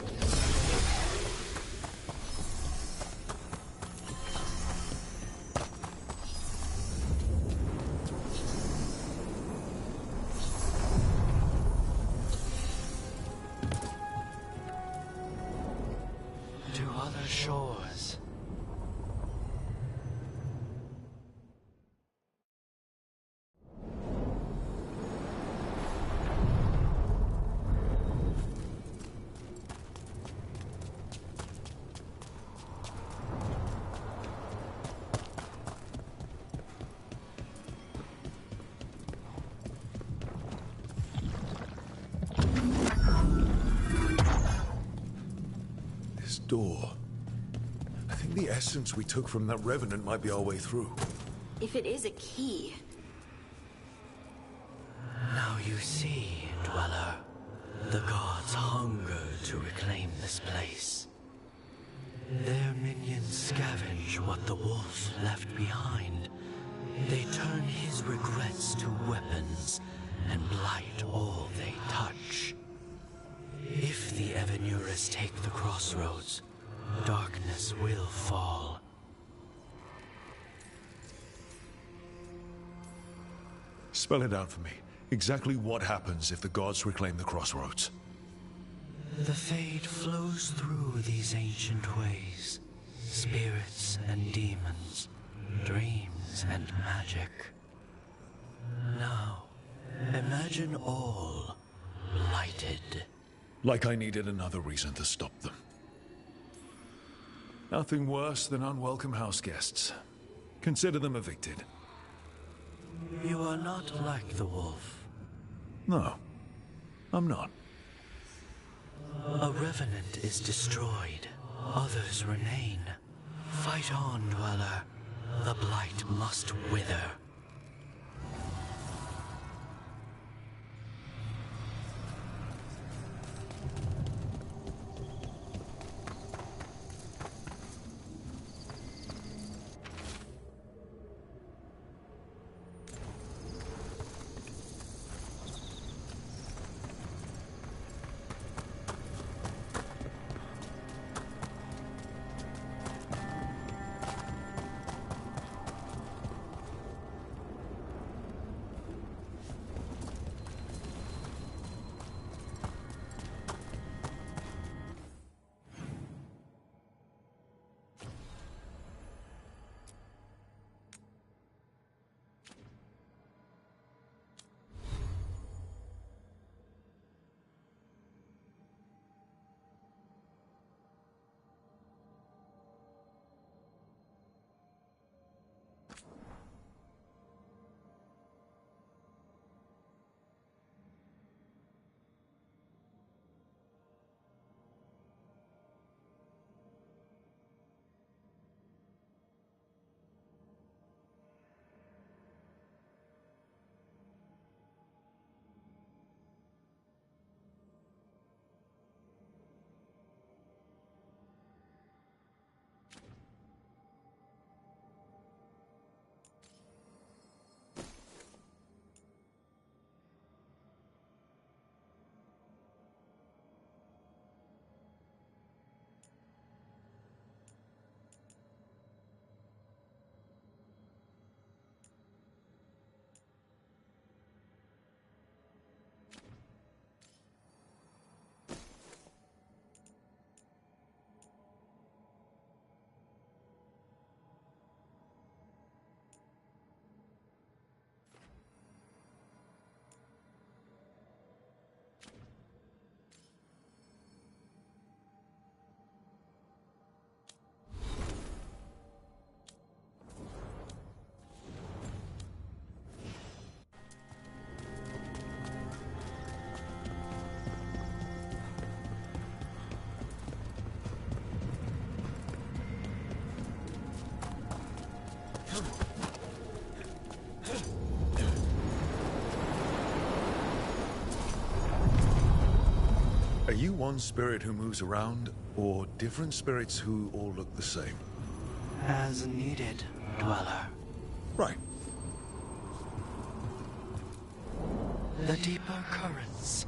To other shores. Door. I think the essence we took from that Revenant might be our way through. If it is a key... Now you see, Dweller. The gods hunger to reclaim this place. Their minions scavenge what the wolf left behind. They turn his regrets to weapons and blight all they touch. If the Evenuris take the crossroads, darkness will fall. Spell it out for me. Exactly what happens if the gods reclaim the crossroads? The fade flows through these ancient ways. Spirits and demons, dreams and magic. Now, imagine all blighted. Like I needed another reason to stop them. Nothing worse than unwelcome house guests. Consider them evicted. You are not like the wolf. No, I'm not. A revenant is destroyed. Others remain. Fight on, Dweller. The blight must wither. Are you one spirit who moves around, or different spirits who all look the same? As needed, Dweller. Right. The deeper currents.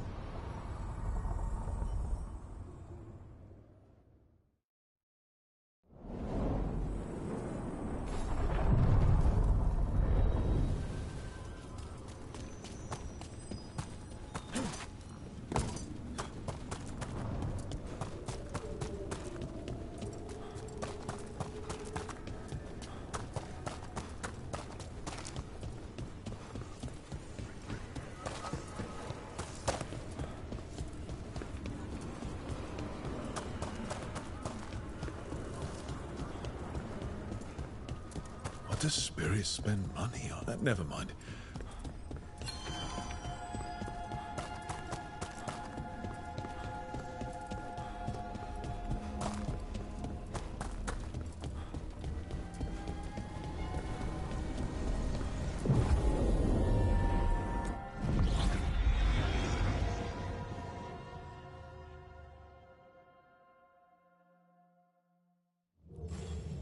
What does spirits spend money on? Never mind.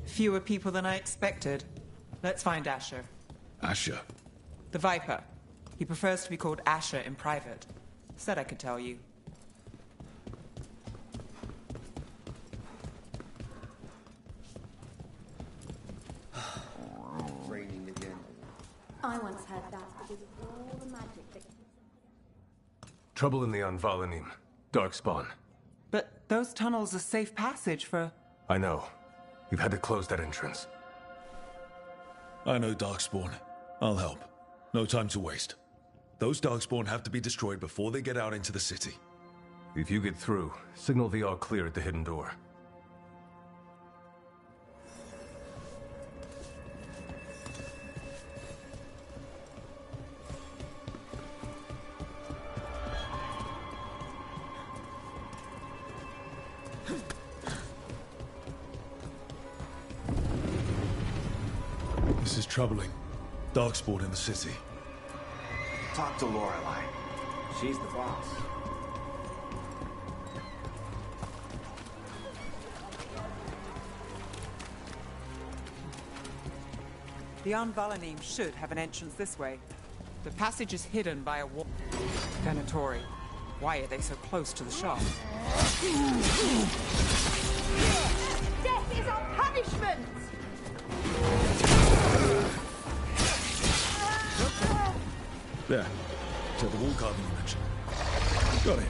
Fewer people than I expected. Let's find Asher. Asher? The Viper. He prefers to be called Asher in private. Said I could tell you. Raining again. I once heard that because of all the magic that... Trouble in the Anvalanim. Darkspawn. But those tunnels are safe passage for... I know. We've had to close that entrance. I know Darkspawn. I'll help. No time to waste. Those Darkspawn have to be destroyed before they get out into the city. If you get through, signal the all clear at the hidden door. This is troubling. Darkspawn in the city. Talk to Lorelei. She's the boss. The Anvalanim should have an entrance this way. The passage is hidden by a wall. Venatori. Why are they so close to the shop? Death is our punishment! There. To the wall carving you mentioned. Got it.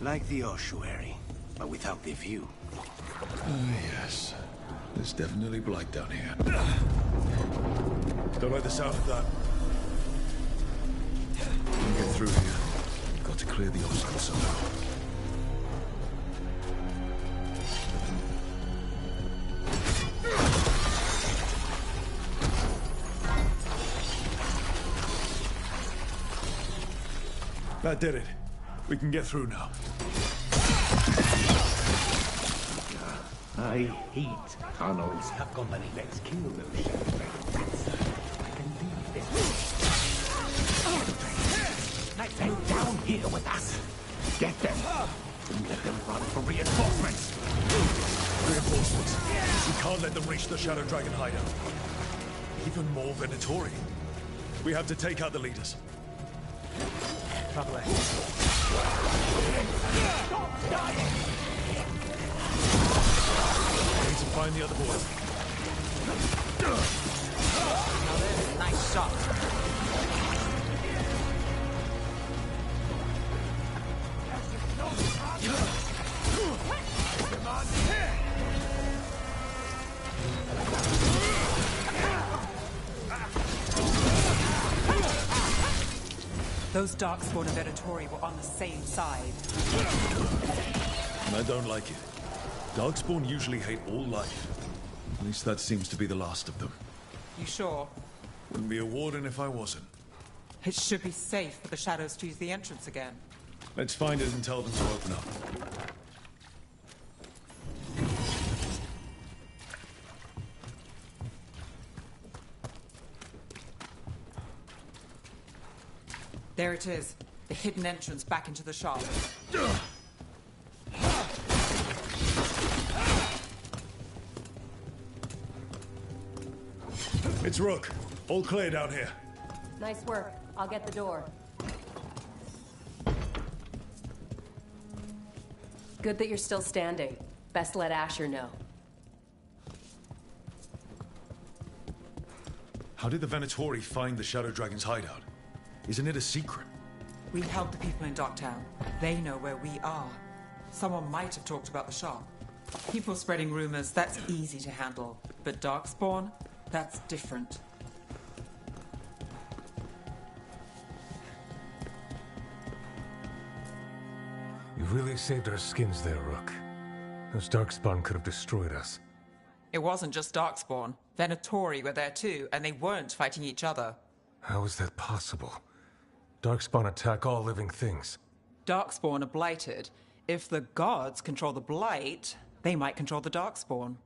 Like the ossuary, but without the view. Yes. There's definitely blight down here. Don't like the sound of that. Can't get through here. Got to clear the obstacle somehow. That did it. We can get through now. I hate tunnels. Have company. Let's kill those shadows. I can leave this. Let's head down here with us. Get them. And let them run for reinforcements. Reinforcements? We can't let them reach the Shadow Dragon hideout. Even more Venatori. We have to take out the leaders. Trouble ahead. We need to find the other boys. Now there's a nice shot. Those Darkspawn and Venatori were on the same side. And I don't like it. Darkspawn usually hate all life. At least that seems to be the last of them. You sure? Wouldn't be a warden if I wasn't. It should be safe for the shadows to use the entrance again. Let's find it and tell them to open up. There it is. The hidden entrance back into the shop. It's Rook. All clear down here. Nice work. I'll get the door. Good that you're still standing. Best let Asher know. How did the Venatori find the Shadow Dragon's hideout? Isn't it a secret? We help the people in Docktown. They know where we are. Someone might have talked about the shop. People spreading rumors, that's easy to handle. But Darkspawn, that's different. You really saved our skins there, Rook. Those Darkspawn could have destroyed us. It wasn't just Darkspawn. Venatori were there too, and they weren't fighting each other. How is that possible? Darkspawn attack all living things. Darkspawn are blighted. If the gods control the blight, they might control the Darkspawn.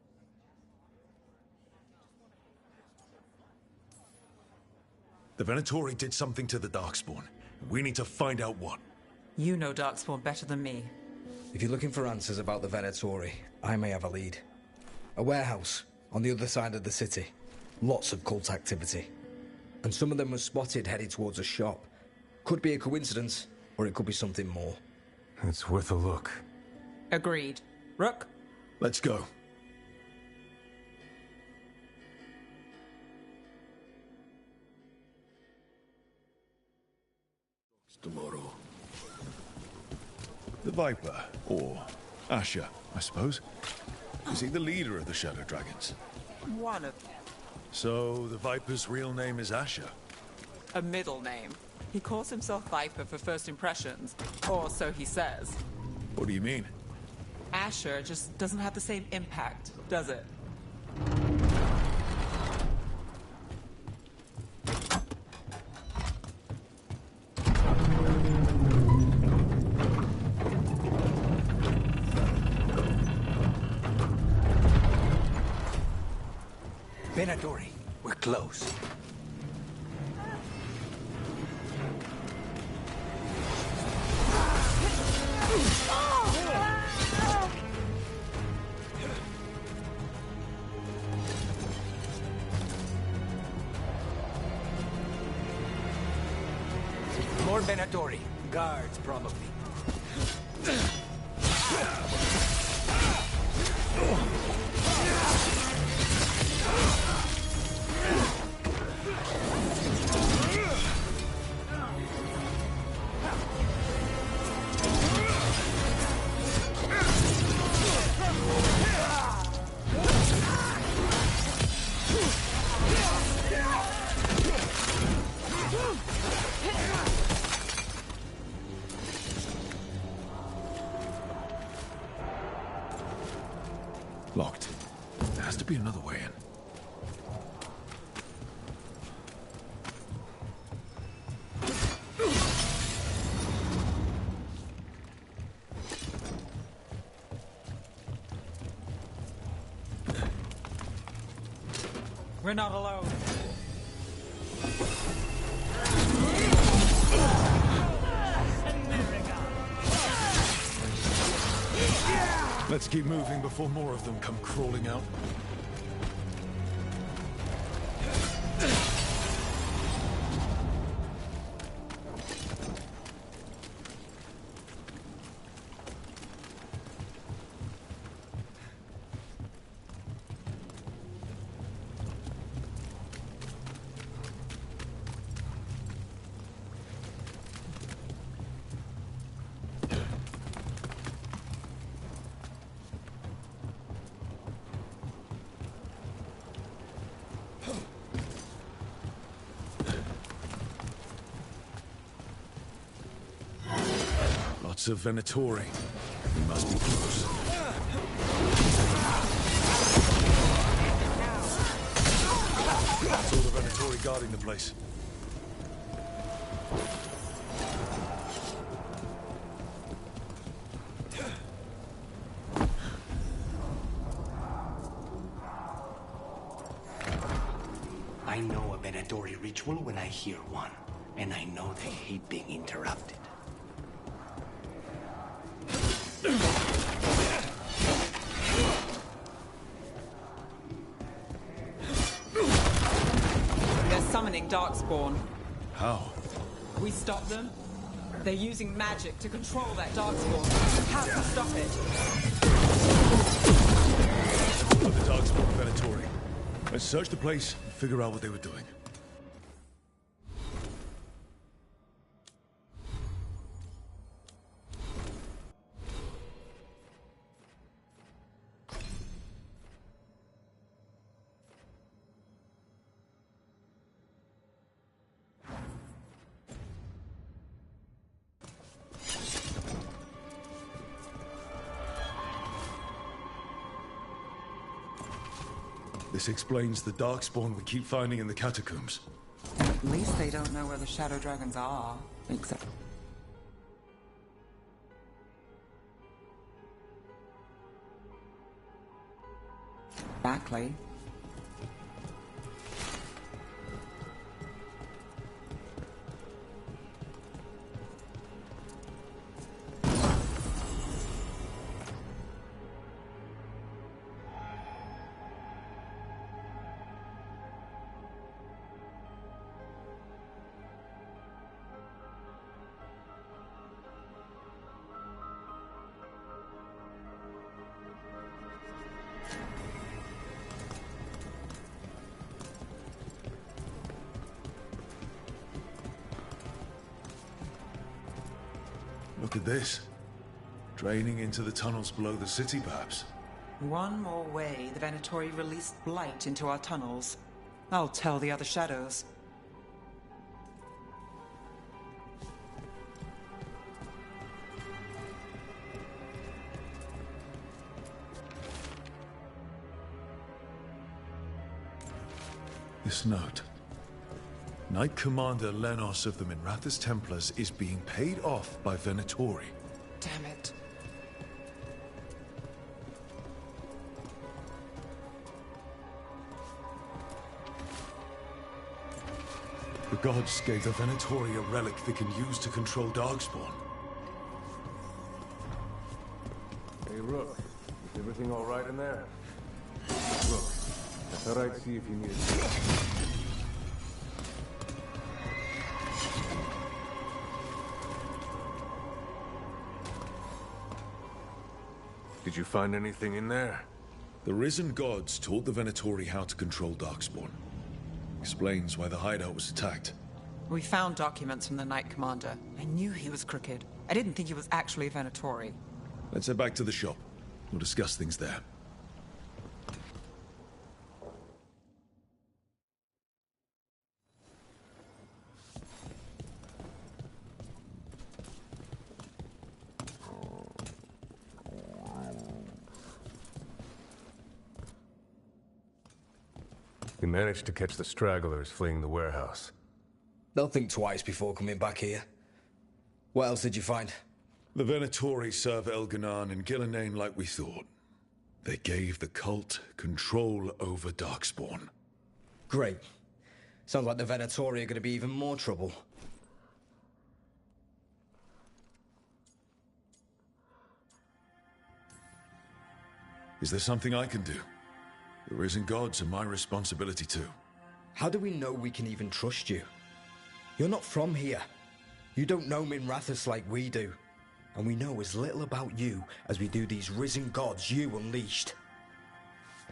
The Venatori did something to the Darkspawn. We need to find out what. You know Darkspawn better than me. If you're looking for answers about the Venatori, I may have a lead. A warehouse on the other side of the city. Lots of cult activity. And some of them were spotted headed towards a shop. Could be a coincidence, or it could be something more. It's worth a look. Agreed. Rook? Let's go. Tomorrow. The Viper, or Asher, I suppose. Is he the leader of the Shadow Dragons? One of them. So, the Viper's real name is Asher? A middle name. He calls himself Viper for first impressions, or so he says. What do you mean? Asher just doesn't have the same impact, does it? Venatori, we're close. More Venatori. Guards, probably. Locked. There has to be another way in. We're not alone. Let's keep moving before more of them come crawling out. Lots of Venatori. We must be close. That's all the Venatori guarding the place. I know a Venatori ritual when I hear one, and I know they hate being interrupted. summoning Darkspawn. How? We stop them. They're using magic to control that Darkspawn. How to stop it? Of the Darkspawn Venatori. Let's search the place and figure out what they were doing. This explains the Darkspawn we keep finding in the catacombs. At least they don't know where the Shadow Dragons are. Except... Exactly. Look at this. Draining into the tunnels below the city, perhaps. One more way the Venatori released blight into our tunnels. I'll tell the other shadows. This note. Knight Commander Lenos of the Minrathous Templars is being paid off by Venatori. Damn it. The gods gave the Venatori a relic they can use to control Darkspawn. Hey, Rook. Is everything all right in there? Rook, I thought I'd see if you needed help. Did you find anything in there? The risen gods taught the Venatori how to control Darkspawn. Explains why the hideout was attacked. We found documents from the Knight Commander. I knew he was crooked. I didn't think he was actually a Venatori. Let's head back to the shop. We'll discuss things there. We managed to catch the stragglers fleeing the warehouse. They'll think twice before coming back here. What else did you find? The Venatori serve Elganon and Gillenane like we thought. They gave the cult control over Darkspawn. Great. Sounds like the Venatori are going to be even more trouble. Is there something I can do? The risen gods are my responsibility too. How do we know we can even trust you? You're not from here. You don't know Minrathous like we do. And we know as little about you as we do these risen gods you unleashed.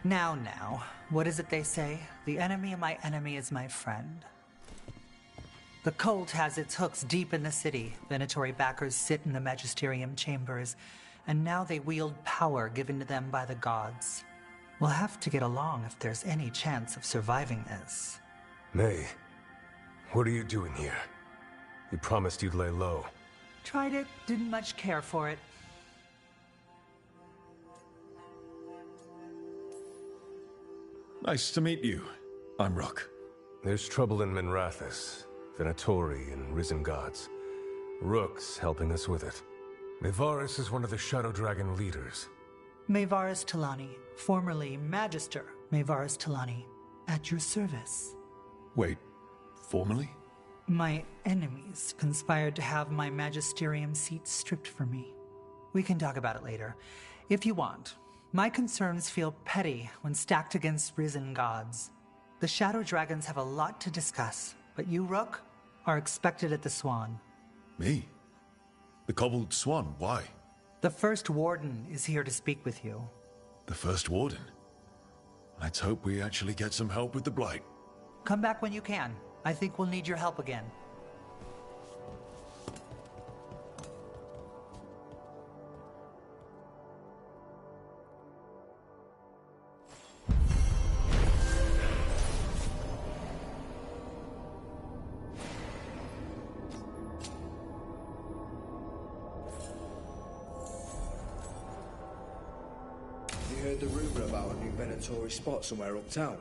Now, what is it they say? The enemy of my enemy is my friend. The cult has its hooks deep in the city. Venatori backers sit in the Magisterium chambers, and now they wield power given to them by the gods. We'll have to get along if there's any chance of surviving this. May, what are you doing here? You promised you'd lay low. Tried it, didn't much care for it. Nice to meet you. I'm Rook. There's trouble in Minrathous, Venatori and risen gods. Rook's helping us with it. Mayvaris is one of the Shadow Dragon leaders. Mayvaris Talani, formerly Magister Mayvaris Talani, at your service. Wait, formerly? My enemies conspired to have my magisterium seat stripped from me. We can talk about it later, if you want. My concerns feel petty when stacked against risen gods. The Shadow Dragons have a lot to discuss, but you, Rook, are expected at the Swan. Me? The Cobbled Swan, why? The First Warden is here to speak with you. The First Warden? Let's hope we actually get some help with the Blight. Come back when you can. I think we'll need your help again. You heard the rumor about a new Venatori spot somewhere uptown?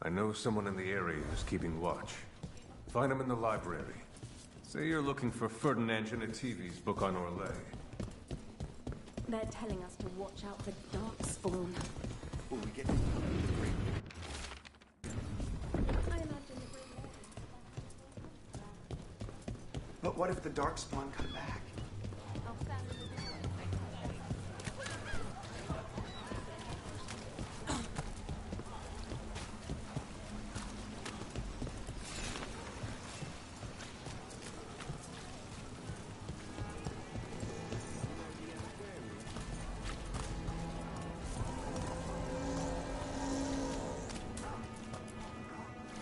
I know someone in the area who's keeping watch. Find him in the library. Say you're looking for Ferdinand Genetivi's book on Orlais. They're telling us to watch out for Darkspawn. Will we get I imagine But what if the Darkspawn come back?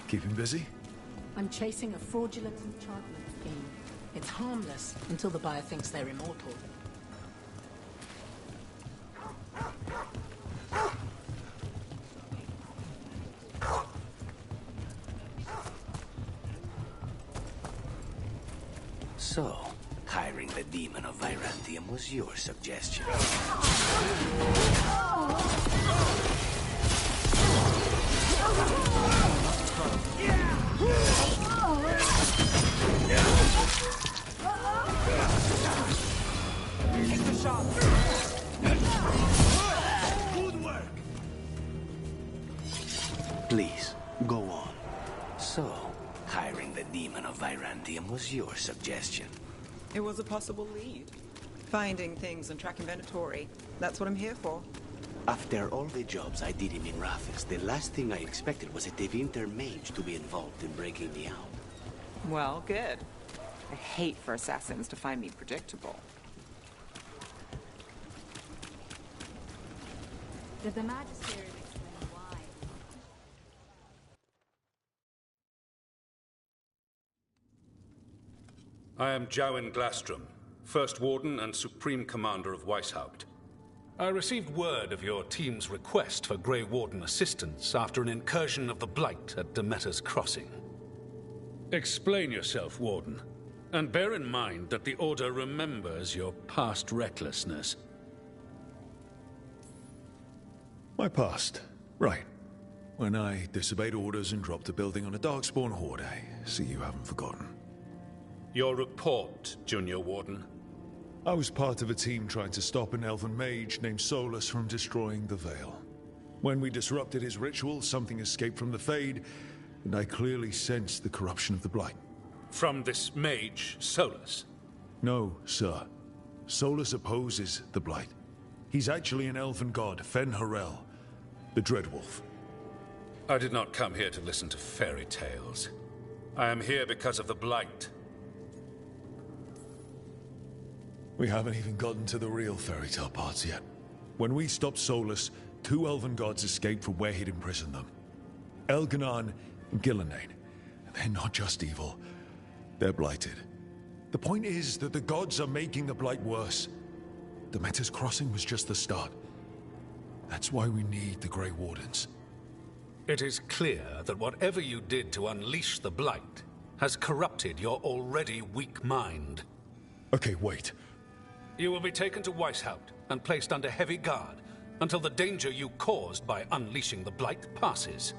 Keeping busy? I'm chasing a fraudulent enchantment scheme. It's harmless until the buyer thinks they're immortal. So, hiring the Demon of Virantium was your suggestion. Take the shot! Good work! Please, go on. So, hiring the Demon of Virantium was your suggestion. It was a possible lead. Finding things and tracking Venatori. That's what I'm here for. After all the jobs I did in Minrathis, the last thing I expected was a Tevinter mage to be involved in breaking me out. Well, good. I hate for assassins to find me predictable. Did the Magister explain why? I am Jowen Glastrom, First Warden and Supreme Commander of Weishaupt. I received word of your team's request for Grey Warden assistance after an incursion of the Blight at Demeter's Crossing. Explain yourself, Warden, and bear in mind that the Order remembers your past recklessness. My past. Right. When I disobeyed orders and dropped a building on a Darkspawn horde, I see you haven't forgotten. Your report, Junior Warden. I was part of a team trying to stop an elven mage named Solus from destroying the Veil. When we disrupted his ritual, something escaped from the Fade, and I clearly sensed the corruption of the Blight. From this mage, Solus? No, sir. Solus opposes the Blight. He's actually an elven god, Fen Harel, the Dreadwolf. I did not come here to listen to fairy tales. I am here because of the Blight. We haven't even gotten to the real fairy tale parts yet. When we stopped Solus, 2 elven gods escaped from where he'd imprisoned them. Elganon and Gillenane. They're not just evil. They're blighted. The point is that the gods are making the Blight worse. Demeter's Crossing was just the start. That's why we need the Grey Wardens. It is clear that whatever you did to unleash the Blight has corrupted your already weak mind. Okay, wait. You will be taken to Weishaupt and placed under heavy guard until the danger you caused by unleashing the Blight passes.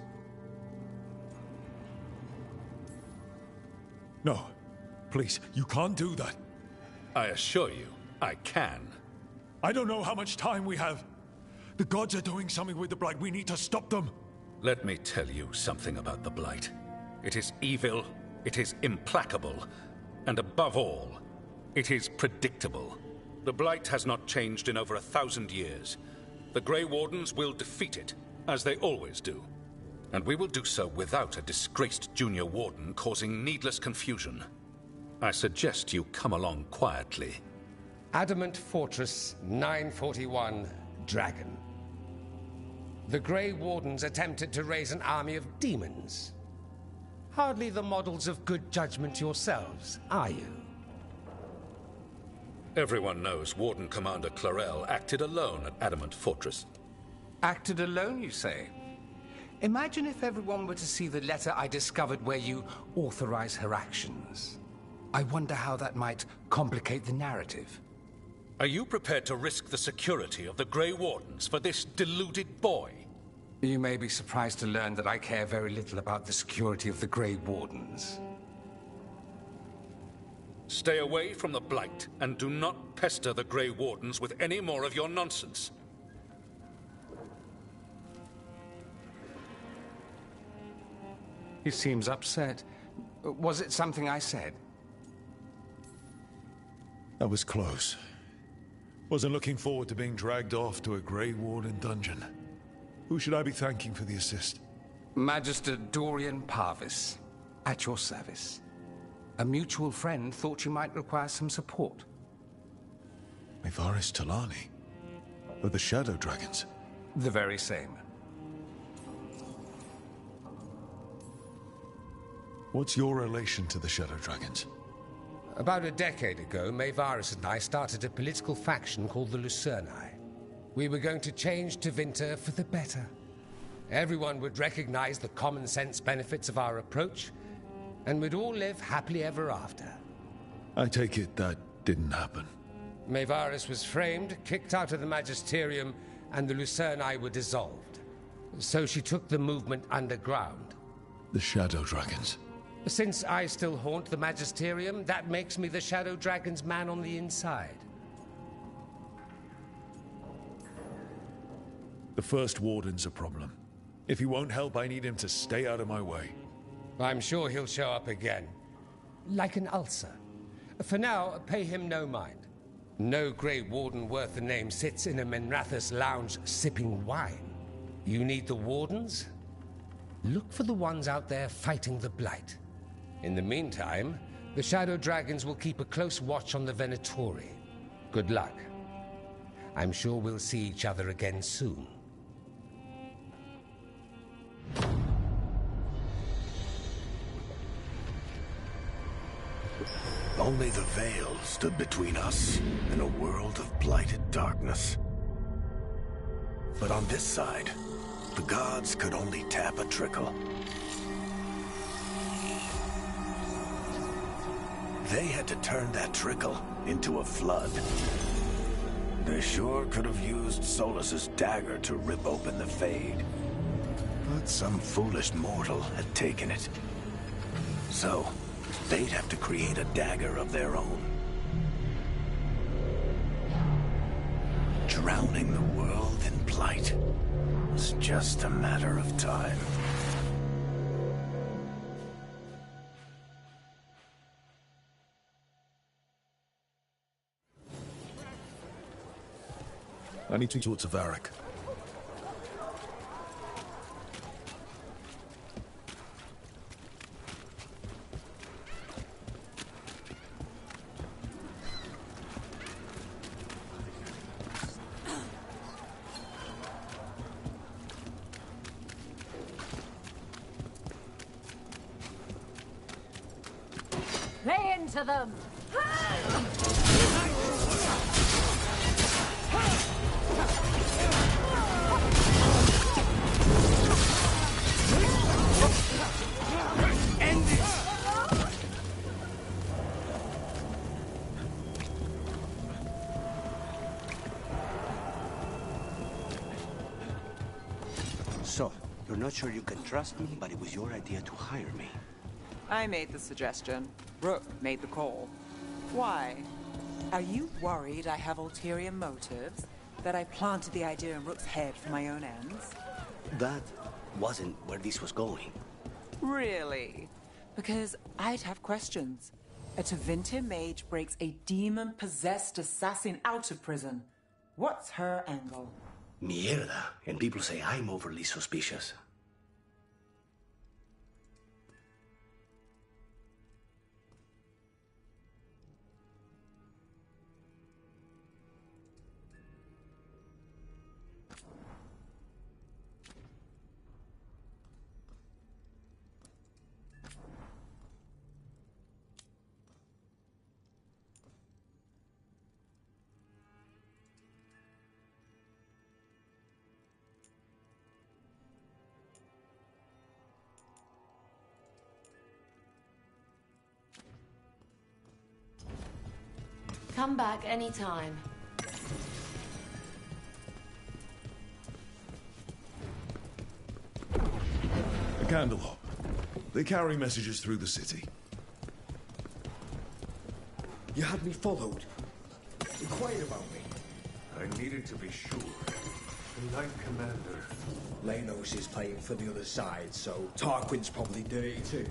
No. Please, you can't do that. I assure you, I can. I don't know how much time we have. The gods are doing something with the Blight. We need to stop them. Let me tell you something about the Blight. It is evil, it is implacable, and above all, it is predictable. The Blight has not changed in over 1,000 years. The Grey Wardens will defeat it, as they always do. And we will do so without a disgraced junior warden causing needless confusion. I suggest you come along quietly. Adamant Fortress 941, Dragon. The Grey Wardens attempted to raise an army of demons. Hardly the models of good judgment yourselves, are you? Everyone knows Warden Commander Clarel acted alone at Adamant Fortress. Acted alone, you say? Imagine if everyone were to see the letter I discovered where you authorize her actions. I wonder how that might complicate the narrative. Are you prepared to risk the security of the Grey Wardens for this deluded boy? You may be surprised to learn that I care very little about the security of the Grey Wardens. Stay away from the Blight, and do not pester the Grey Wardens with any more of your nonsense. He seems upset. Was it something I said? That was close. Wasn't looking forward to being dragged off to a Grey Warden dungeon. Who should I be thanking for the assist? Magister Dorian Parvis, at your service. A mutual friend thought you might require some support. Mevaris Talani? Of the Shadow Dragons? The very same. What's your relation to the Shadow Dragons? About a decade ago, Mevaris and I started a political faction called the Lucerni. We were going to change Tevinter for the better. Everyone would recognize the common sense benefits of our approach, and we'd all live happily ever after. I take it that didn't happen. Mevaris was framed, kicked out of the Magisterium, and the Lucerni were dissolved. So she took the movement underground. The Shadow Dragons. Since I still haunt the Magisterium, that makes me the Shadow Dragon's man on the inside. The First Warden's a problem. If he won't help, I need him to stay out of my way. I'm sure he'll show up again. Like an ulcer. For now, pay him no mind. No Grey Warden worth the name sits in a Minrathous lounge sipping wine. You need the Wardens? Look for the ones out there fighting the Blight. In the meantime, the Shadow Dragons will keep a close watch on the Venatori. Good luck. I'm sure we'll see each other again soon. Only the veil stood between us and a world of blighted darkness. But on this side, the gods could only tap a trickle. They had to turn that trickle into a flood. They sure could have used Solus's dagger to rip open the Fade. But some foolish mortal had taken it. So, they'd have to create a dagger of their own. Drowning the world in blight was just a matter of time. I need to talk to Varric. into them! End it! So, you're not sure you can trust me, but it was your idea to hire me. I made the suggestion. Rook made the call. Why? Are you worried I have ulterior motives? That I planted the idea in Rook's head for my own ends? That wasn't where this was going. Really? Because I'd have questions. A Tevinter mage breaks a demon-possessed assassin out of prison. What's her angle? Mierda. And people say I'm overly suspicious. Come back anytime. A Candlehop. They carry messages through the city. You had me followed. Inquired about me. I needed to be sure. The Knight Commander. Lanos is playing for the other side, so Tarquin's probably dirty too.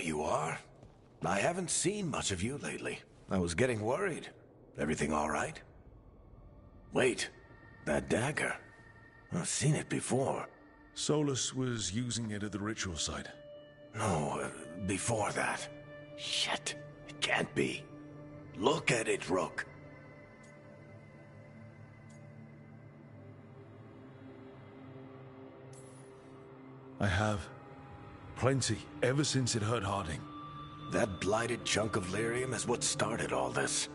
you are. I haven't seen much of you lately. I was getting worried. Everything all right? Wait, that dagger. I've seen it before. Solus was using it at the ritual site. No, before that. Shit, it can't be. Look at it, Rook. I have. Plenty, ever since it hurt Harding. That blighted chunk of lyrium is what started all this.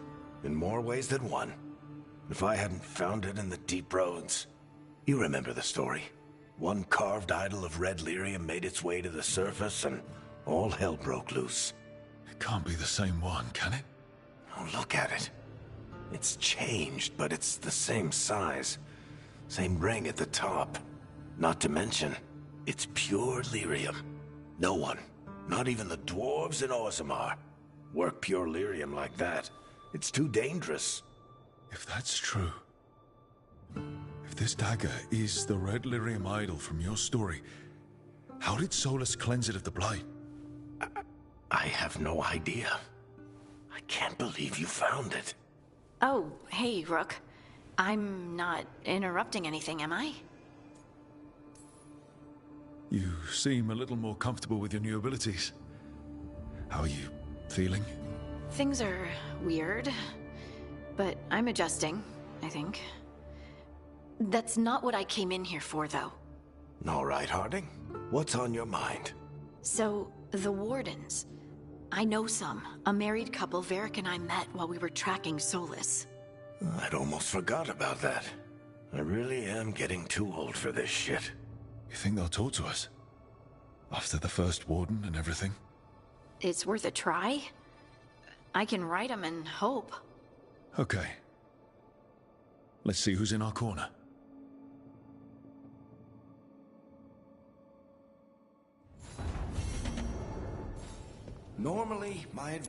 In more ways than one. If I hadn't found it in the deep roads... You remember the story. One carved idol of red lyrium made its way to the surface and all hell broke loose. It can't be the same one, can it? Oh, look at it. It's changed, but it's the same size. Same ring at the top. Not to mention, it's pure lyrium. No one, not even the dwarves in Orzammar, work pure lyrium like that. It's too dangerous. If that's true... If this dagger is the red lyrium idol from your story, how did Solus cleanse it of the blight? I have no idea. I can't believe you found it. Oh, hey, Rook. I'm not interrupting anything, am I? You seem a little more comfortable with your new abilities. How are you feeling? Things are weird, but I'm adjusting, I think. That's not what I came in here for, though. All right, Harding. What's on your mind? So, the Wardens. I know some. A married couple Varric and I met while we were tracking Solus. I'd almost forgot about that. I really am getting too old for this shit. You think they'll talk to us? After the first Warden and everything? It's worth a try. I can write them and hope. Okay. Let's see who's in our corner. Normally, my...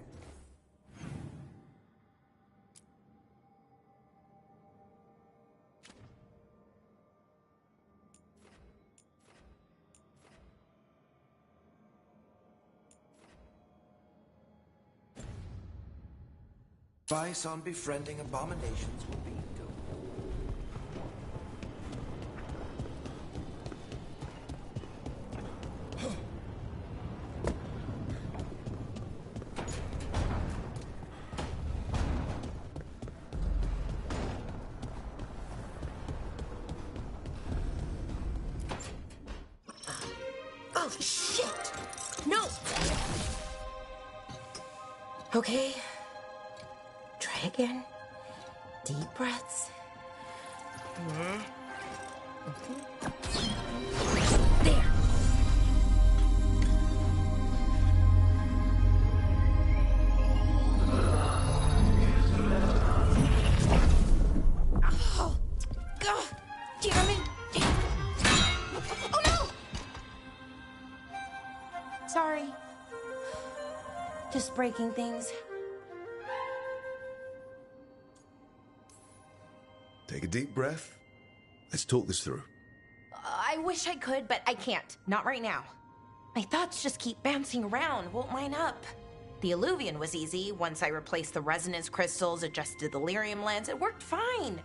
advice on befriending abominations would be to... Oh, shit! No! Okay. Try again. Deep breaths. There. Oh, God, damn it! Oh no! Sorry. Just breaking things. Take a deep breath. Let's talk this through. I wish I could, but I can't. Not right now. My thoughts just keep bouncing around, won't line up. The Illuvian was easy. Once I replaced the resonance crystals, adjusted the lyrium lens, it worked fine.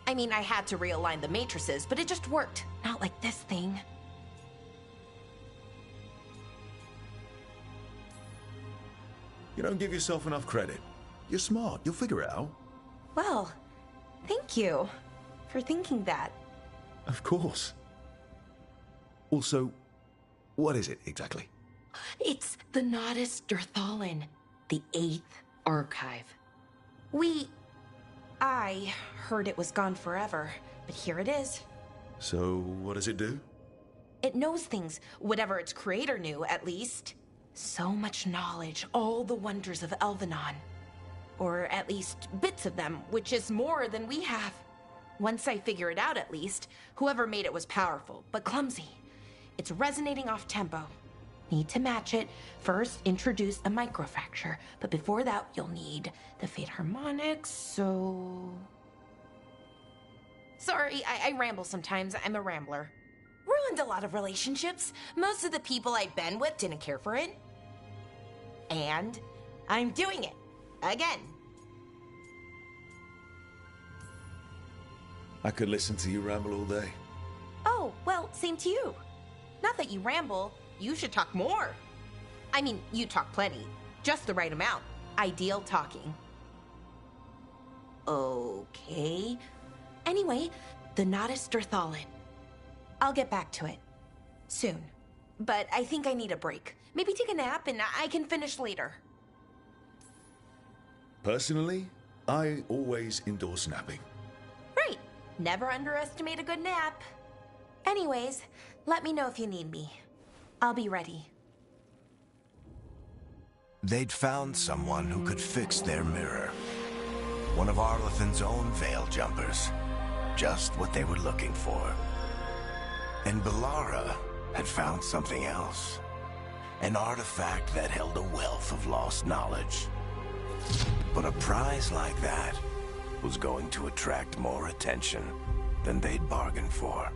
I mean, I had to realign the matrices, but it just worked. Not like this thing. You don't give yourself enough credit. You're smart. You'll figure it out. Well, thank you for thinking that. Of course. Also, what is it exactly? It's the Nodus Durthalin, the 8th archive. I heard it was gone forever, but here it is. So, what does it do? It knows things, whatever its creator knew, at least. So much knowledge, all the wonders of Elvenon. Or at least bits of them, which is more than we have. Once I figure it out, at least, whoever made it was powerful, but clumsy. It's resonating off tempo. Need to match it. First, introduce a microfracture, but before that, you'll need the Fate Harmonics, so... Sorry, I ramble sometimes. I'm a rambler. Ruined a lot of relationships. Most of the people I've been with didn't care for it. And I'm doing it. Again. I could listen to you ramble all day. Oh, well, same to you. Not that you ramble, you should talk more. I mean, you talk plenty. Just the right amount. Ideal talking. Okay. Anyway, the Nodus Dirthalin. I'll get back to it. Soon. But I think I need a break. Maybe take a nap and I can finish later. Personally, I always endorse napping. Right. Never underestimate a good nap. Anyways, let me know if you need me. I'll be ready. They'd found someone who could fix their mirror. One of Arlathan's own Veil Jumpers. Just what they were looking for. And Bellara had found something else. An artifact that held a wealth of lost knowledge. But a prize like that was going to attract more attention than they'd bargained for.